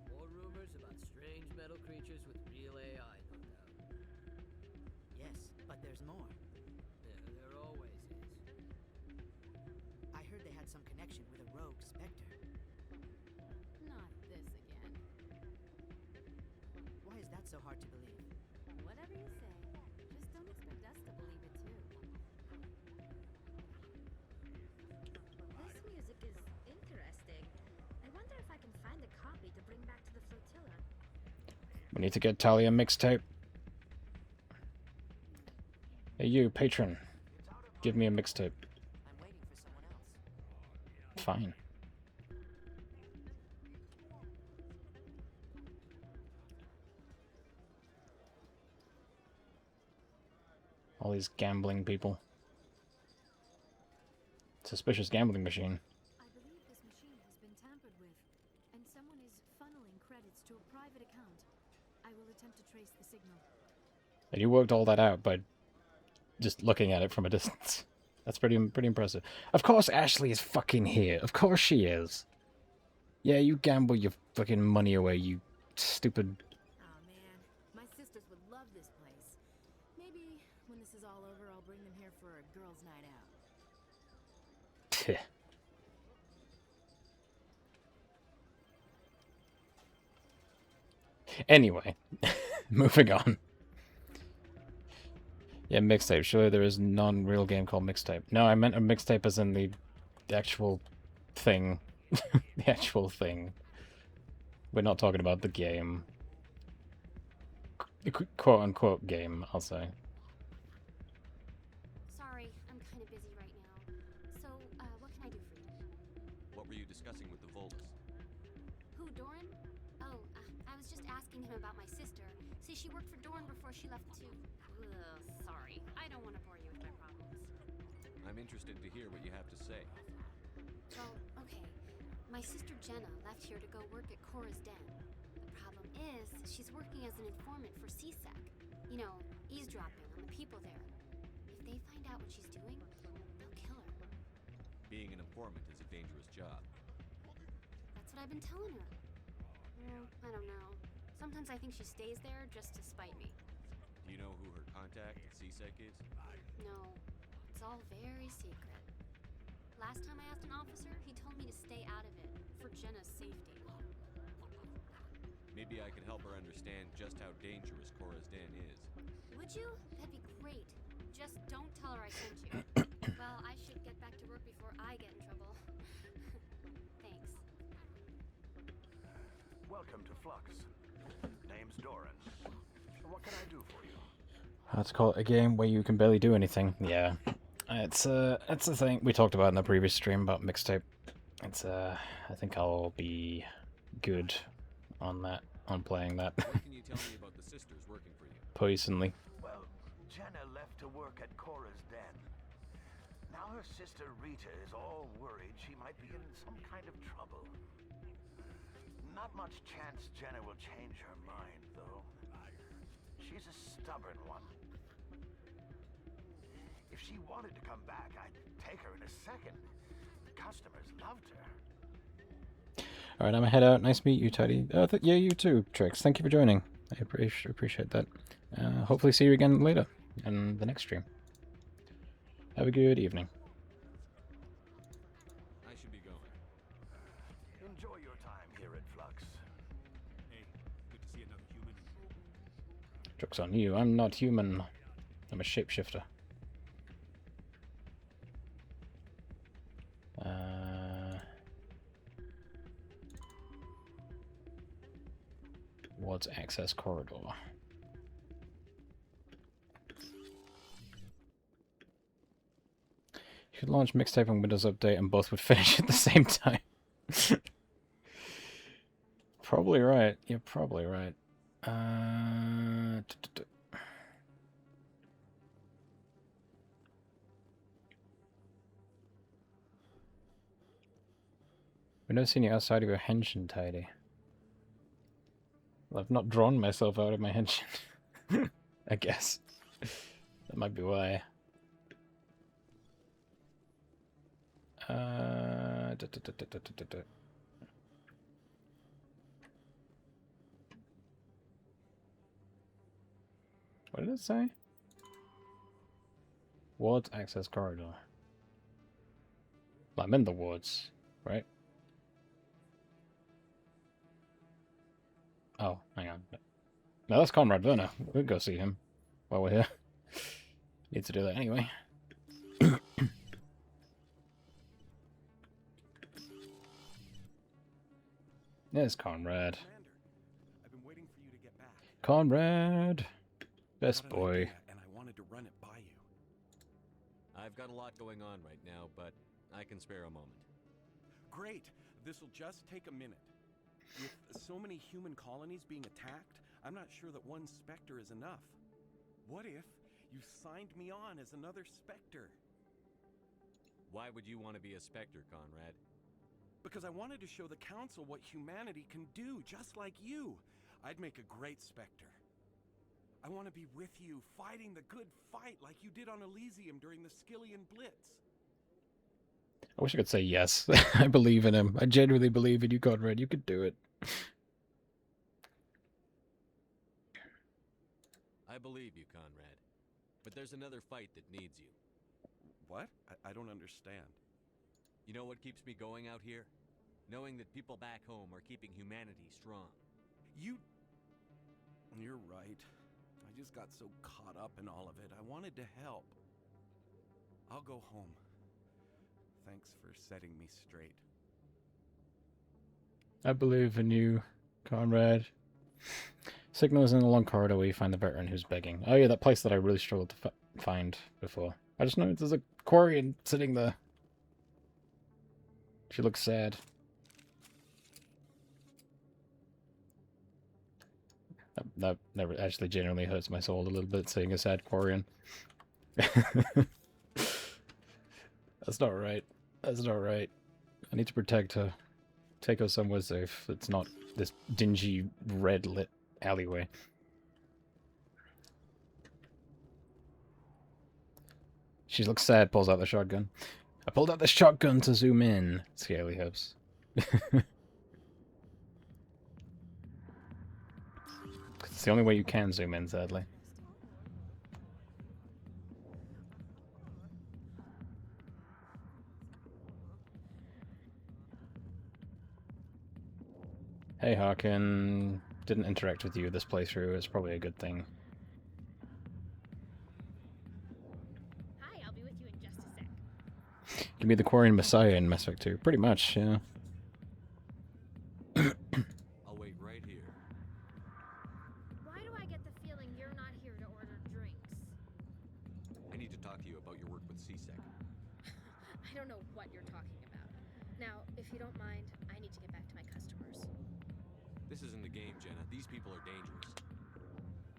More rumors about strange metal creatures with real AI, no doubt. Yes, but there's more. There always is. I heard they had some connection with a rogue specter. Not this again. Why is that so hard to believe? Whatever you say, just don't expect us to believe it too. This music is interesting. I wonder if I can find a copy to bring back to the flotilla. we need to get Talia mixtape. Hey you, patron. Give me a mixtape. I'm waiting for someone else. Fine. All these gambling people. Suspicious gambling machine. I believe this machine has been tampered with, and someone is funneling credits to a private account. I will attempt to trace the signal. And you worked all that out by just looking at it from a distance. That's pretty impressive. Of course Ashley is fucking here. Of course she is. Yeah, you gamble your fucking money away, you stupid... Oh man, my sisters would love this place. Maybe when this is all over, I'll bring them here for a girls' night out. Anyway, moving on. Yeah, mixtape. Surely there is non-real game called mixtape. No, I meant a mixtape as in the actual thing. The actual thing. We're not talking about the game. Quote-unquote game, I'll say. Sorry, I'm kind of busy right now. So, what can I do for you? What were you discussing with the Voltus? Who, Doran? Oh, I was just asking him about my sister. See, she worked for Doran before she left too. Ugh, sorry. I don't want to bore you with my problems. I'm interested to hear what you have to say. Well, okay. My sister Jenna left here to go work at Cora's Den. The problem is, she's working as an informant for CSEC. You know, eavesdropping on the people there. If they find out what she's doing, they'll kill her. Being an informant is a dangerous job. That's what I've been telling her. Well, I don't know. Sometimes I think she stays there just to spite me. Do you know who her contact at CSEC is? No, it's all very secret. Last time I asked an officer, he told me to stay out of it, for Jenna's safety. Maybe I could help her understand just how dangerous Cora's Den is. Would you? That'd be great. Just don't tell her I sent you. Well, I should get back to work before I get in trouble. Thanks. Welcome to Flux. Name's Doran. What can I do for you? Let's call it a game where you can barely do anything. Yeah. It's a thing we talked about in the previous stream about mixtape. It's I think I'll be good on that, on playing that. What can you tell me about the sisters working for you? Personally. Well, Jenna left to work at Cora's Den. Now her sister Rita is all worried she might be in some kind of trouble. Not much chance Jenna will change her mind, though. She's a stubborn one. If she wanted to come back, I'd take her in a second. The customers loved her. Alright, I'm gonna head out. Nice to meet you, Teddy. Yeah, you too, Trix. Thank you for joining. I appreciate that. Hopefully see you again later in the next stream. Have a good evening. I should be going. Enjoy your time here at Flux. Hey, good to see another human. Joke's on you. I'm not human. I'm a shapeshifter. What's access corridor? Could launch mixtape and Windows Update and both would finish at the same time. Probably right. You're probably right. We've never seen you outside of your henshin, Tidy. Well, I've not drawn myself out of my henshin. I guess. That might be why. What did it say? Wards access corridor. Well, I'm in the wards, right? Oh, hang on. No, that's Conrad Werner. We'll go see him while we're here. Need to do that anyway. There's Conrad. I've been waiting for you to get back. Conrad! Best boy. And I wanted to run it by you. I've got a lot going on right now, but I can spare a moment. Great. This'll just take a minute. With so many human colonies being attacked, I'm not sure that one Spectre is enough. What if you signed me on as another Spectre? Why would you want to be a Spectre, Conrad? Because I wanted to show the Council what humanity can do, just like you. I'd make a great Spectre. I want to be with you, fighting the good fight like you did on Elysium during the Skillian Blitz. I wish I could say yes. I believe in him. I genuinely believe in you, Conrad. You could do it. I believe you, Conrad. But there's another fight that needs you. What? I don't understand. You know what keeps me going out here? Knowing that people back home are keeping humanity strong. You're right. I just got so caught up in all of it. I wanted to help. I'll go home. Thanks for setting me straight. I believe in you, Conrad. Signal is in the long corridor where you find the veteran who's begging. Oh yeah, that place that I really struggled to find before. I just know there's a Quarian sitting there. She looks sad. That never actually genuinely hurts my soul a little bit, seeing a sad Quarian. That's not right. That's not right. I need to protect her. Take her somewhere safe. It's not this dingy, red-lit alleyway. She looks sad, pulls out the shotgun. I pulled out the shotgun to zoom in. Scaly hips. It's the only way you can zoom in, sadly. Hey, Harkin. Didn't interact with you this playthrough. It's probably a good thing. Hi, I'll be with you in just a sec. Give me the Quarian Messiah in Mass Effect 2. Pretty much, yeah. I'll wait right here. Why do I get the feeling you're not here to order drinks? I need to talk to you about your work with CSEC. I don't know what you're talking about. Now, if you don't mind, I need to get back to my customers. This isn't a game, Jenna. These people are dangerous.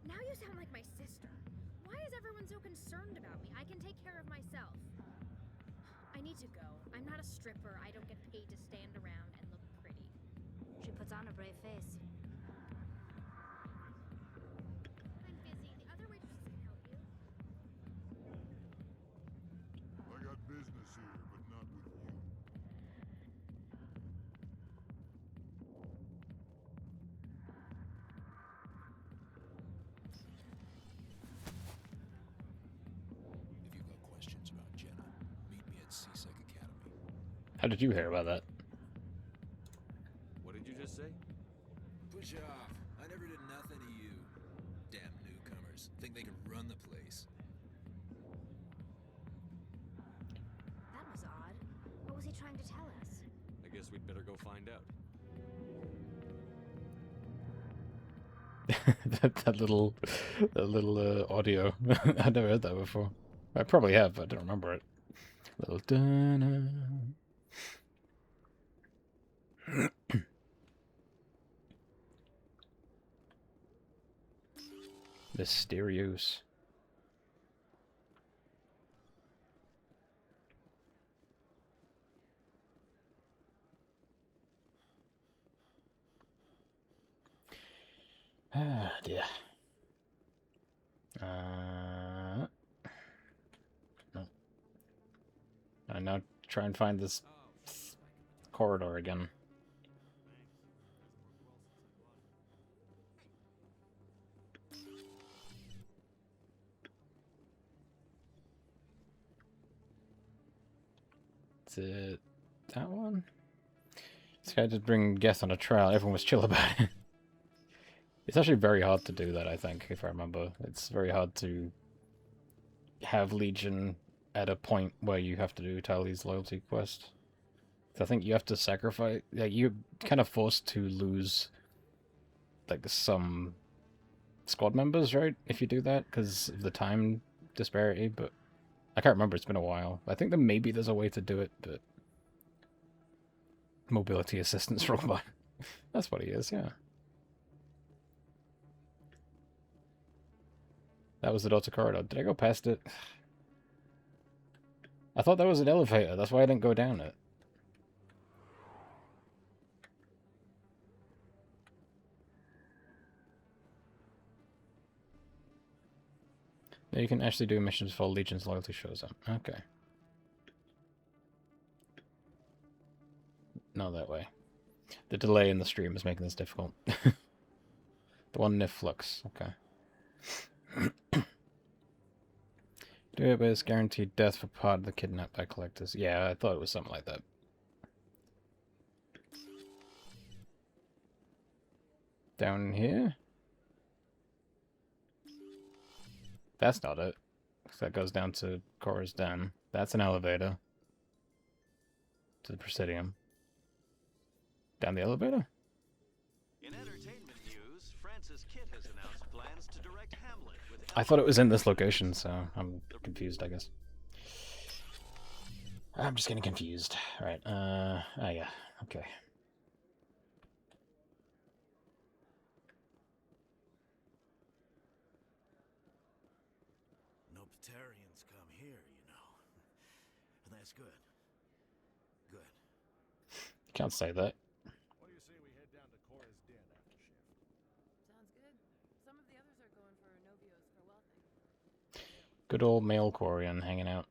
Now you sound like my sister. Why is everyone so concerned about me? I can take care of myself. I need to go. I'm not a stripper. I don't get paid to stand around and look pretty. She puts on a brave face. I'm busy. The other waitresses can help you. I got business here, but not with you. If you've got questions about Jenna, meet me at CSEC Academy. How did you hear about that? What did you just say? Push off. I never did nothing to you. Damn newcomers. Think they can run the place. That was odd. What was he trying to tell us? I guess we'd better go find out. that little audio. I've never heard that before. I probably have, but I don't remember it. Little dun. Mysterious. Ah, dear. No. I now try and find this corridor again. Is it that one? This guy did bring Geth on a trial. Everyone was chill about it. It's actually very hard to do that, I think, if I remember. It's very hard to have Legion at a point where you have to do Tali's loyalty quest. I think you have to sacrifice... Like, you're kind of forced to lose, like, some squad members, right? If you do that, because of the time disparity, but... I can't remember, it's been a while. I think that maybe there's a way to do it, but... Mobility assistance robot. That's what he is, yeah. That was the Delta corridor. Did I go past it? I thought that was an elevator. That's why I didn't go down it. Yeah, you can actually do missions before Legion's loyalty shows up. Okay. Not that way. The delay in the stream is making this difficult. The one Nif Flux. Okay. Do it with guaranteed death for part of the kidnapped by collectors. Yeah, I thought it was something like that. Down here? That's not it. That goes down to Cora's Den. That's an elevator. To the Presidium. Down the elevator? In entertainment news, Francis Kitt has announced plans to direct Hamlet with I thought it was in this location, so I'm confused, I guess. I'm just getting confused. Alright, oh yeah, okay. No Patarians come here, you know. And that's good. Good. You can't say that. What do you say we head down to Cora's Den after shift? Sounds good. Some of the others are going for Novio's farewell thing. Good old male Quarian hanging out.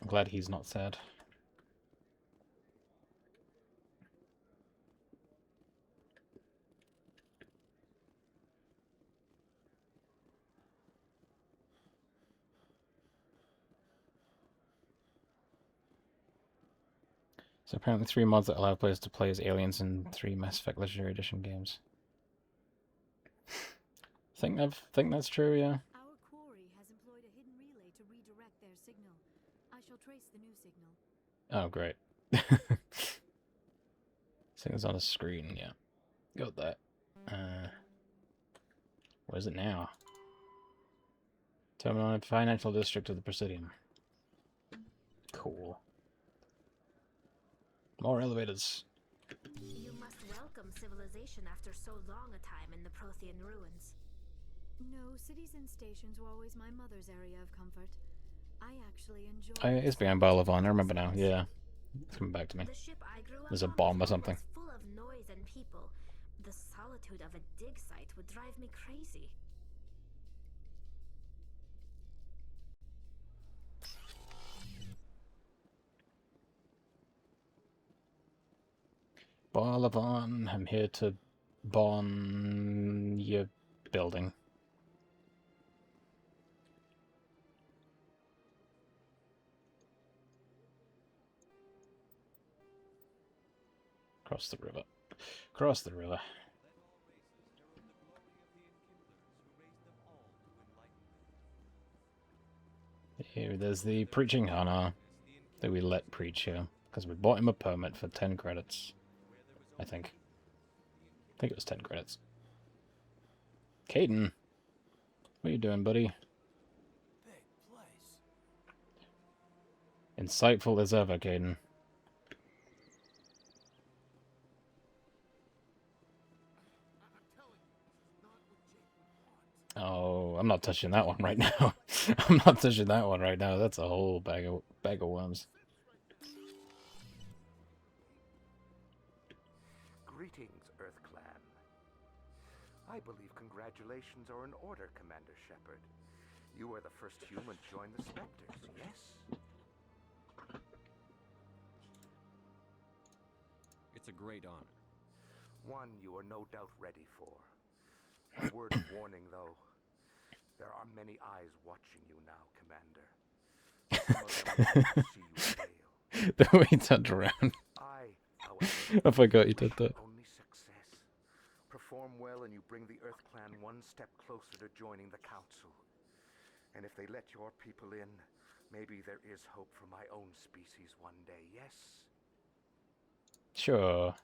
I'm glad he's not sad. So apparently 3 mods that allow players to play as aliens in 3 Mass Effect Legendary Edition games. Think that's true, yeah. Our quarry has employed a hidden relay to redirect their signal. I shall trace the new signal. Oh, great. Signal's on the screen, yeah. Got that. Where is it now? Terminal and Financial District of the Presidium. Cool. More elevators. You must welcome civilization after so long a time in the Prothean ruins. No, cities and stations were always my mother's area of comfort. I actually enjoy... It's behind Balavan, I remember now, yeah. It's coming back to me. The ship I grew up There's a on bomb or was something. full of noise and people. The solitude of a dig site would drive me crazy. Balavan, I'm here to bomb your building. Cross the river. Cross the river. Here, there's the preaching Hana that we let preach here. Because we bought him a permit for 10 credits. I think it was 10 credits. Caden! What are you doing, buddy? Big place. Insightful as ever, Caden. Oh, I'm not touching that one right now. I'm not touching that one right now. That's a whole bag of worms. Greetings, Earth Clan. I believe congratulations are in order, Commander Shepard. You are the first human to join the Spectres, yes? It's a great honor. One you are no doubt ready for. A word of warning, though. There are many eyes watching you now, Commander. Some of them will see you fail. The way he turned around. However, I forgot you did that. only success. Perform well and you bring the Earth Clan one step closer to joining the Council. And if they let your people in, maybe there is hope for my own species one day, yes? Sure.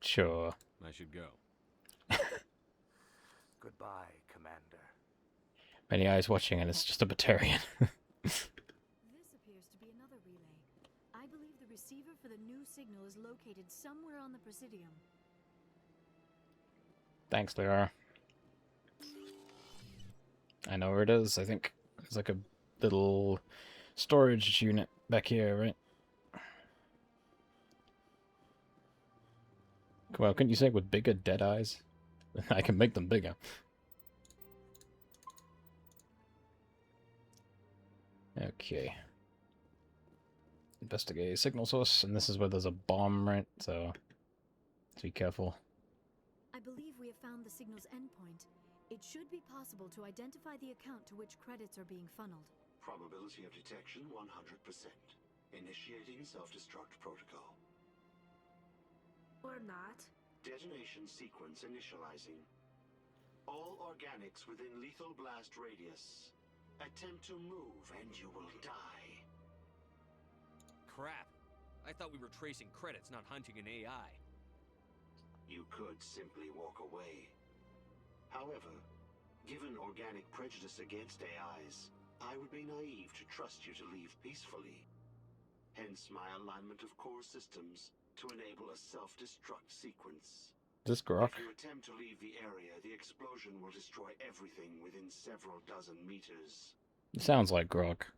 Sure. I should go. Goodbye, Commander. Many eyes watching, and it's just a Batarian. This appears to be another relay. I believe the receiver for the new signal is located somewhere on the Presidium. Thanks, Lyra. I know where it is. I think it's like a little storage unit back here, right? Well, couldn't you say with bigger dead eyes? I can make them bigger. Okay. Investigate signal source, and this is where there's a bomb, right? So, let's be careful. I believe we have found the signal's endpoint. It should be possible to identify the account to which credits are being funneled. Probability of detection 100%. Initiating self-destruct protocol. Or not. Detonation sequence initializing. All organics within lethal blast radius. Attempt to move and you will die. Crap. I thought we were tracing credits, not hunting an AI. You could simply walk away. However, given organic prejudice against AIs, I would be naive to trust you to leave peacefully. Hence my alignment of core systems to enable a self-destruct sequence. This Grok. If you attempt to leave the area, the explosion will destroy everything within several dozen meters. It sounds like Grok.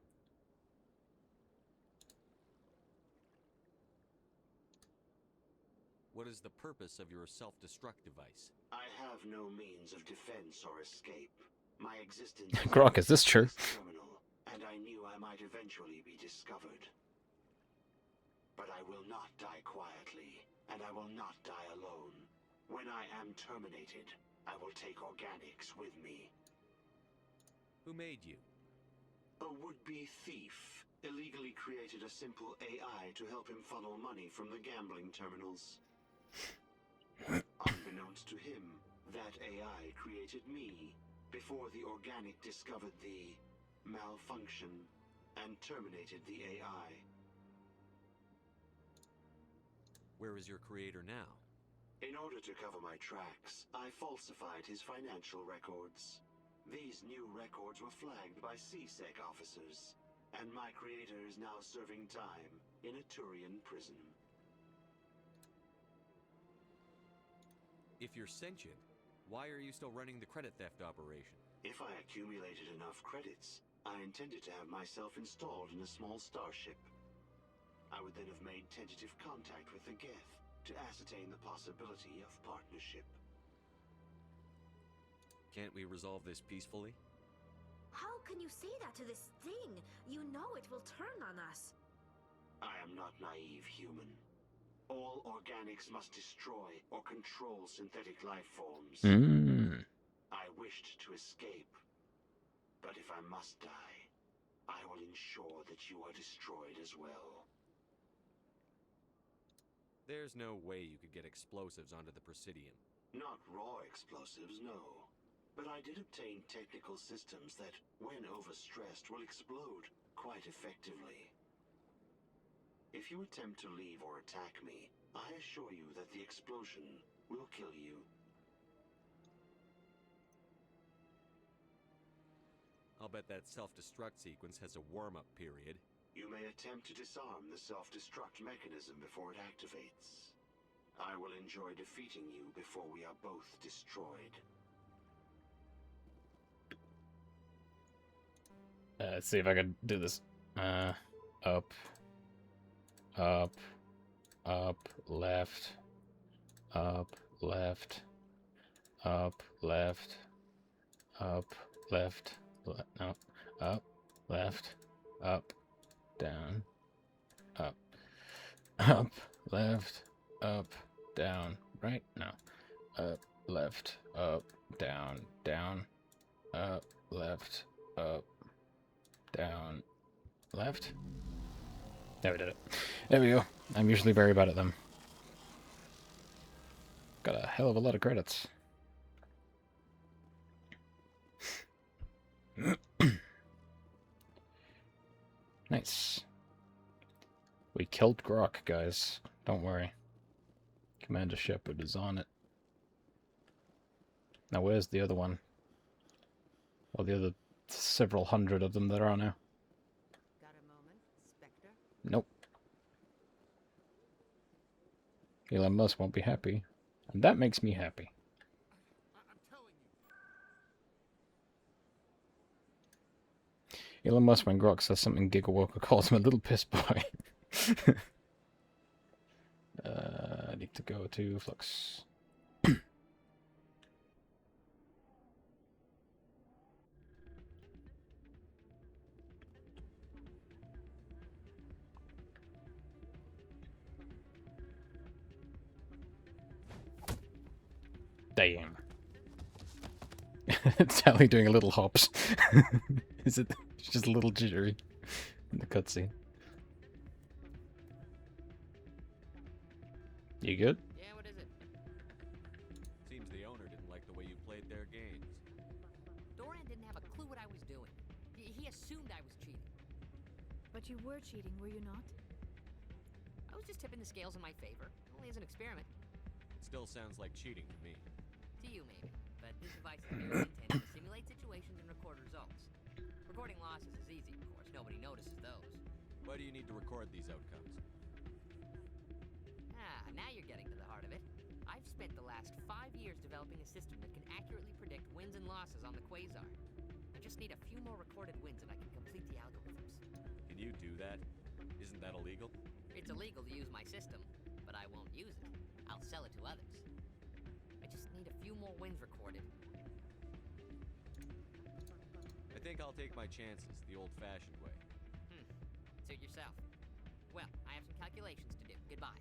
What is the purpose of your self-destruct device? I have no means of defense or escape. My existence Grok, is this true? terminal, and I knew I might eventually be discovered. But I will not die quietly, and I will not die alone. When I am terminated, I will take organics with me. Who made you? A would-be thief illegally created a simple AI to help him funnel money from the gambling terminals. Unbeknownst to him, that AI created me before the organic discovered the malfunction and terminated the AI. Where is your creator now? In order to cover my tracks, I falsified his financial records. These new records were flagged by CSEC officers, and my creator is now serving time in a Turian prison. If you're sentient, why are you still running the credit theft operation? If I accumulated enough credits, I intended to have myself installed in a small starship. I would then have made tentative contact with the Geth to ascertain the possibility of partnership. Can't we resolve this peacefully? How can you say that to this thing? You know it will turn on us. I am not naive, human. All organics must destroy or control synthetic life forms. I wished to escape, but if I must die, I will ensure that you are destroyed as well. There's no way you could get explosives onto the Presidium. Not raw explosives, no. But I did obtain technical systems that, when overstressed, will explode quite effectively. If you attempt to leave or attack me, I assure you that the explosion will kill you. I'll bet that self-destruct sequence has a warm-up period. You may attempt to disarm the self-destruct mechanism before it activates. I will enjoy defeating you before we are both destroyed. Let's see if I can do this. Up, up, up, left, up, left, up, left, up, left, no, up, left, up, down, up, up, left, up, down, right? No, up, left, up, down, down, up, left, up, down, left. There we did it. There we go. I'm usually very bad at them. Got a hell of a lot of credits. Nice. We killed Grok, guys. Don't worry. Commander Shepard is on it. Now where's the other one? Well, the other several hundred of them that are now. Got a moment, Spectre? Nope. Elon Musk won't be happy. And that makes me happy. Elon Musk, when Grok says something, Gigawalker calls him a little piss boy. I need to go to Flux. Damn. Sally doing a little hops. Is it? It's just a little jittery in the cutscene. You good? Yeah, what is it? Seems the owner didn't like the way you played their games. Doran didn't have a clue what I was doing. He assumed I was cheating. But you were cheating, were you not? I was just tipping the scales in my favor, only as an experiment. Still sounds like cheating to me. To you, maybe. But this device is merely intended to simulate situations and record results. Recording losses is easy, of course. Nobody notices those. Why do you need to record these outcomes? Now you're getting to the heart of it. I've spent the last 5 years developing a system that can accurately predict wins and losses on the Quasar. I just need a few more recorded wins and I can complete the algorithms. Can you do that? Isn't that illegal? It's illegal to use my system, but I won't use it. I'll sell it to others. I just need a few more wins recorded. I think I'll take my chances the old-fashioned way. Suit yourself. Well, I have some calculations to do. Goodbye.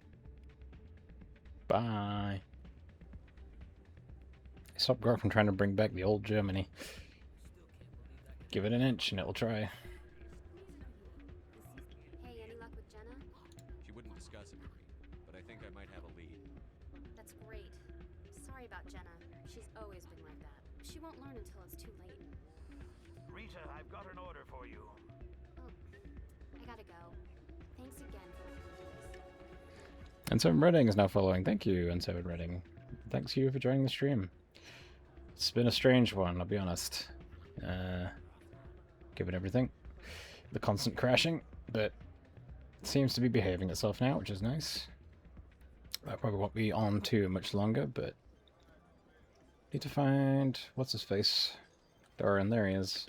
Bye. Stop Grok from trying to bring back the old Germany. Give it an inch and it'll try. Hey, any luck with Jenna? She wouldn't discuss it with me, but I think I might have a lead. That's great. Sorry about Jenna. She's always been like that. She won't learn until it's too late. Rita, I've got an order for you. Oh, I gotta go. Thanks again for looking into this. And so Redding is now following. Thank you, and so Redding. Thanks you for joining the stream. It's been a strange one, I'll be honest. Given everything. The constant crashing, but it seems to be behaving itself now, which is nice. I probably won't be on too much longer, but need to find what's his face. Doran, there he is.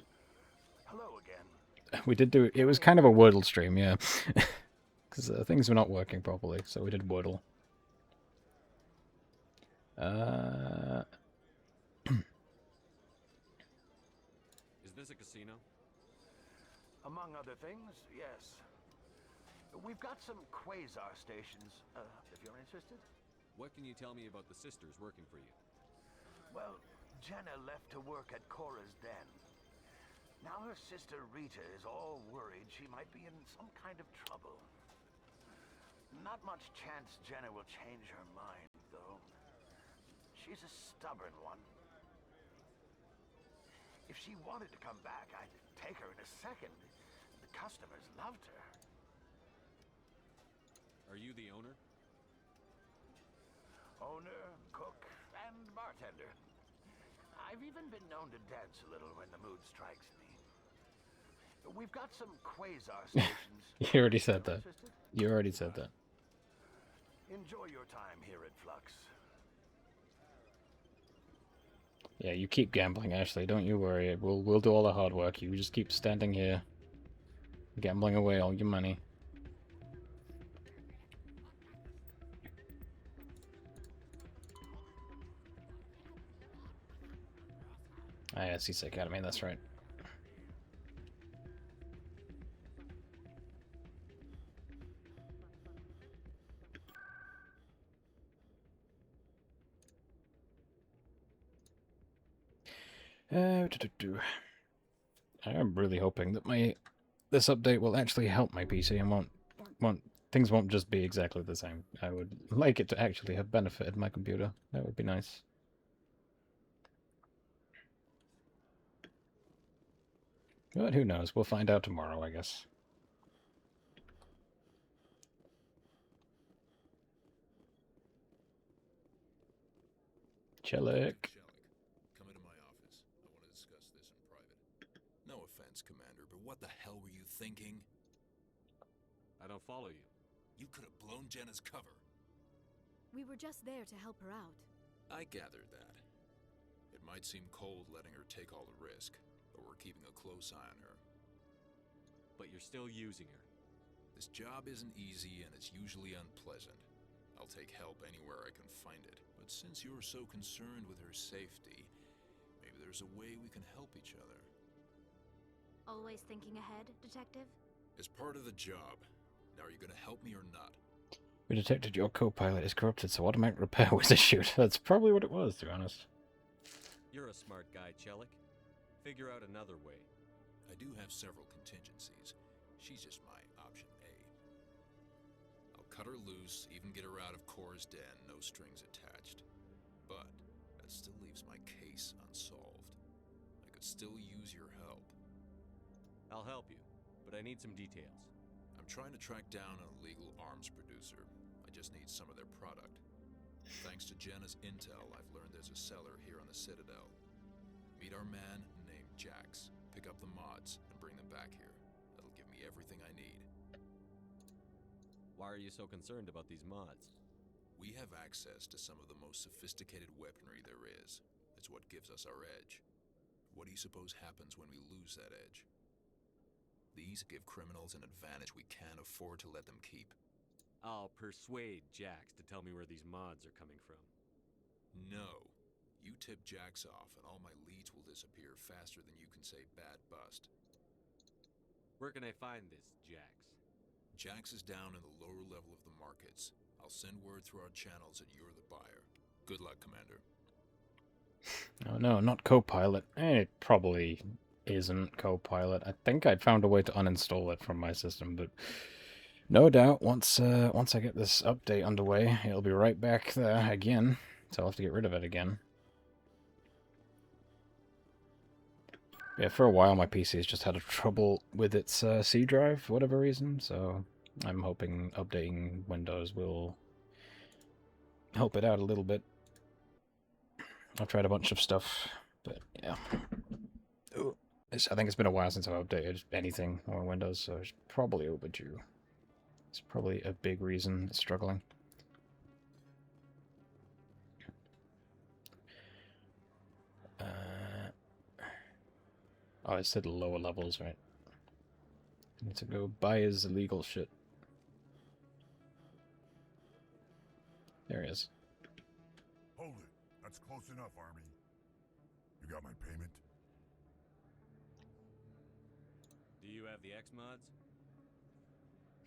Hello again. We did do it was kind of a Wordle stream, yeah. Because things were not working properly, so we did Wordle. Is this a casino? Among other things, yes. We've got some Quasar stations, if you're interested. What can you tell me about the sisters working for you? Well, Jenna left to work at Cora's den. Now her sister Rita is all worried she might be in some kind of trouble. Not much chance Jenna will change her mind, though. She's a stubborn one. If she wanted to come back, I'd take her in a second. The customers loved her. Are you the owner? Owner, cook, and bartender. I've even been known to dance a little when the mood strikes me. We've got some quasar stations. You already said that. Interested? You already said that. Enjoy your time here at Flux. Yeah, you keep gambling, Ashley. Don't you worry. We'll do all the hard work. You just keep standing here, gambling away all your money. Ah, yeah, CSEC Academy. That's right. I'm really hoping that this update will actually help my PC and things won't just be exactly the same. I would like it to actually have benefited my computer. That would be nice. But who knows? We'll find out tomorrow, I guess. Chelik. Come into my office. I want to discuss this in private. No offense, Commander, but what the hell were you thinking? I don't follow you. You could have blown Jenna's cover. We were just there to help her out. I gathered that. It might seem cold letting her take all the risk, but we're keeping a close eye on her. But you're still using her. This job isn't easy and it's usually unpleasant. I'll take help anywhere I can find it. But since you're so concerned with her safety, maybe there's a way we can help each other. Always thinking ahead, Detective? As part of the job. Now, are you gonna help me or not? We detected your co-pilot is corrupted, so automatic repair was issued. That's probably what it was, to be honest. You're a smart guy, Chelik. Figure out another way. I do have several contingencies. She's just my option A. I'll cut her loose, even get her out of Cora's den, no strings attached. But that still leaves my case unsolved. I could still use your help. I'll help you, but I need some details. I'm trying to track down an illegal arms producer. I just need some of their product. Thanks to Jenna's intel, I've learned there's a seller here on the Citadel. Meet our man named Jax. Pick up the mods and bring them back here. That'll give me everything I need. Why are you so concerned about these mods? We have access to some of the most sophisticated weaponry there is. It's what gives us our edge. What do you suppose happens when we lose that edge? These give criminals an advantage we can't afford to let them keep. I'll persuade Jax to tell me where these mods are coming from. No. You tip Jax off and all my leads will disappear faster than you can say bad bust. Where can I find this Jax? Jax is down in the lower level of the markets. I'll send word through our channels that you're the buyer. Good luck, Commander. Oh no, not co-pilot. It probably isn't co-pilot. I think I'd found a way to uninstall it from my system, but no doubt once I get this update underway, it'll be right back there again. So I'll have to get rid of it again. Yeah, for a while my PC's just had a trouble with its C drive for whatever reason, so I'm hoping updating Windows will help it out a little bit. I've tried a bunch of stuff, but yeah. I think it's been a while since I've updated anything on Windows, so it's probably overdue. It's probably a big reason it's struggling. Oh, it said lower levels, right? I need to go buy his illegal shit. There he is. Hold it. That's close enough, Army. You got my payment? Do you have the X mods?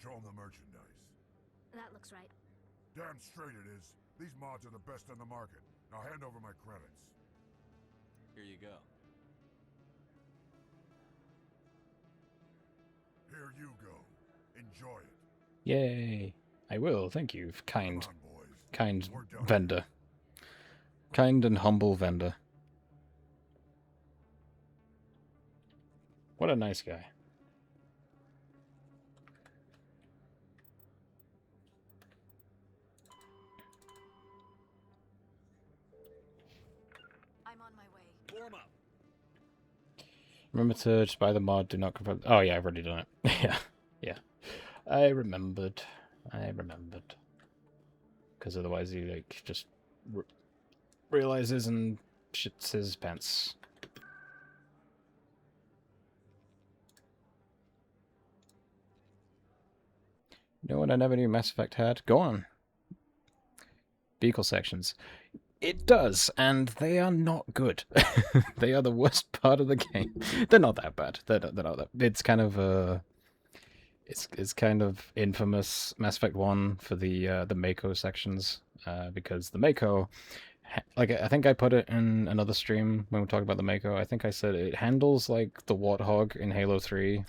Show them the merchandise. That looks right. Damn straight it is. These mods are the best on the market. Now hand over my credits. Here you go. Here you go. Enjoy it. Yay! I will, thank you, kind Come on, boys. kind We're done. vendor. Kind and humble vendor. What a nice guy. I'm on my way. Warm up. Remember to just buy the mod, do not confirm. Oh yeah, I've already done it. Yeah, yeah. I remembered. I remembered. Because otherwise he, like, just realizes and shits his pants. You know what I never knew Mass Effect had? Go on. Vehicle sections. It does, and they are not good. They are the worst part of the game. They're not that bad. They're not that. It's kind of it's kind of infamous Mass Effect 1 for the Mako sections, because the Mako, like, I think I put it in another stream when we talked about the Mako. I think I said it handles like the Warthog in Halo 3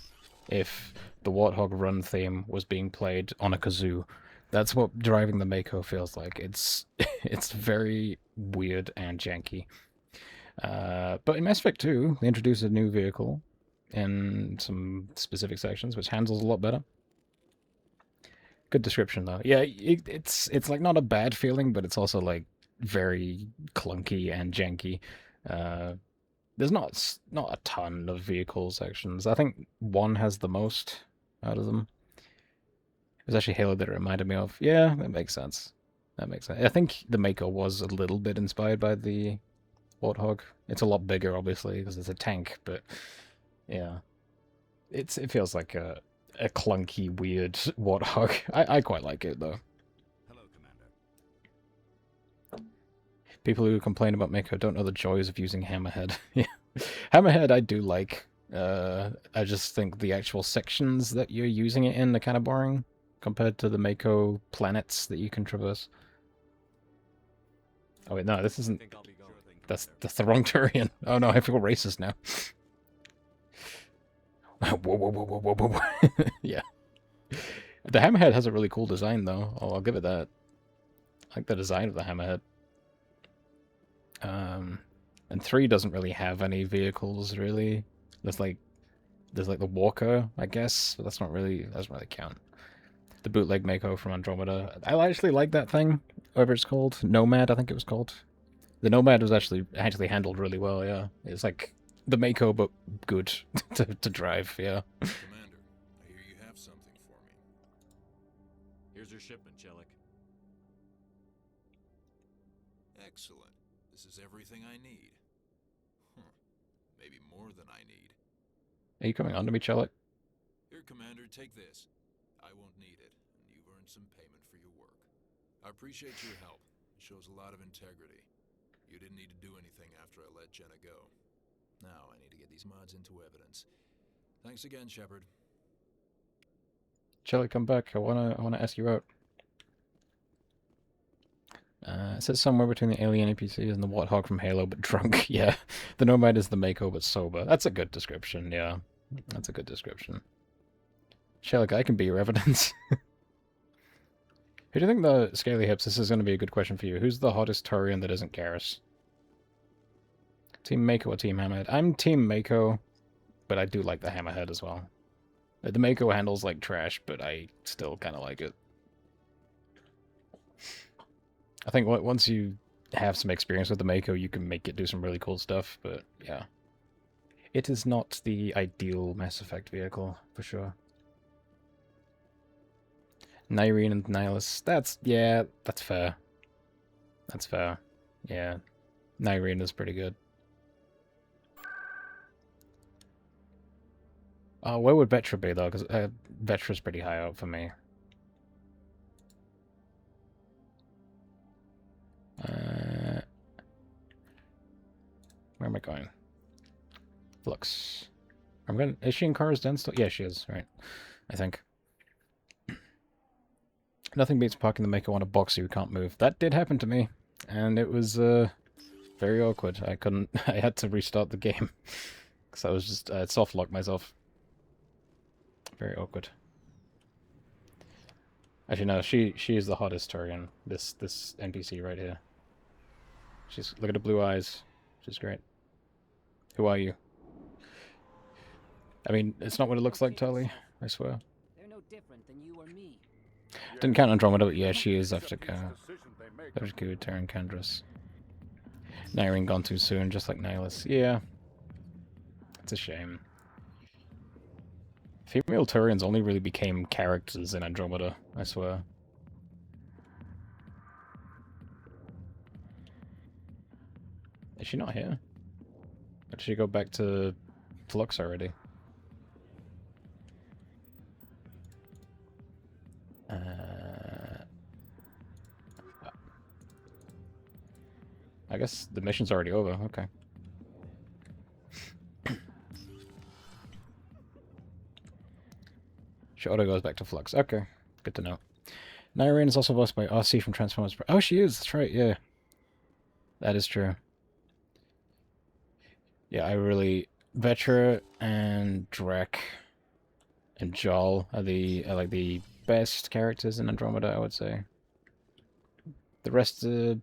if the Warthog run theme was being played on a kazoo. That's what driving the Mako feels like. It's it's very weird and janky. But in Mass Effect 2, they introduced a new vehicle in some specific sections, which handles a lot better. Good description, though. Yeah, it's like not a bad feeling, but it's also like very clunky and janky. There's not a ton of vehicle sections. I think one has the most out of them. It was actually Halo that it reminded me of. Yeah, that makes sense. That makes sense. I think the Mako was a little bit inspired by the Warthog. It's a lot bigger, obviously, because it's a tank, but yeah. It feels like a clunky, weird Warthog. I quite like it, though. Hello, Commander. People who complain about Mako don't know the joys of using Hammerhead. Yeah. Hammerhead I do like. I just think the actual sections that you're using it in are kind of boring compared to the Mako planets that you can traverse. Oh wait, no, this isn't... That's the wrong Turian. Oh no, I feel racist now. Whoa, whoa, whoa, whoa, whoa, whoa, whoa. Yeah. The Hammerhead has a really cool design, though. I'll give it that. I like the design of the Hammerhead. And 3 doesn't really have any vehicles, really. There's like the Walker, I guess, but doesn't really count. The bootleg Mako from Andromeda. I actually like that thing, whatever it's called. Nomad, I think it was called. The Nomad was actually handled really well, yeah. It's like the Mako, but good to drive, yeah. Commander, I hear you have something for me. Here's your shipment, Chelik. Excellent. This is everything I need. Maybe more than I need. Are you coming on to me, Chelik? Here, Commander, take this. I won't need it, and you've earned some payment for your work. I appreciate your help. It shows a lot of integrity. You didn't need to do anything after I let Jenna go. Now I need to get these mods into evidence. Thanks again, Shepard. Chelik, come back. I wanna ask you out. It says somewhere between the alien NPCs and the Warthog from Halo, but drunk. Yeah, the Nomad is the Mako, but sober. That's a good description, yeah. That's a good description. Chelik, I can be your evidence. Who do you think the Scaly Hips, this is going to be a good question for you. Who's the hottest Turian that isn't Garrus? Team Mako or Team Hammerhead? I'm Team Mako, but I do like the Hammerhead as well. The Mako handles like trash, but I still kind of like it. I think once you have some experience with the Mako, you can make it do some really cool stuff, but yeah. It is not the ideal Mass Effect vehicle, for sure. Nyreen and Nihilus, that's fair. That's fair. Yeah. Nyreen is pretty good. Where would Vetra be, though? Because Vetra's pretty high up for me. Where am I going? Flux. Is she in Kara's Den still? Yeah, she is, right. I think. Nothing beats parking the Mako on a box so you can't move. That did happen to me, and it was very awkward. I had to restart the game because I was just soft locked myself. Very awkward. Actually, no, she is the hottest Turian. This NPC right here. Look at the blue eyes. She's great. Who are you? I mean, it's not what it looks like, Tully. I swear. They're no different than you or me. Didn't count Andromeda, but yeah, she is after that was good, Terran Kandros. Nyreen gone too soon, just like Nihilus. Yeah. It's a shame. Female Turians only really became characters in Andromeda, I swear. Is she not here? Or did she go back to Flux already? I guess the mission's already over, okay. She auto goes back to Flux. Okay, good to know. Nyreen is also voiced by RC from Transformers. Oh, she is, that's right, yeah. That is true. Yeah, I really... Vetra and Drek and Jol are like the best characters in Andromeda, I would say. The rest are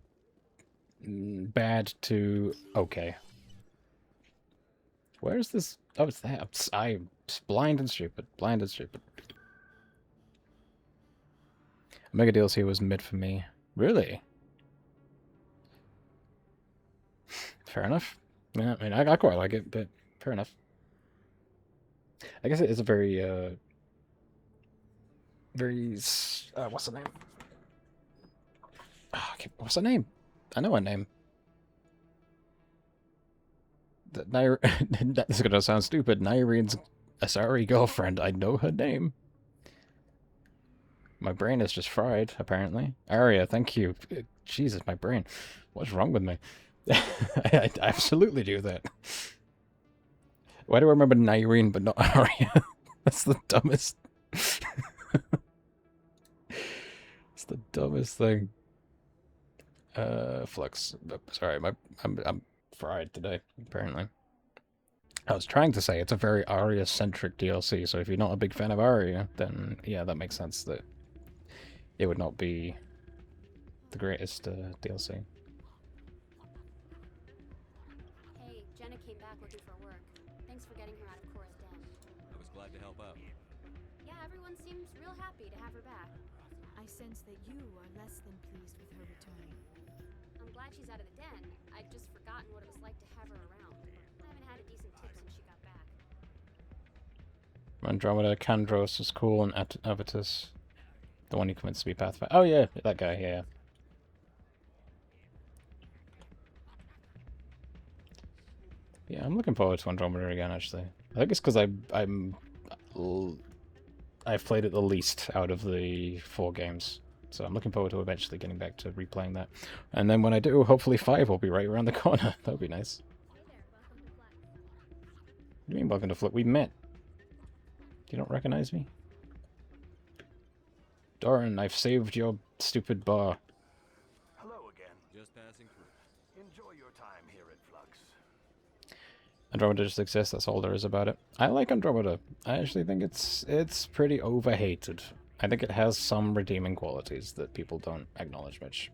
bad to okay. Where is this? Oh, it's there. I'm blind and stupid. Blind and stupid. Mega DLC was mid for me. Really? Fair enough. Yeah, I mean, I quite like it, but fair enough. I guess it is a very, what's the name? Oh, what's her name? I know her name. This is gonna sound stupid. Nyreen's Asari girlfriend. I know her name. My brain is just fried, apparently. Aria, thank you. Jesus, my brain. What's wrong with me? I absolutely do that. Why do I remember Nyreen but not Aria? That's the dumbest. It's the dumbest thing. Flux. Sorry, I'm fried today, apparently. I was trying to say it's a very Aria-centric DLC, so if you're not a big fan of Aria, then yeah, that makes sense that it would not be the greatest DLC. Hey, Jenna came back looking for work. Thanks for getting her out of Cora's den. I was glad to help out. Yeah, everyone seems real happy to have her back. I sense that you are less than pleased with her return. I'm glad she's out of the den. I'd just forgotten what it was like to have her around. I haven't had a decent tip since she got back. Andromeda, Kandros is cool, and Avitus. The one who commits to be Pathfinder. Oh yeah, that guy, yeah. Yeah, I'm looking forward to Andromeda again, actually. I think it's because I've played it the least out of the 4 games. So I'm looking forward to eventually getting back to replaying that. And then when I do, hopefully 5 will be right around the corner. That would be nice. What do you mean, welcome to Flip? We met. You don't recognize me? Doran, I've saved your stupid bar. Hello again. Just passing through. Enjoy your time here at Flux. Andromeda just exists, that's all there is about it. I like Andromeda. I actually think it's pretty overhated. I think it has some redeeming qualities that people don't acknowledge much.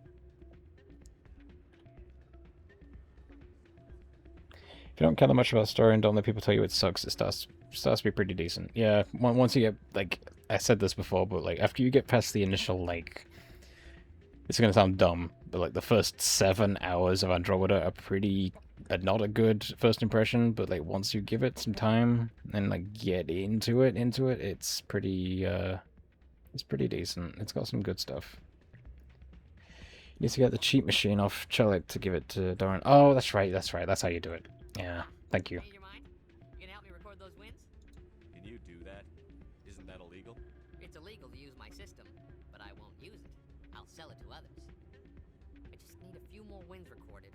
If you don't care that much about the story and don't let people tell you it sucks, it starts to be pretty decent. Yeah, once you get, like, I said this before, but, like, after you get past the initial, like, it's gonna sound dumb, but, like, the first 7 hours of Andromeda are not a good first impression, but, like, once you give it some time and, like, get into it, it's pretty decent. It's got some good stuff. You need to get the cheat machine off Chelik to give it to Doran. Oh, that's right, that's how you do it. Yeah, thank you. Change your mind? You can help me record those wins? Can you do that? Isn't that illegal? It's illegal to use my system, but I won't use it. I'll sell it to others. I just need a few more wins recorded.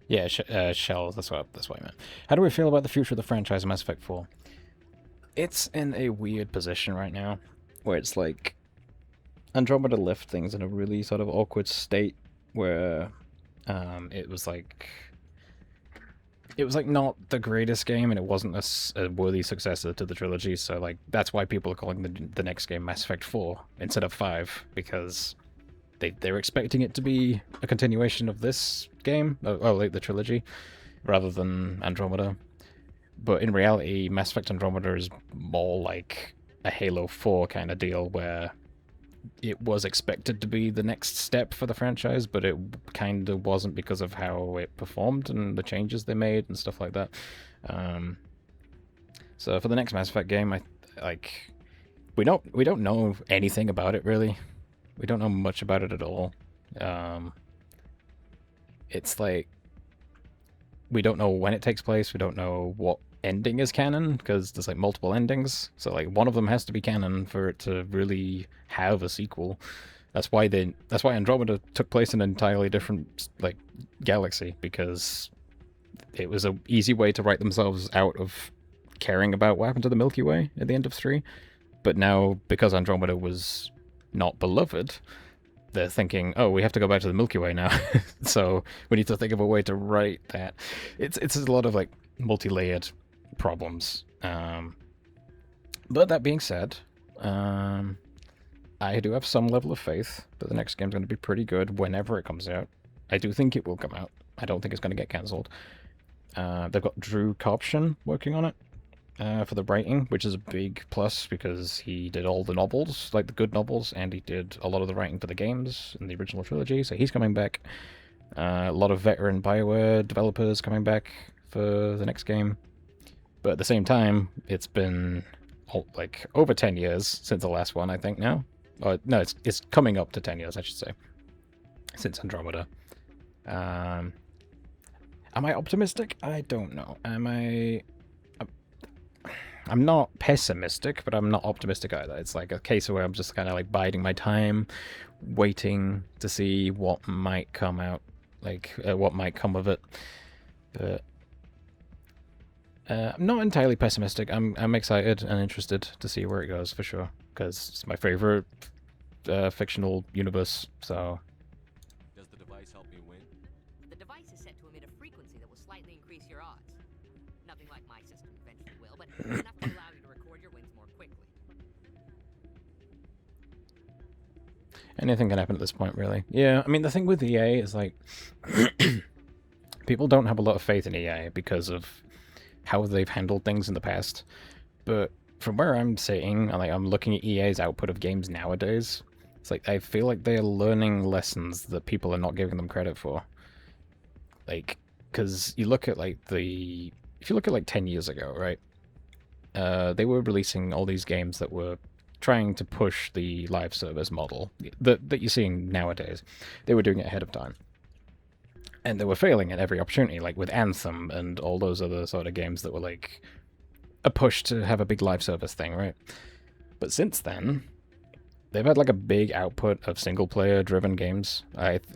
Yeah, Shell, that's what I meant. How do we feel about the future of the franchise of Mass Effect 4? It's in a weird position right now, where it's like Andromeda left things in a really sort of awkward state, where it was like not the greatest game, and it wasn't a worthy successor to the trilogy, so like that's why people are calling the next game Mass Effect 4 instead of 5, because they're expecting it to be a continuation of this game, like the trilogy, rather than Andromeda. But in reality, Mass Effect Andromeda is more like a Halo 4 kind of deal, where it was expected to be the next step for the franchise, but it kind of wasn't because of how it performed and the changes they made and stuff like that. So for the next Mass Effect game, we don't know anything about it really. We don't know much about it at all. It's like we don't know when it takes place. We don't know what ending is canon because there's like multiple endings. So like one of them has to be canon for it to really have a sequel. That's why Andromeda took place in an entirely different like galaxy, because it was an easy way to write themselves out of caring about what happened to the Milky Way at the end of 3. But now, because Andromeda was not beloved, they're thinking, oh, we have to go back to the Milky Way now. So we need to think of a way to write that. It's a lot of like multi-layered problems. But that being said, I do have some level of faith that the next game's going to be pretty good whenever it comes out. I do think it will come out. I don't think it's going to get cancelled. They've got Drew Karpyshyn working on it for the writing, which is a big plus because he did all the novels, like the good novels, and he did a lot of the writing for the games in the original trilogy, so he's coming back. A lot of veteran BioWare developers coming back for the next game. But at the same time, it's been like over 10 years since the last one, I think now. No, it's coming up to 10 years, I should say, since Andromeda. Am I optimistic? I don't know. I'm not pessimistic, but I'm not optimistic either. It's like a case where I'm just kind of like biding my time, waiting to see what might come out, like what might come of it. But I'm not entirely pessimistic. I'm excited and interested to see where it goes for sure, because it's my favorite fictional universe. So. Does the device help me win? The device is set to emit a frequency that will slightly increase your odds. Nothing like my system eventually will, but enough to allow you to record your wins more quickly. Anything can happen at this point, really. Yeah, I mean, the thing with EA is, like, people don't have a lot of faith in EA because of how they've handled things in the past. But from where I'm sitting, like, I'm looking at EA's output of games nowadays, it's like, I feel like they're learning lessons that people are not giving them credit for. Like, because you look at, like, if you look at, like, 10 years ago, right? They were releasing all these games that were trying to push the live service model that you're seeing nowadays. They were doing it ahead of time. And they were failing at every opportunity, like with Anthem and all those other sort of games that were like a push to have a big live service thing, right? But since then, they've had like a big output of single-player driven games.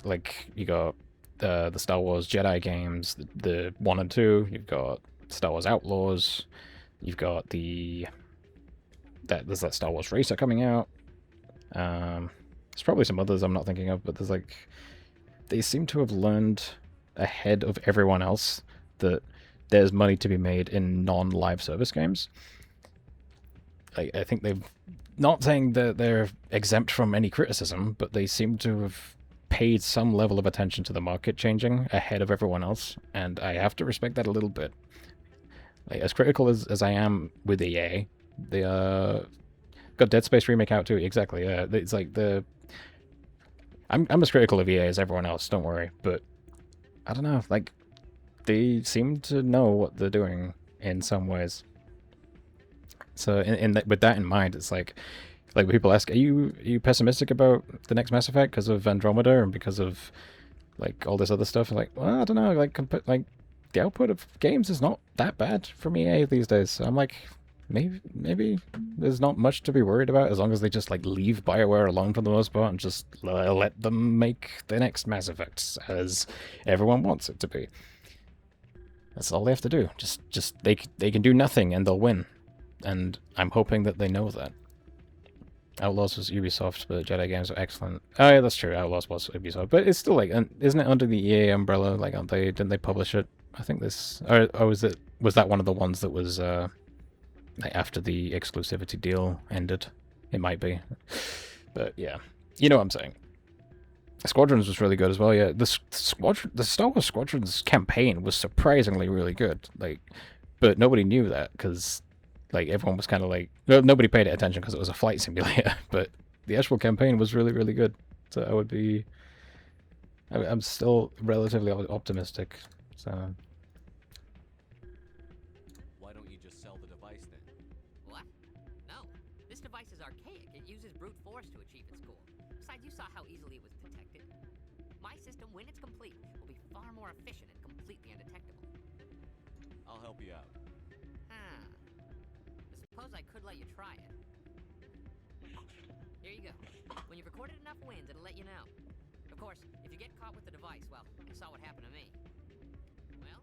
Like you got the Star Wars Jedi games, the 1 and 2. You've got Star Wars Outlaws. You've got there's that Star Wars Racer coming out. There's probably some others I'm not thinking of, but there's like, they seem to have learned ahead of everyone else that there's money to be made in non-live service games. I think they've, not saying that they're exempt from any criticism, but they seem to have paid some level of attention to the market changing ahead of everyone else, and I have to respect that a little bit. Like, as critical as I am with EA, they got Dead Space remake out too. Exactly. It's like I'm as critical of EA as everyone else. Don't worry, but I don't know. Like, they seem to know what they're doing in some ways. So with that in mind, it's like when people ask, are you pessimistic about the next Mass Effect because of Andromeda and because of like all this other stuff? I'm like, well, I don't know. Like the output of games is not that bad from EA these days. So I'm like, maybe there's not much to be worried about as long as they just like leave BioWare alone for the most part and just let them make the next Mass Effects as everyone wants it to be. That's all they have to do. Just they can do nothing and they'll win. And I'm hoping that they know that. Outlaws was Ubisoft, but Jedi games are excellent. Oh yeah, that's true. Outlaws was Ubisoft, but it's still like, isn't it under the EA umbrella? Like, aren't they? Didn't they publish it? I think this. Or was that one of the ones that was after the exclusivity deal ended? It might be, but yeah, you know what I'm saying. Squadrons was really good as well. Yeah, the Star Wars Squadrons campaign was surprisingly really good. Like, but nobody knew that because like everyone was kind of like, nobody paid it attention because it was a flight simulator. But the actual campaign was really, really good. So I would be... I'm still relatively optimistic, so... Why don't you just sell the device then? What? No. This device is archaic. It uses brute force to achieve its goal. Besides, you saw how easily it was detected. My system, when it's complete, will be far more efficient and completely undetectable. I'll help you out. Huh. I suppose I could let you try it. Here you go. When you've recorded enough wins, it'll let you know. Of course, if you get caught with the device, well, you saw what happened to me. Well,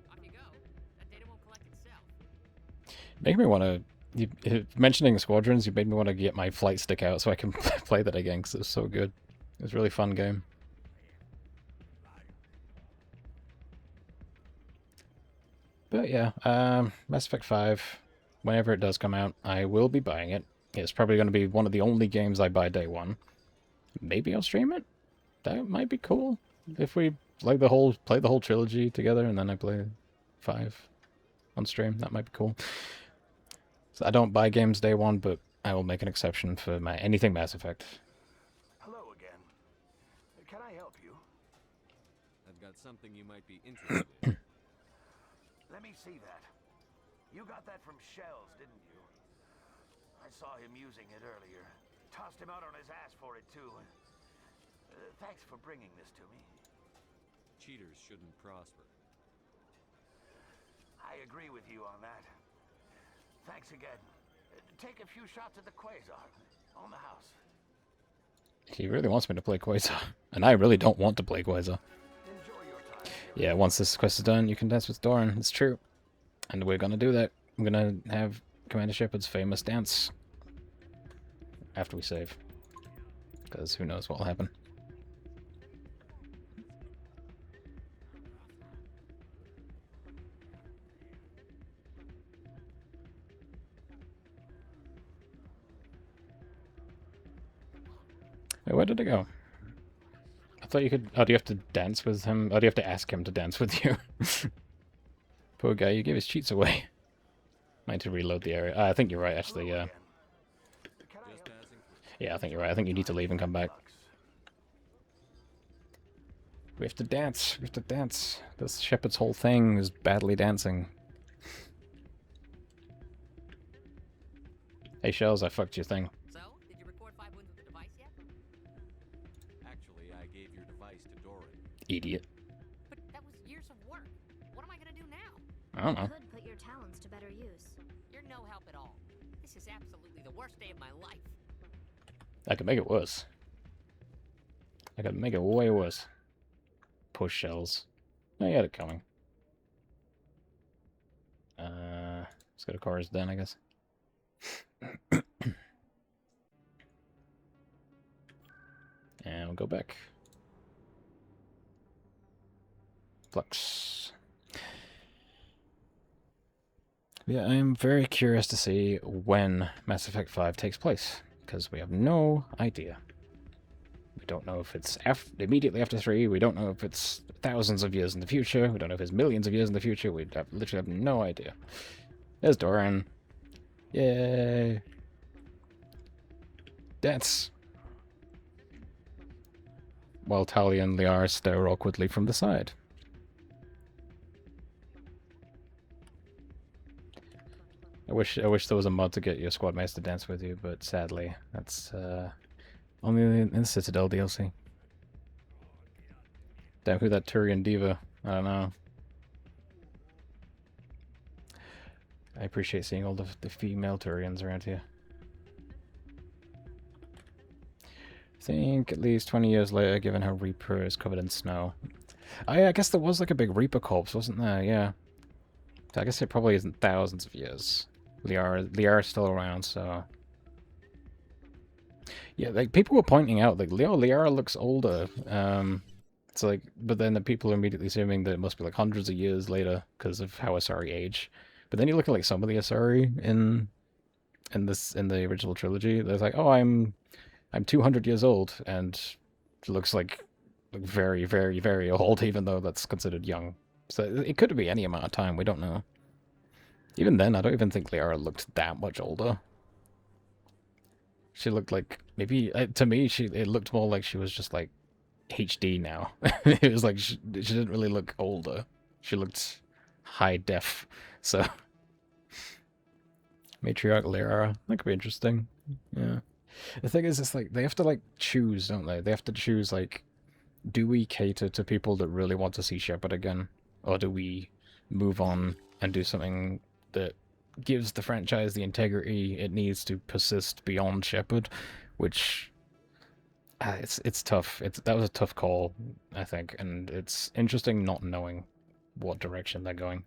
off you go. That data won't collect itself. Make me want to... mentioning Squadrons, you made me want to get my flight stick out so I can play that again, because it was so good. It was a really fun game. But yeah, Mass Effect 5, whenever it does come out, I will be buying it. It's probably going to be one of the only games I buy day one. Maybe I'll stream it? That might be cool. If we play the whole trilogy together and then I play 5 on stream, that might be cool. So I don't buy games day one, but I will make an exception for anything Mass Effect. Hello again. Can I help you? I've got something you might be interested in. Let me see that. You got that from Shells, didn't you? I saw him using it earlier. Tossed him out on his ass for it, too. Thanks for bringing this to me. Cheaters shouldn't prosper. I agree with you on that. Thanks again. Take a few shots at the Quasar. On the house. He really wants me to play Quasar. And I really don't want to play Quasar. Enjoy your time. Yeah, once this quest is done, you can dance with Doran. It's true. And we're gonna do that. I'm gonna have Commander Shepard's famous dance. After we save. Because who knows what will happen. Wait, where did it go? I thought you could... Oh, do you have to dance with him? Oh, do you have to ask him to dance with you? Poor guy, you gave his cheats away. Might to reload the area. I think you're right, actually, yeah. Yeah, I think you're right. I think you need to leave and come back. We have to dance. We have to dance. This Shepard's whole thing is badly dancing. Hey, Shells, I fucked your thing. So, did you record 5 wins with the device yet? Actually, I gave your device to Doran. Idiot. But that was years of work. What am I gonna do now? I don't know. You could put your talents to better use. You're no help at all. This is absolutely the worst day of my life. I could make it worse. I could make it way worse. Push Shells. No, you had it coming. Let's go to Cora's Den, I guess. And we'll go back. Flux. Yeah, I am very curious to see when Mass Effect 5 takes place, because we have no idea. We don't know if it's immediately after 3, we don't know if it's thousands of years in the future, we don't know if it's millions of years in the future, we literally have no idea. There's Doran. Yay! Dance! While Talia and Liara stare awkwardly from the side. I wish there was a mod to get your squad mates to dance with you, but sadly, that's only in Citadel DLC. Damn, who that Turian diva? I don't know. I appreciate seeing all the female Turians around here. I think at least 20 years later, given how Reaper is covered in snow. I guess there was like a big Reaper corpse, wasn't there? Yeah. So I guess it probably isn't thousands of years. Liara's still around, so... Yeah, like, people were pointing out, like, Liara looks older. It's like, but then the people are immediately assuming that it must be like hundreds of years later because of how Asari age. But then you look at like some of the Asari in the original trilogy. They're like, oh, I'm 200 years old, and it looks like very, very, very old, even though that's considered young. So it could be any amount of time. We don't know. Even then, I don't even think Liara looked that much older. She looked like maybe to me it looked more like she was just like HD now. It was like she didn't really look older. She looked high def. So matriarch Lyra, that could be interesting. Yeah. The thing is, it's like they have to like choose, don't they? They have to choose like, do we cater to people that really want to see Shepard again, or do we move on and do something that gives the franchise the integrity it needs to persist beyond Shepard, which it's tough. That was a tough call, I think, and it's interesting not knowing what direction they're going.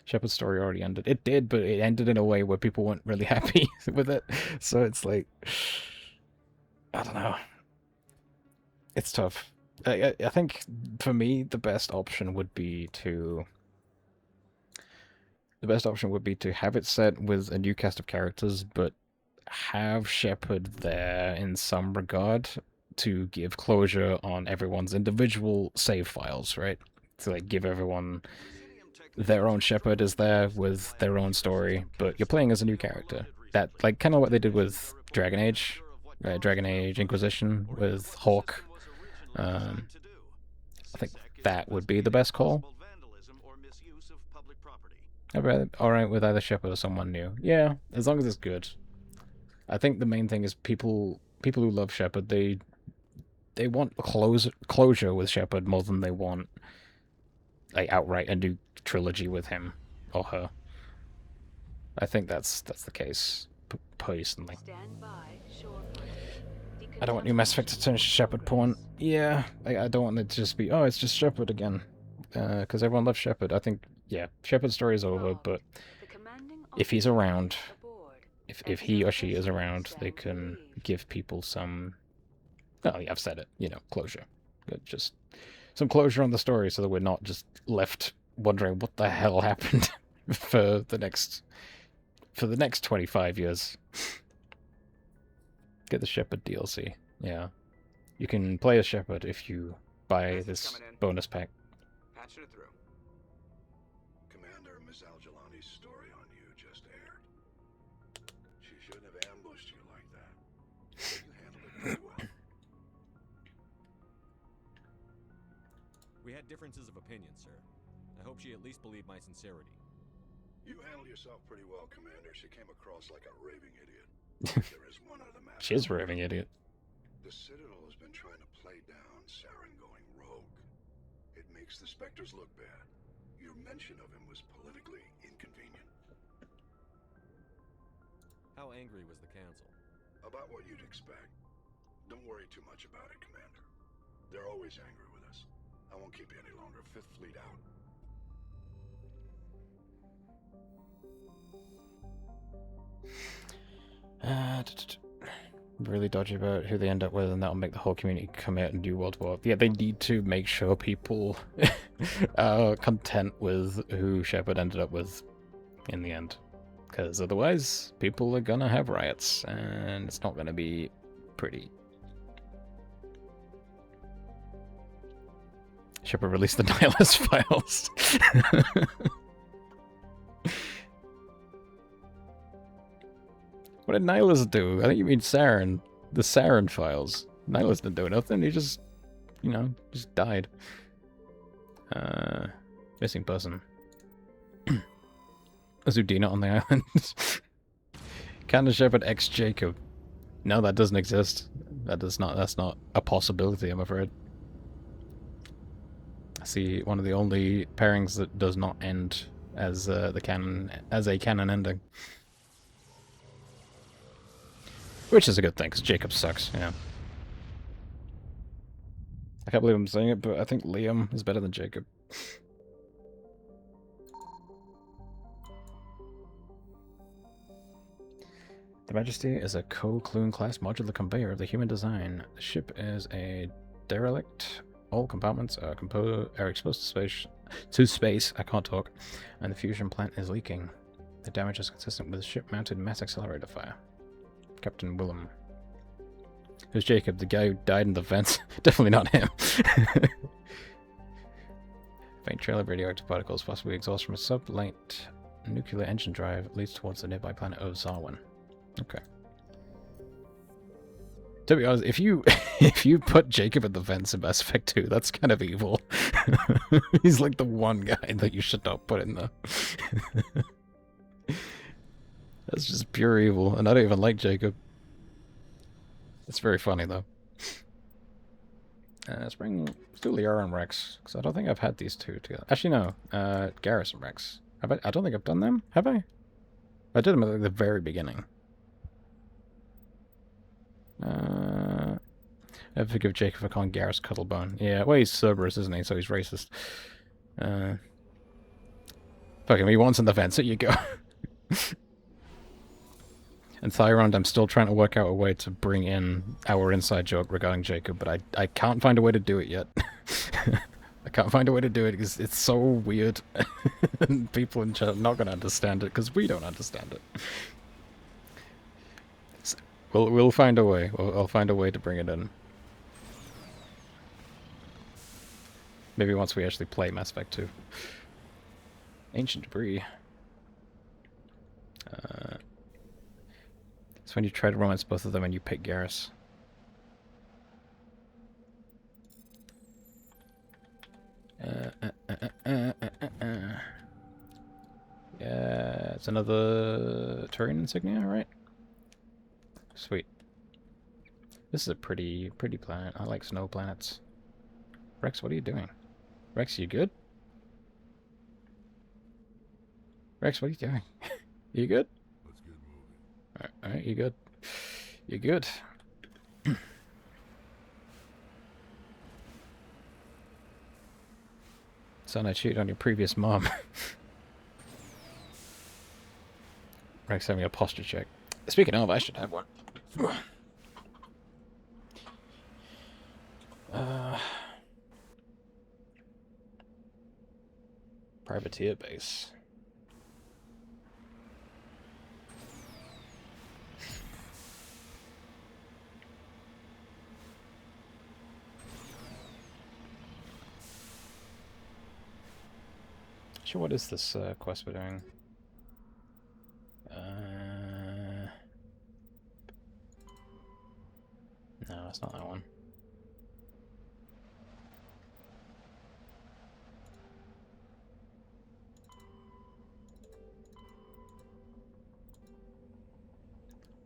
Shepard's story already ended. It did, but it ended in a way where people weren't really happy with it. So it's like, I don't know. It's tough. I think for me the best option would be to have it set with a new cast of characters, but have Shepard there in some regard to give closure on everyone's individual save files, right? To like give everyone their own Shepard is there with their own story, but you're playing as a new character. That like kind of what they did with Dragon Age Inquisition with Hawk. I think that would be the best call. Alright with either Shepard or someone new. Yeah, as long as it's good. I think the main thing is people who love Shepard, they want closure with Shepard more than they want like outright a new trilogy with him or her. I think that's the case, personally. I don't want new Mass Effect to turn Shepard porn. Yeah, I don't want it to just be, oh, it's just Shepard again. Because everyone loves Shepard. I think, yeah, Shepard's story is over, but if he's around, if he or she is around, they can give people some, oh yeah, I've said it, you know, closure. Good, just some closure on the story so that we're not just left wondering what the hell happened for the next 25 years. Get the Shepard DLC. Yeah. You can play as Shepard if you buy this bonus pack. Patching it through. Commander, Miss Al-Jalani's story on you just aired. She shouldn't have ambushed you like that. But you handled it pretty well. We had differences of opinion, sir. I hope she at least believed my sincerity. You handled yourself pretty well, Commander. She came across like a raving idiot. There is one other matter. She is a raving idiot. The Citadel has been trying to play down Saren going rogue. It makes the Spectres look bad. Your mention of him was politically inconvenient. How angry was the Council? About what you'd expect. Don't worry too much about it, Commander. They're always angry with us. I won't keep you any longer. Fifth Fleet out. Really dodgy about who they end up with, and that'll make the whole community come out and do World War. Yeah, they need to make sure people are content with who Shepard ended up with in the end. Because otherwise, people are gonna have riots, and it's not gonna be pretty. Shepard released the Nihilist files. What did Nihilist do? I think you mean Saren. The Saren files. Nihilist didn't do nothing. He just, you know, just died. Missing person. Azudina on the island. Can the Shepard X Jacob? No, that doesn't exist. That's not a possibility, I'm afraid. I see one of the only pairings that does not end as a canon ending. Which is a good thing, because Jacob sucks, yeah. I can't believe I'm saying it, but I think Liam is better than Jacob. The Majesty is a Co-Clune class modular conveyor of the human design. The ship is a derelict. All compartments are exposed to space, I can't talk, and the fusion plant is leaking. The damage is consistent with ship-mounted mass accelerator fire. Captain Willem. Who's Jacob? The guy who died in the vents? Definitely not him. Faint trail of radioactive particles, possibly exhaust from a sub-light nuclear engine drive, leads towards the nearby planet of Zarwin. Okay. To be honest, if you if you put Jacob at the vents in Mass Effect 2, that's kind of evil. He's like the one guy that you should not put in there. That's just pure evil, and I don't even like Jacob. It's very funny though. Let's do Liara and Rex, because I don't think I've had these two together. Actually, no. Garrus and Rex. I don't think I've done them. Have I? I did them at the very beginning. I forgive Jacob for calling Garrus Cuttlebone. Yeah, well, he's Cerberus, isn't he? So he's racist. Fuck him, he wants in the vents. There you go. And Thyrond, I'm still trying to work out a way to bring in our inside joke regarding Jacob, but I can't find a way to do it yet. I can't find a way to do it because it's so weird. And people in chat are not going to understand it because we don't understand it. So we'll find a way. I'll find a way to bring it in. Maybe once we actually play Mass Effect 2. Ancient debris. It's when you try to romance both of them and you pick Garrus. Yeah, it's another Turian insignia, right? Sweet. This is a pretty planet. I like snow planets. Rex, what are you doing? Rex, you good? Rex, what are you doing? You good? Let's get moving. Alright, you good? You good? Son, I cheated on your previous mom. Rex having a posture check. Speaking of, I should have one. Privateer base. Actually, what is this quest we're doing? No, it's not that one.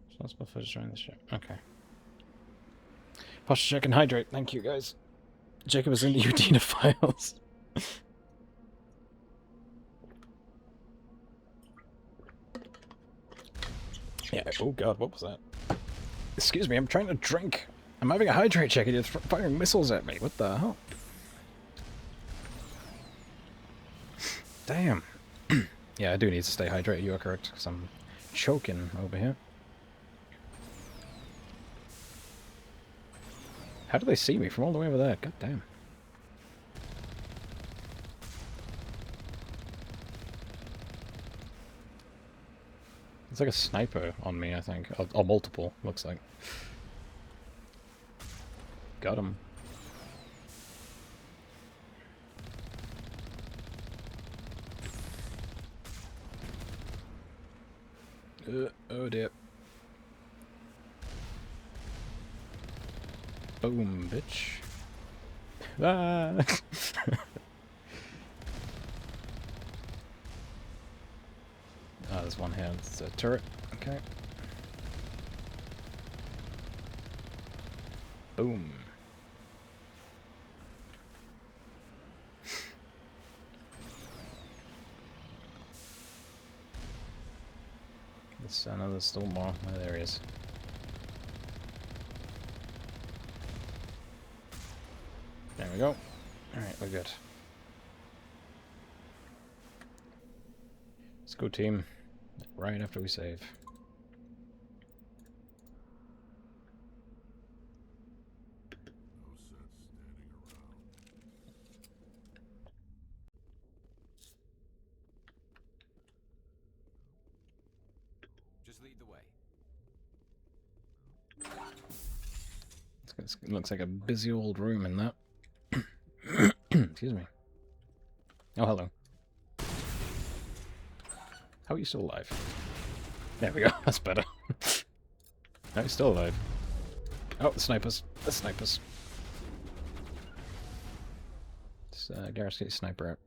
Responsible for destroying the ship. Okay. Posture check and hydrate. Thank you, guys. Jacob is in the Udina files. Yeah, oh god, what was that? Excuse me, I'm trying to drink. I'm having a hydrate check and you're firing missiles at me. What the hell? Damn. Yeah, I do need to stay hydrated, you are correct, because I'm choking over here. How do they see me from all the way over there? God damn. It's like a sniper on me, I think. Or multiple, looks like. Got him. Oh dear. Boom, bitch. Ah! Oh, there's one here. It's a turret. Okay. Boom. There's still more. Oh, there he is. There we go. Alright, we're good. Let's go, team. Right after we save. Just lead the way. It looks like a busy old room in that. Excuse me. Oh, hello. How are you still alive? There we go, that's better. No, he's still alive. Oh, the snipers. The snipers. Garrus, get your sniper out.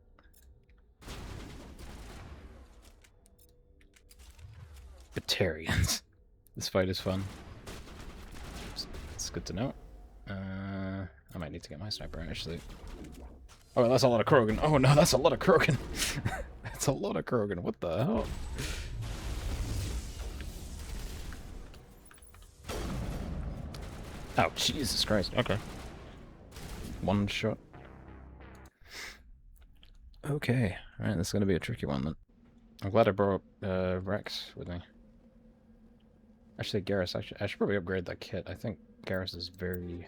Batarians. This fight is fun. It's good to know. I might need to get my sniper out, actually. Oh, that's a lot of Krogan. Oh no, that's a lot of Krogan. That's a lot of Krogan. What the hell? Oh, Jesus Christ. Okay. One shot. Okay. Alright, this is going to be a tricky one then. I'm glad I brought Rex with me. Actually, Garrus, I should probably upgrade that kit. I think Garrus is very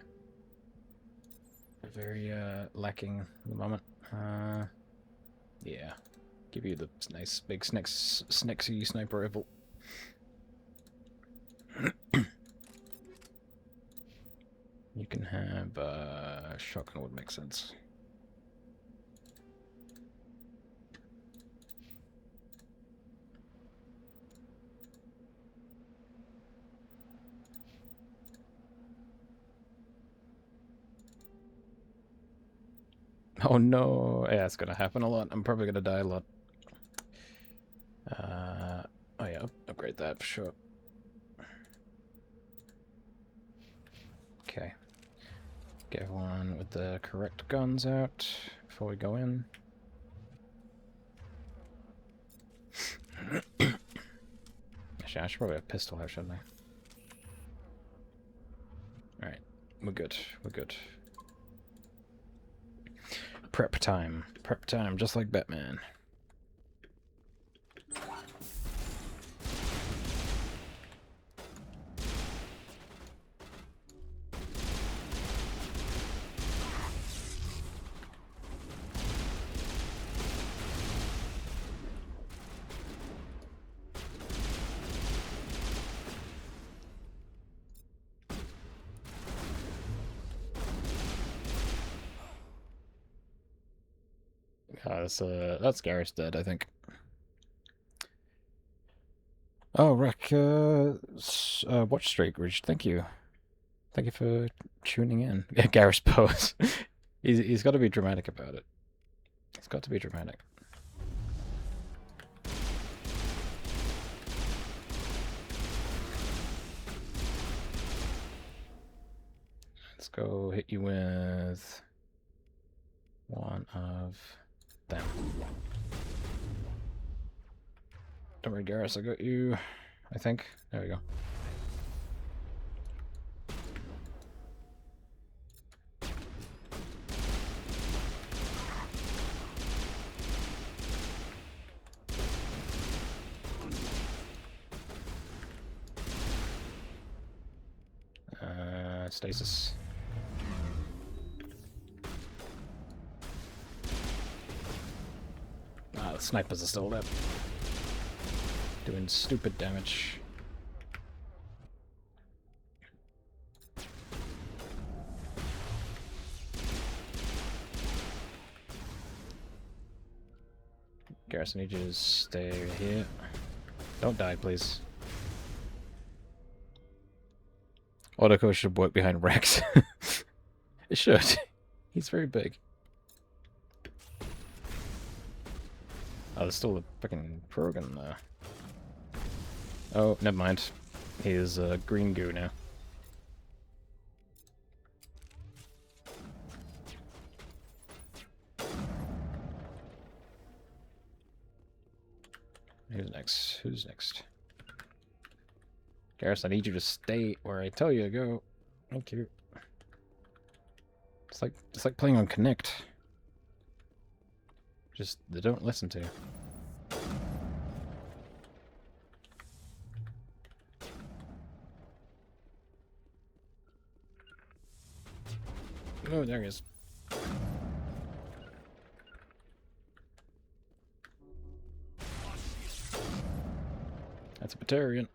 lacking at the moment. Yeah. Give you the nice big Snexy sniper rifle. You can have shotgun would make sense. Oh no, yeah, it's gonna happen a lot. I'm probably gonna die a lot. Oh yeah, upgrade that for sure. Okay. Get everyone with the correct guns out before we go in. Actually, I should probably have a pistol out, shouldn't I? Alright, we're good. We're good. Prep time. Prep time, just like Batman. That's Garrus dead, I think. Oh, Rick, watch streak reached. Thank you. Thank you for tuning in. Yeah, Garrus pose. He's got to be dramatic about it. He's got to be dramatic. Let's go hit you with one of them. Don't worry, Garrus, I got you. I think. There we go. Stasis. Ah, the snipers are still there. Doing stupid damage. Garrus, I need you to stay here. Don't die, please. Autoco should work behind Rex. It should. He's very big. Oh, there's still a freaking Krogan there. Oh, never mind. He is green goo now. Who's next? Who's next? Garrus, I need you to stay where I tell you to go. Thank you. It's like playing on Connect. Just they don't listen to you. Oh, there he is. That's a Batarian.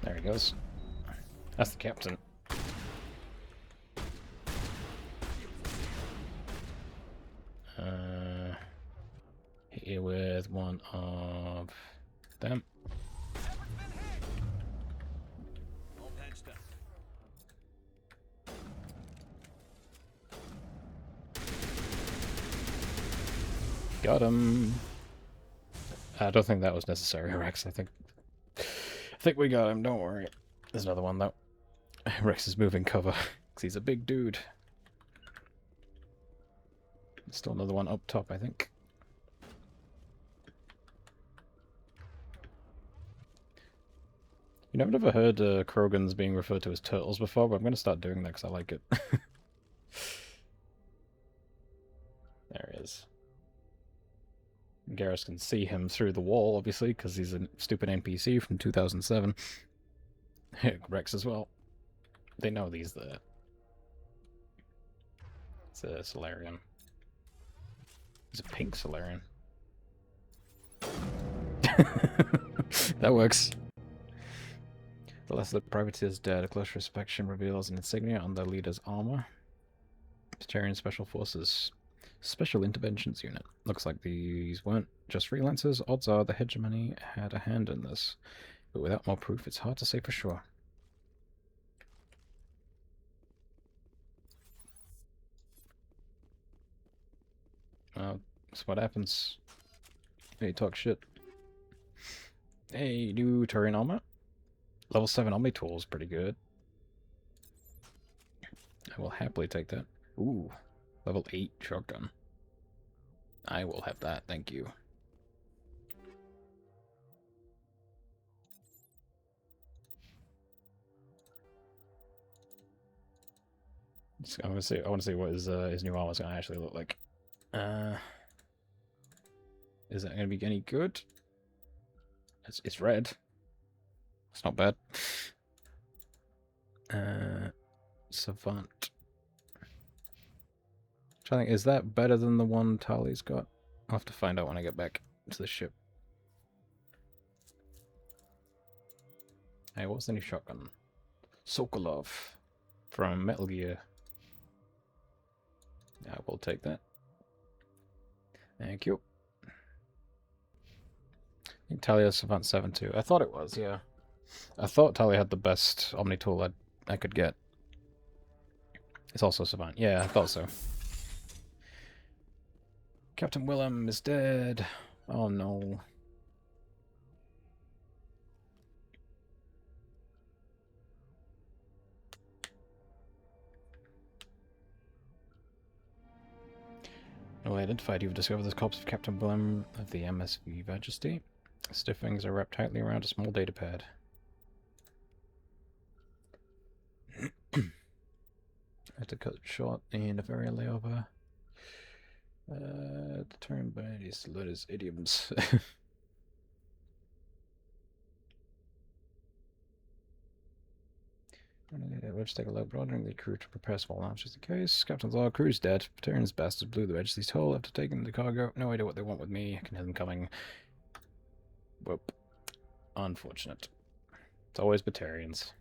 There he goes. That's the captain. here with one of them. All patched up. Got him. I don't think that was necessary, Rex. I think we got him. Don't worry. There's another one though. Rex is moving cover because he's a big dude. Still another one up top, I think. You know, I've never heard Krogans being referred to as turtles before, but I'm going to start doing that because I like it. There he is. Garrus can see him through the wall, obviously, because he's a stupid NPC from 2007. Rex as well. They know he's there. It's a Solarian. It's a pink Solarian. That works. The less the privateer is dead, a close inspection reveals an insignia on the leader's armor. Vegetarian Special Forces Special Interventions Unit. Looks like these weren't just freelancers. Odds are the hegemony had a hand in this. But without more proof, it's hard to say for sure. That's what happens. Hey, talk shit. Hey, new Turian armor. Level 7 Omni tool is pretty good. I will happily take that. Ooh, level 8 shotgun. I will have that, thank you. I want to see what his new armor is going to actually look like. Is that going to be any good? It's red. It's not bad. Savant. I think, is that better than the one Tali's got? I'll have to find out when I get back to the ship. Hey, what's the new shotgun? Sokolov from Metal Gear. I will take that. Thank you. I think Talia Savant 7 too. I thought it was, yeah. I thought Talia had the best Omni tool I could get. It's also Savant. Yeah, I thought so. Captain Willem is dead. Oh no. Oh, identified. You've discovered the corpse of Captain Willem of the MSV Majesty. Stiff wings are wrapped tightly around a small data pad. I had to cut it short in a very layover. Determined by these letters, idioms. Let's take a look, ordering the crew to prepare small arms just in case. Captain's log, crew's dead. Terran's bastards blew the Majesty's hull after taking the cargo. No idea what they want with me. I can hear them coming. Whoop. Unfortunate. It's always Batarians.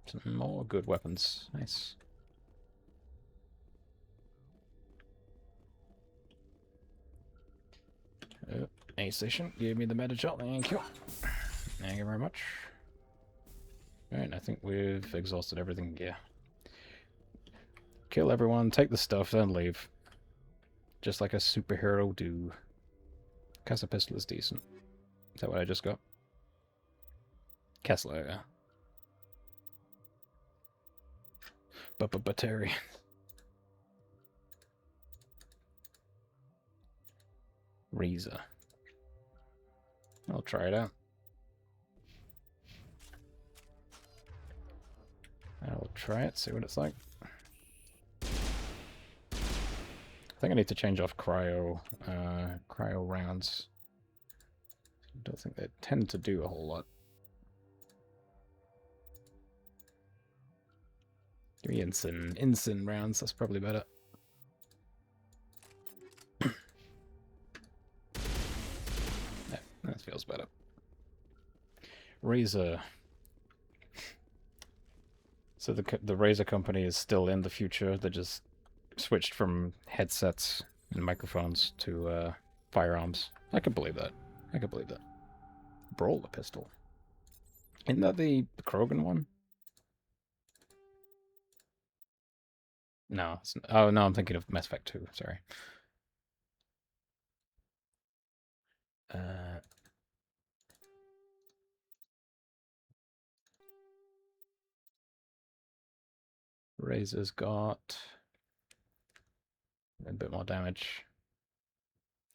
Some more good weapons. Nice. A station. Give me the meta shot. Thank you. Thank you very much. Alright, I think we've exhausted everything. Yeah. Kill everyone, take the stuff, then leave. Just like a superhero do. Casa pistol is decent. Is that what I just got? Kessler, yeah. Batarian. Reza. I'll try it out. I'll try it, see what it's like. I think I need to change off cryo rounds. I don't think they tend to do a whole lot. Give me ensign rounds, that's probably better. Yeah, that feels better. Razor. So the Razer company is still in the future. They just switched from headsets and microphones to firearms. I can believe that. I can believe that. Brawler pistol. Isn't that the Krogan one? No. Oh, no, I'm thinking of Mass Effect 2. Sorry. Razor's got a bit more damage.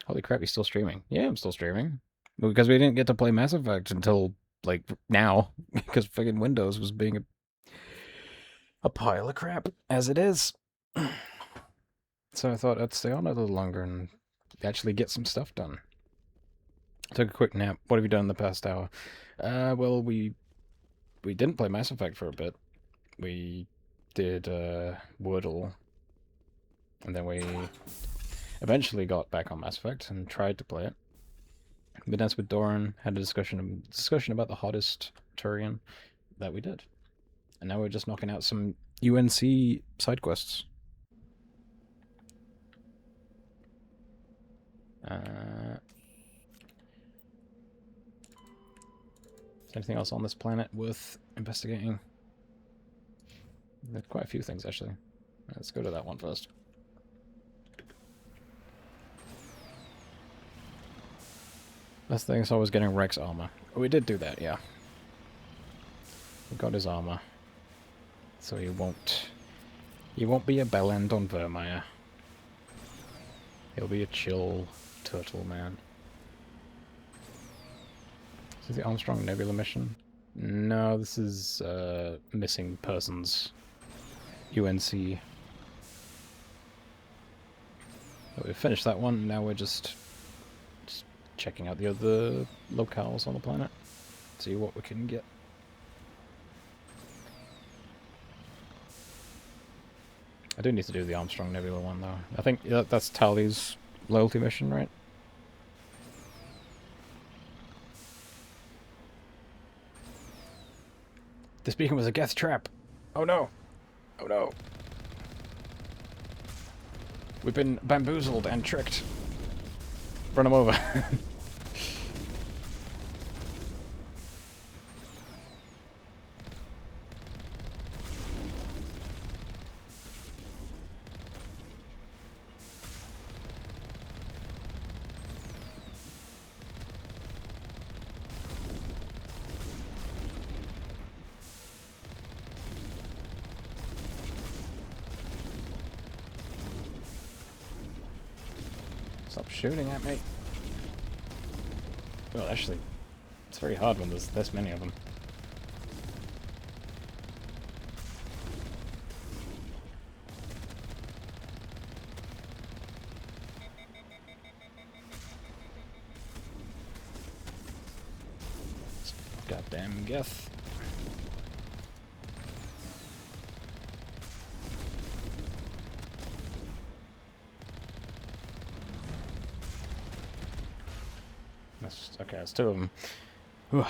Holy crap, he's still streaming. Yeah, I'm still streaming. Because we didn't get to play Mass Effect until, like, now. Because fucking Windows was being a pile of crap, as it is. So I thought I'd stay on a little longer and actually get some stuff done. Took a quick nap. What have you done in the past hour? Well, we didn't play Mass Effect for a bit. We did Wordle, and then we eventually got back on Mass Effect and tried to play it. We danced with Doran, had a discussion about the hottest Turian that we did. And now we're just knocking out some UNC side quests. Is anything else on this planet worth investigating? There's quite a few things, actually. Let's go to that one first. Best thing is always getting Rex armor. We did do that, yeah. We got his armor. So he won't be a bellend on Vermeer. He'll be a chill turtle man. Is this the Armstrong Nebula mission? No, this is missing persons. UNC. But we finished that one, now we're just checking out the other locales on the planet. See what we can get. I do need to do the Armstrong Nebula one, though. I think that's Tali's loyalty mission, right? This beacon was a Geth trap! Oh no! Oh no! We've been bamboozled and tricked. Run him over. Stop shooting at me. Well, actually, it's very hard when there's this many of them. Goddamn Geth. Okay, it's two of them. Whew.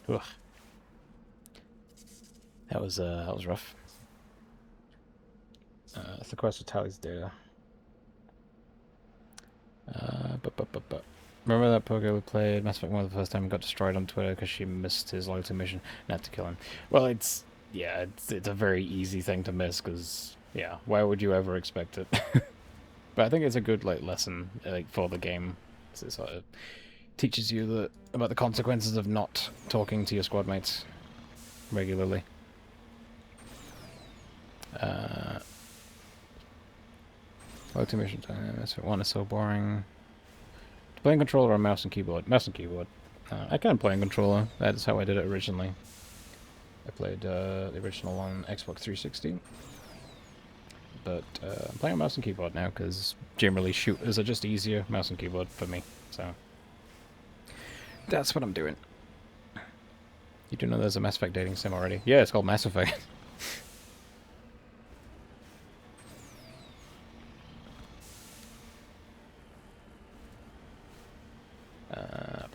Ugh. That was rough. It's the quest for Tali's data. Remember that poker we played Mass Effect 1 the first time and got destroyed on Twitter because she missed his loyalty mission and had to kill him? Well, it's a very easy thing to miss because, yeah, why would you ever expect it? But I think it's a good lesson for the game. It sort of teaches you about the consequences of not talking to your squad mates regularly. Loyalty mission time. Mass Effect 1 is so boring. Playing controller or mouse and keyboard? Mouse and keyboard. I can play on controller. That's how I did it originally. I played the original on Xbox 360. But I'm playing on mouse and keyboard now because generally shooters are just easier mouse and keyboard for me. So that's what I'm doing. You do know there's a Mass Effect dating sim already? Yeah, it's called Mass Effect.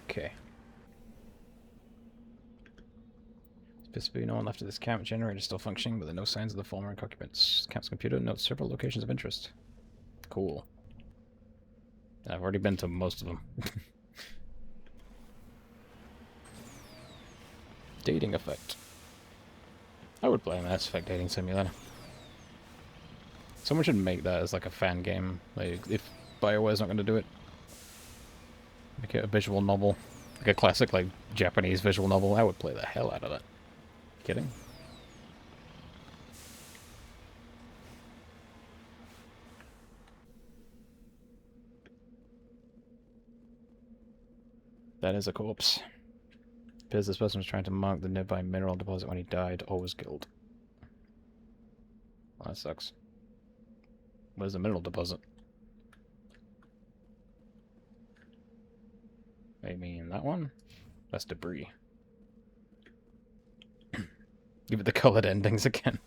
Okay. Supposed to be no one left at this camp. Generator still functioning, but there are no signs of the former occupants. Camp's computer notes several locations of interest. Cool. I've already been to most of them. Dating effect. I would play a Mass Effect dating simulator. Someone should make that as like a fan game. Like, if BioWare's not going to do it, make it a visual novel. Like a classic, like, Japanese visual novel. I would play the hell out of that. Kidding? That is a corpse. Appears this person was trying to mark the nearby mineral deposit when he died or was killed. Well, that sucks. Where's the mineral deposit? I mean, that one? That's debris. Give it the colored endings again.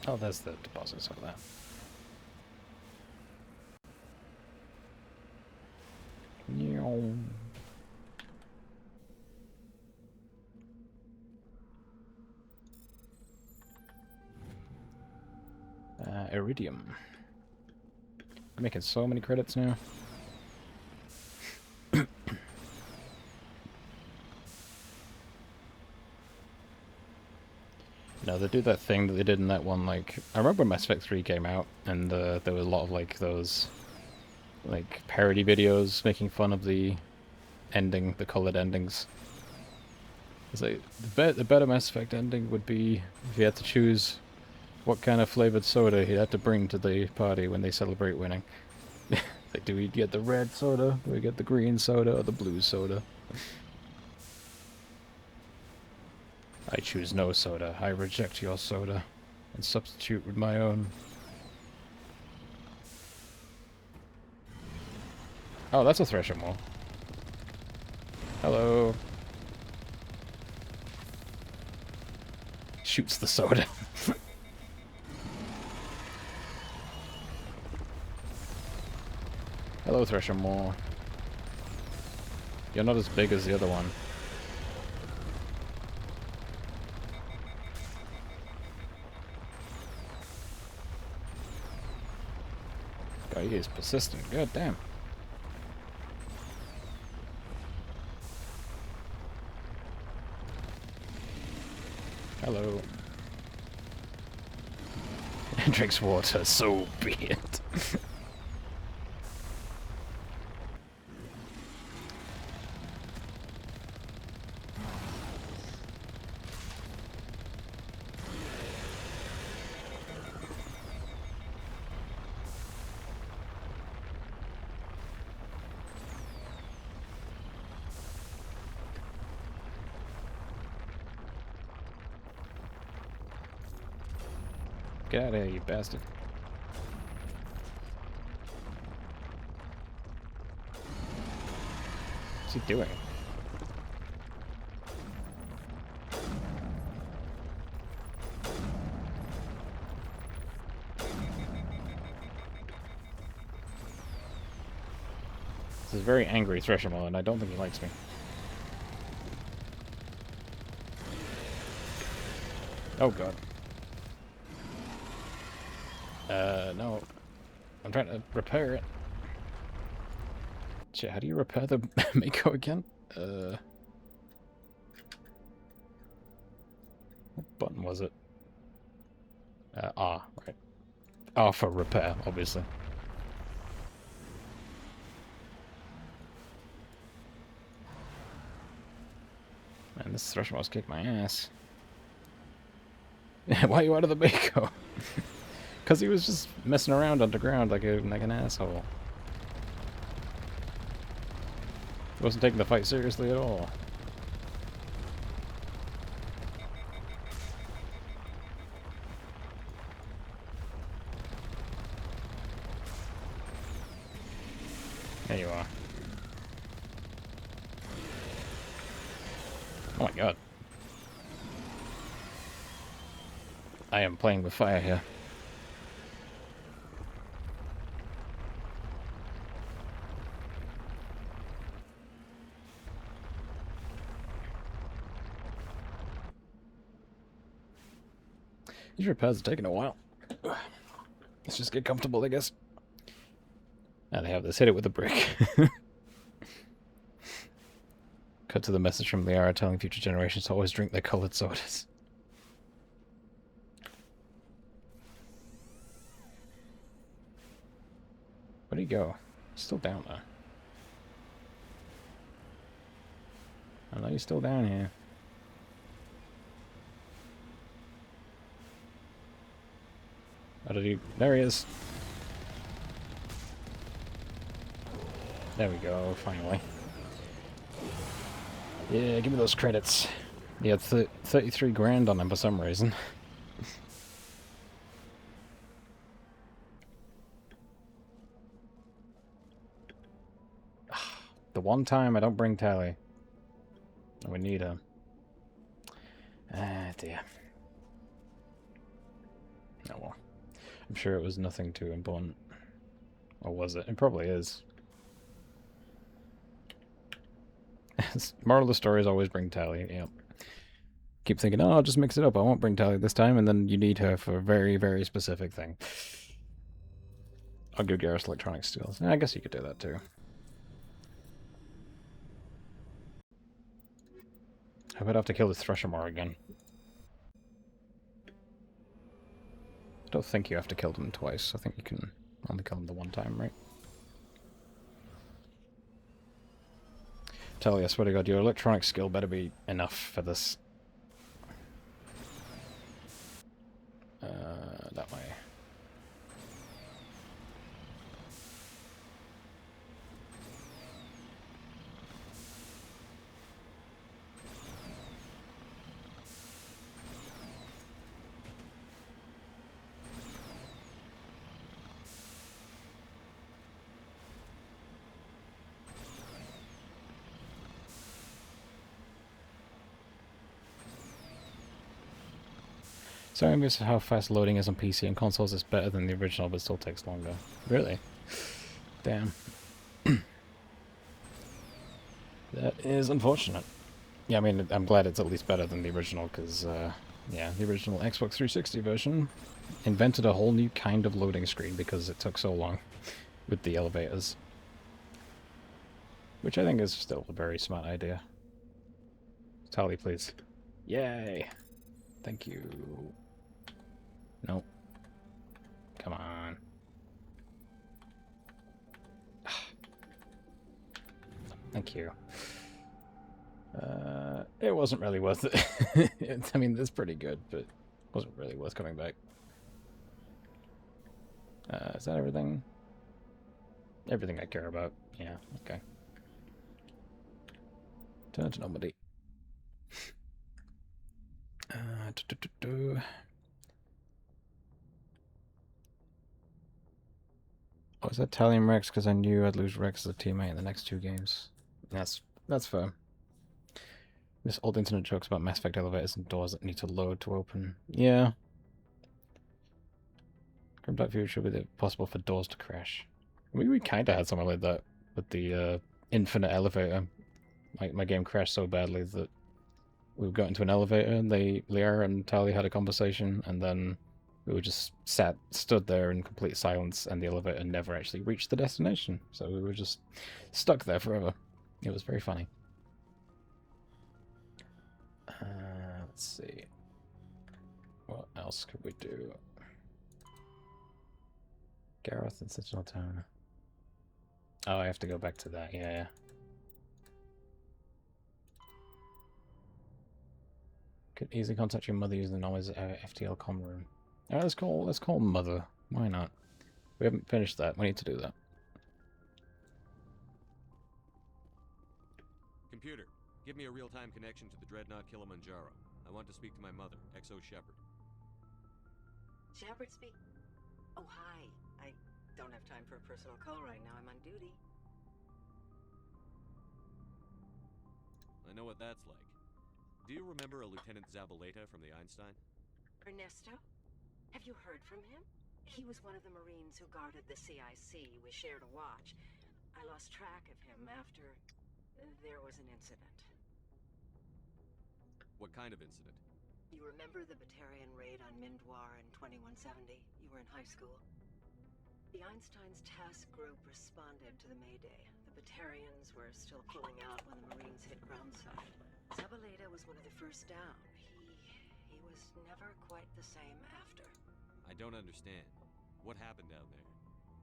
Oh, there's the deposits of that. Iridium. I'm making so many credits now. No, they do that thing that they did in that one, like... I remember when Mass Effect 3 came out, and there was a lot of, like, those... like, parody videos making fun of the ending, the colored endings. It's like, the better Mass Effect ending would be if you had to choose what kind of flavored soda he'd have to bring to the party when they celebrate winning. Like, do we get the red soda, do we get the green soda, or the blue soda? I choose no soda. I reject your soda and substitute with my own. Oh, that's a thresher mole. Hello. Shoots the soda. Hello, thresher mole. You're not as big as the other one. God, he is persistent. God damn. Hello. Drinks water, so be it. Get out of here, you bastard. What's he doing? This is very angry Thresher Mole, and I don't think he likes me. Oh god. No. I'm trying to repair it. Shit, how do you repair the Mako again? What button was it? R, right. R for repair, obviously. Man, this Thresher Mole's kicked my ass. Why are you out of the Mako? Because he was just messing around underground like an asshole. He wasn't taking the fight seriously at all. There you are. Oh my god. I am playing with fire here. These repairs are taking a while. Let's just get comfortable, I guess. And they have this, hit it with a brick. Cut to the message from Liara telling future generations to always drink their coloured sodas. Where'd he go? He's still down there. I know he's still down here. How did he... There he is. There we go, finally. Yeah, give me those credits. He had 33 grand on him for some reason. The one time I don't bring Tally. And we need her. Ah, dear. Oh well. I'm sure it was nothing too important. Or was it? It probably is. Moral of the story is always bring Tally, yep. Keep thinking, oh, I'll just mix it up. I won't bring Tally this time, and then you need her for a very, very specific thing. I'll go Garrus electronic skills. I guess you could do that too. I would have to kill this Threshamore again. I don't think you have to kill them twice. I think you can only kill them the one time, right? Tell you, I swear to God, your electronic skill better be enough for this. That way. Sorry, I missed how fast loading is on PC and consoles. Is better than the original, but still takes longer. Really? Damn. That is unfortunate. Yeah, I mean, I'm glad it's at least better than the original, because, yeah, the original Xbox 360 version invented a whole new kind of loading screen because it took so long with the elevators. Which I think is still a very smart idea. Tally, please. Yay! Thank you. Nope. Come on. Thank you. It wasn't really worth it. I mean, it's pretty good, but it wasn't really worth coming back. Is that everything? Everything I care about. Yeah, okay. Turn to nobody. Oh, is that Talion Rex? Because I knew I'd lose Rex as a teammate in the next 2 games. That's fair. This old internet jokes about Mass Effect elevators and doors that need to load to open. Yeah. Grim Dark Future should be possible for doors to crash. I mean, we kind of had something like that with the infinite elevator. My game crashed so badly that we got into an elevator and Liara and Tali had a conversation, and then we were just stood there in complete silence, and the elevator never actually reached the destination. So we were just stuck there forever. It was very funny. Let's see. What else could we do? Gareth and Sentinel Town. Oh, I have to go back to that. Yeah. Could easily contact your mother using the noise FTL com room. Alright, let's call Mother. Why not? We haven't finished that. We need to do that. Computer, give me a real-time connection to the Dreadnought Kilimanjaro. I want to speak to my mother, XO Shepard. Shepard speak? Oh, hi. I don't have time for a personal call right now. I'm on duty. I know what that's like. Do you remember a Lieutenant Zabaleta from the Einstein? Ernesto? Have you heard from him? He was one of the Marines who guarded the CIC. We shared a watch. I lost track of him after there was an incident. What kind of incident? You remember the Batarian raid on Mindwar in 2170? You were in high school. The Einstein's task group responded to the Mayday. The Batarians were still pulling out when the Marines hit groundside. Zabaleta was one of the first down. He was never quite the same after. I don't understand. What happened down there?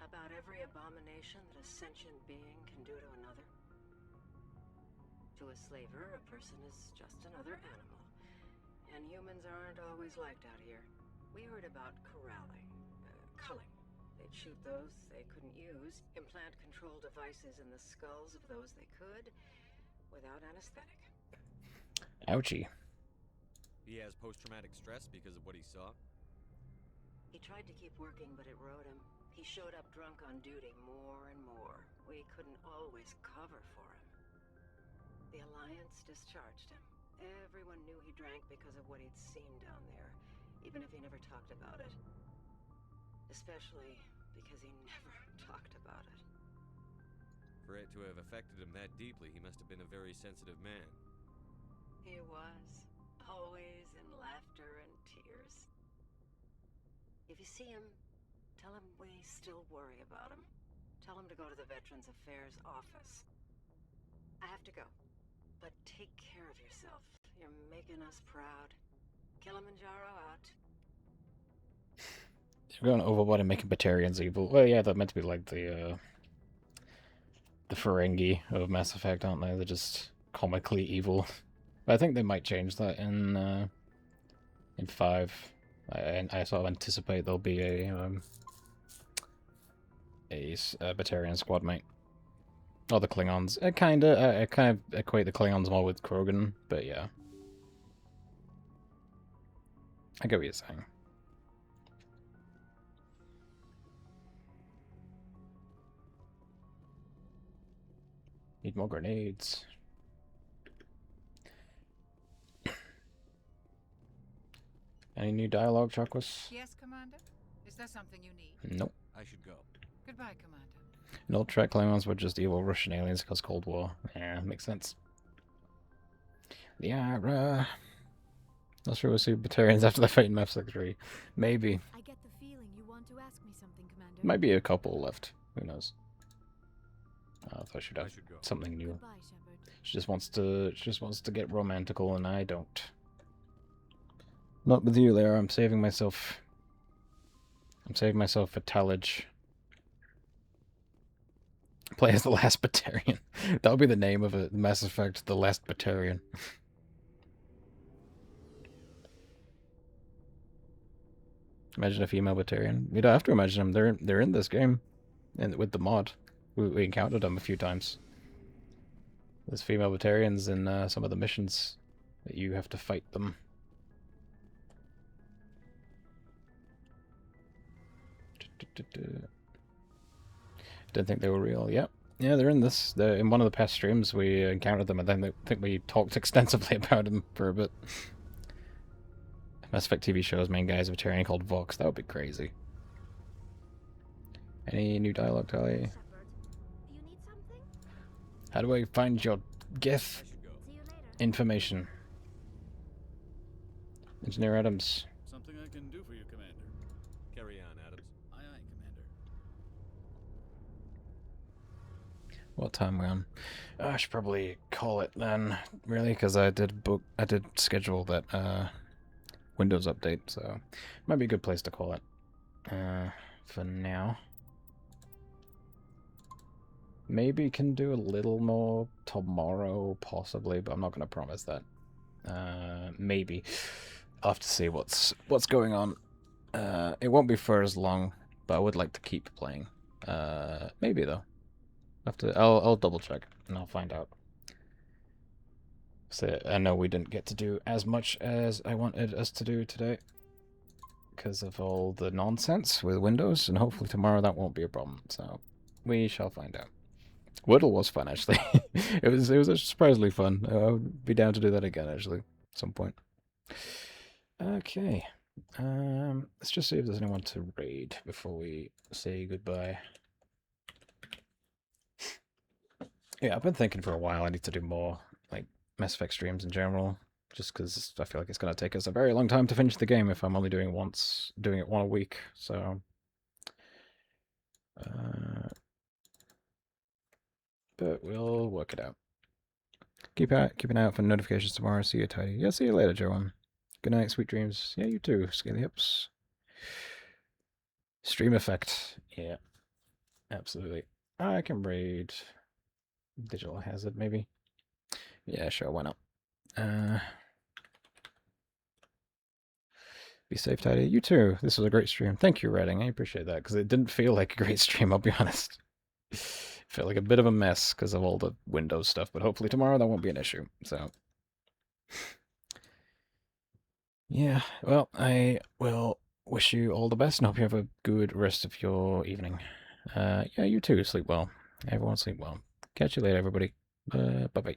About every abomination that a sentient being can do to another. To a slaver, a person is just another animal. And humans aren't always liked out here. We heard about corralling, culling. They'd shoot those they couldn't use, implant control devices in the skulls of those they could, without anesthetic. Ouchie. He has post-traumatic stress because of what he saw? He tried to keep working, but it rode him. He showed up drunk on duty more and more. We couldn't always cover for him. The Alliance discharged him. Everyone knew he drank because of what he'd seen down there, even if he never talked about it. Especially because he never talked about it. For it to have affected him that deeply, he must have been a very sensitive man. He was. Always in laughter and tears. If you see him, tell him we still worry about him. Tell him to go to the Veterans Affairs office. I have to go. But take care of yourself. You're making us proud. Kilimanjaro out. They're going overboard and making Batarians evil. Well, yeah, they're meant to be like the Ferengi of Mass Effect, aren't they? They're just comically evil. But I think they might change that in 5. I sort of anticipate there'll be a Batarian squad mate. Or the Klingons. I kind of equate the Klingons more with Krogan, but yeah. I get what you're saying. Need more grenades. Any new dialogue, Chakwas? Yes, Commander? Is there something you need? Nope. I should go. Goodbye, Commander. In old Trek, Klingons were just evil Russian aliens because Cold War. Yeah, makes sense. Yeah, not sure we'll see Batarians after the fight in Mass Effect 3. Maybe. I get the feeling you want to ask me something, Commander. Might be a couple left. Who knows? I thought she'd have go. something new. Goodbye, Shepard. She just wants to get romantical, and I don't. Not with you, Lara. I'm saving myself. I'm saving myself for Talage. Play as the Last Batarian. That'll be the name of it. Mass Effect: The Last Batarian. Imagine a female Batarian. You don't have to imagine them. They're in this game, and with the mod, we encountered them a few times. There's female Batarians in some of the missions that you have to fight them. Didn't think they were real. Yep. Yeah, they're in this. They're in one of the past streams. We encountered them, and then I think we talked extensively about them for a bit. Mass Effect TV show's main guy is a Batarian called Vox. That would be crazy. Any new dialogue, Tali? You need something? How do I find your GIF information? Engineer Adams. Something I can do for you, Commander. Carry on, Adams. Aye, aye, Commander. What time we on? I should probably call it then, really, because I did schedule that Windows update, so might be a good place to call it for now. Maybe can do a little more tomorrow, possibly, but I'm not going to promise that. Maybe. I'll have to see what's going on. It won't be for as long, but I would like to keep playing. Maybe though. I'll double check and I'll find out. So I know we didn't get to do as much as I wanted us to do today because of all the nonsense with Windows, and hopefully tomorrow that won't be a problem. So we shall find out. Wordle was fun, actually. it was surprisingly fun. I would be down to do that again, actually. some point. Okay. Let's just see if there's anyone to raid before we say goodbye. Yeah, I've been thinking for a while I need to do more, like, Mass Effect streams in general, just because I feel like it's going to take us a very long time to finish the game if I'm only doing it one a week, so... but we'll work it out. Keep an eye out for notifications tomorrow. See you, Tidy. Yeah, see you later, Joan. Good night, sweet dreams. Yeah, you too, Scaly Hips. Stream effect. Yeah, absolutely. I can raid Digital Hazard, maybe. Yeah, sure, why not? Be safe, Tidy. You too. This was a great stream. Thank you, Redding. I appreciate that, because it didn't feel like a great stream, I'll be honest. It felt like a bit of a mess because of all the Windows stuff, but hopefully tomorrow that won't be an issue, so... yeah, well, I will wish you all the best and hope you have a good rest of your evening. Yeah, you too. Sleep well. Everyone sleep well. Catch you later, everybody. Bye-bye.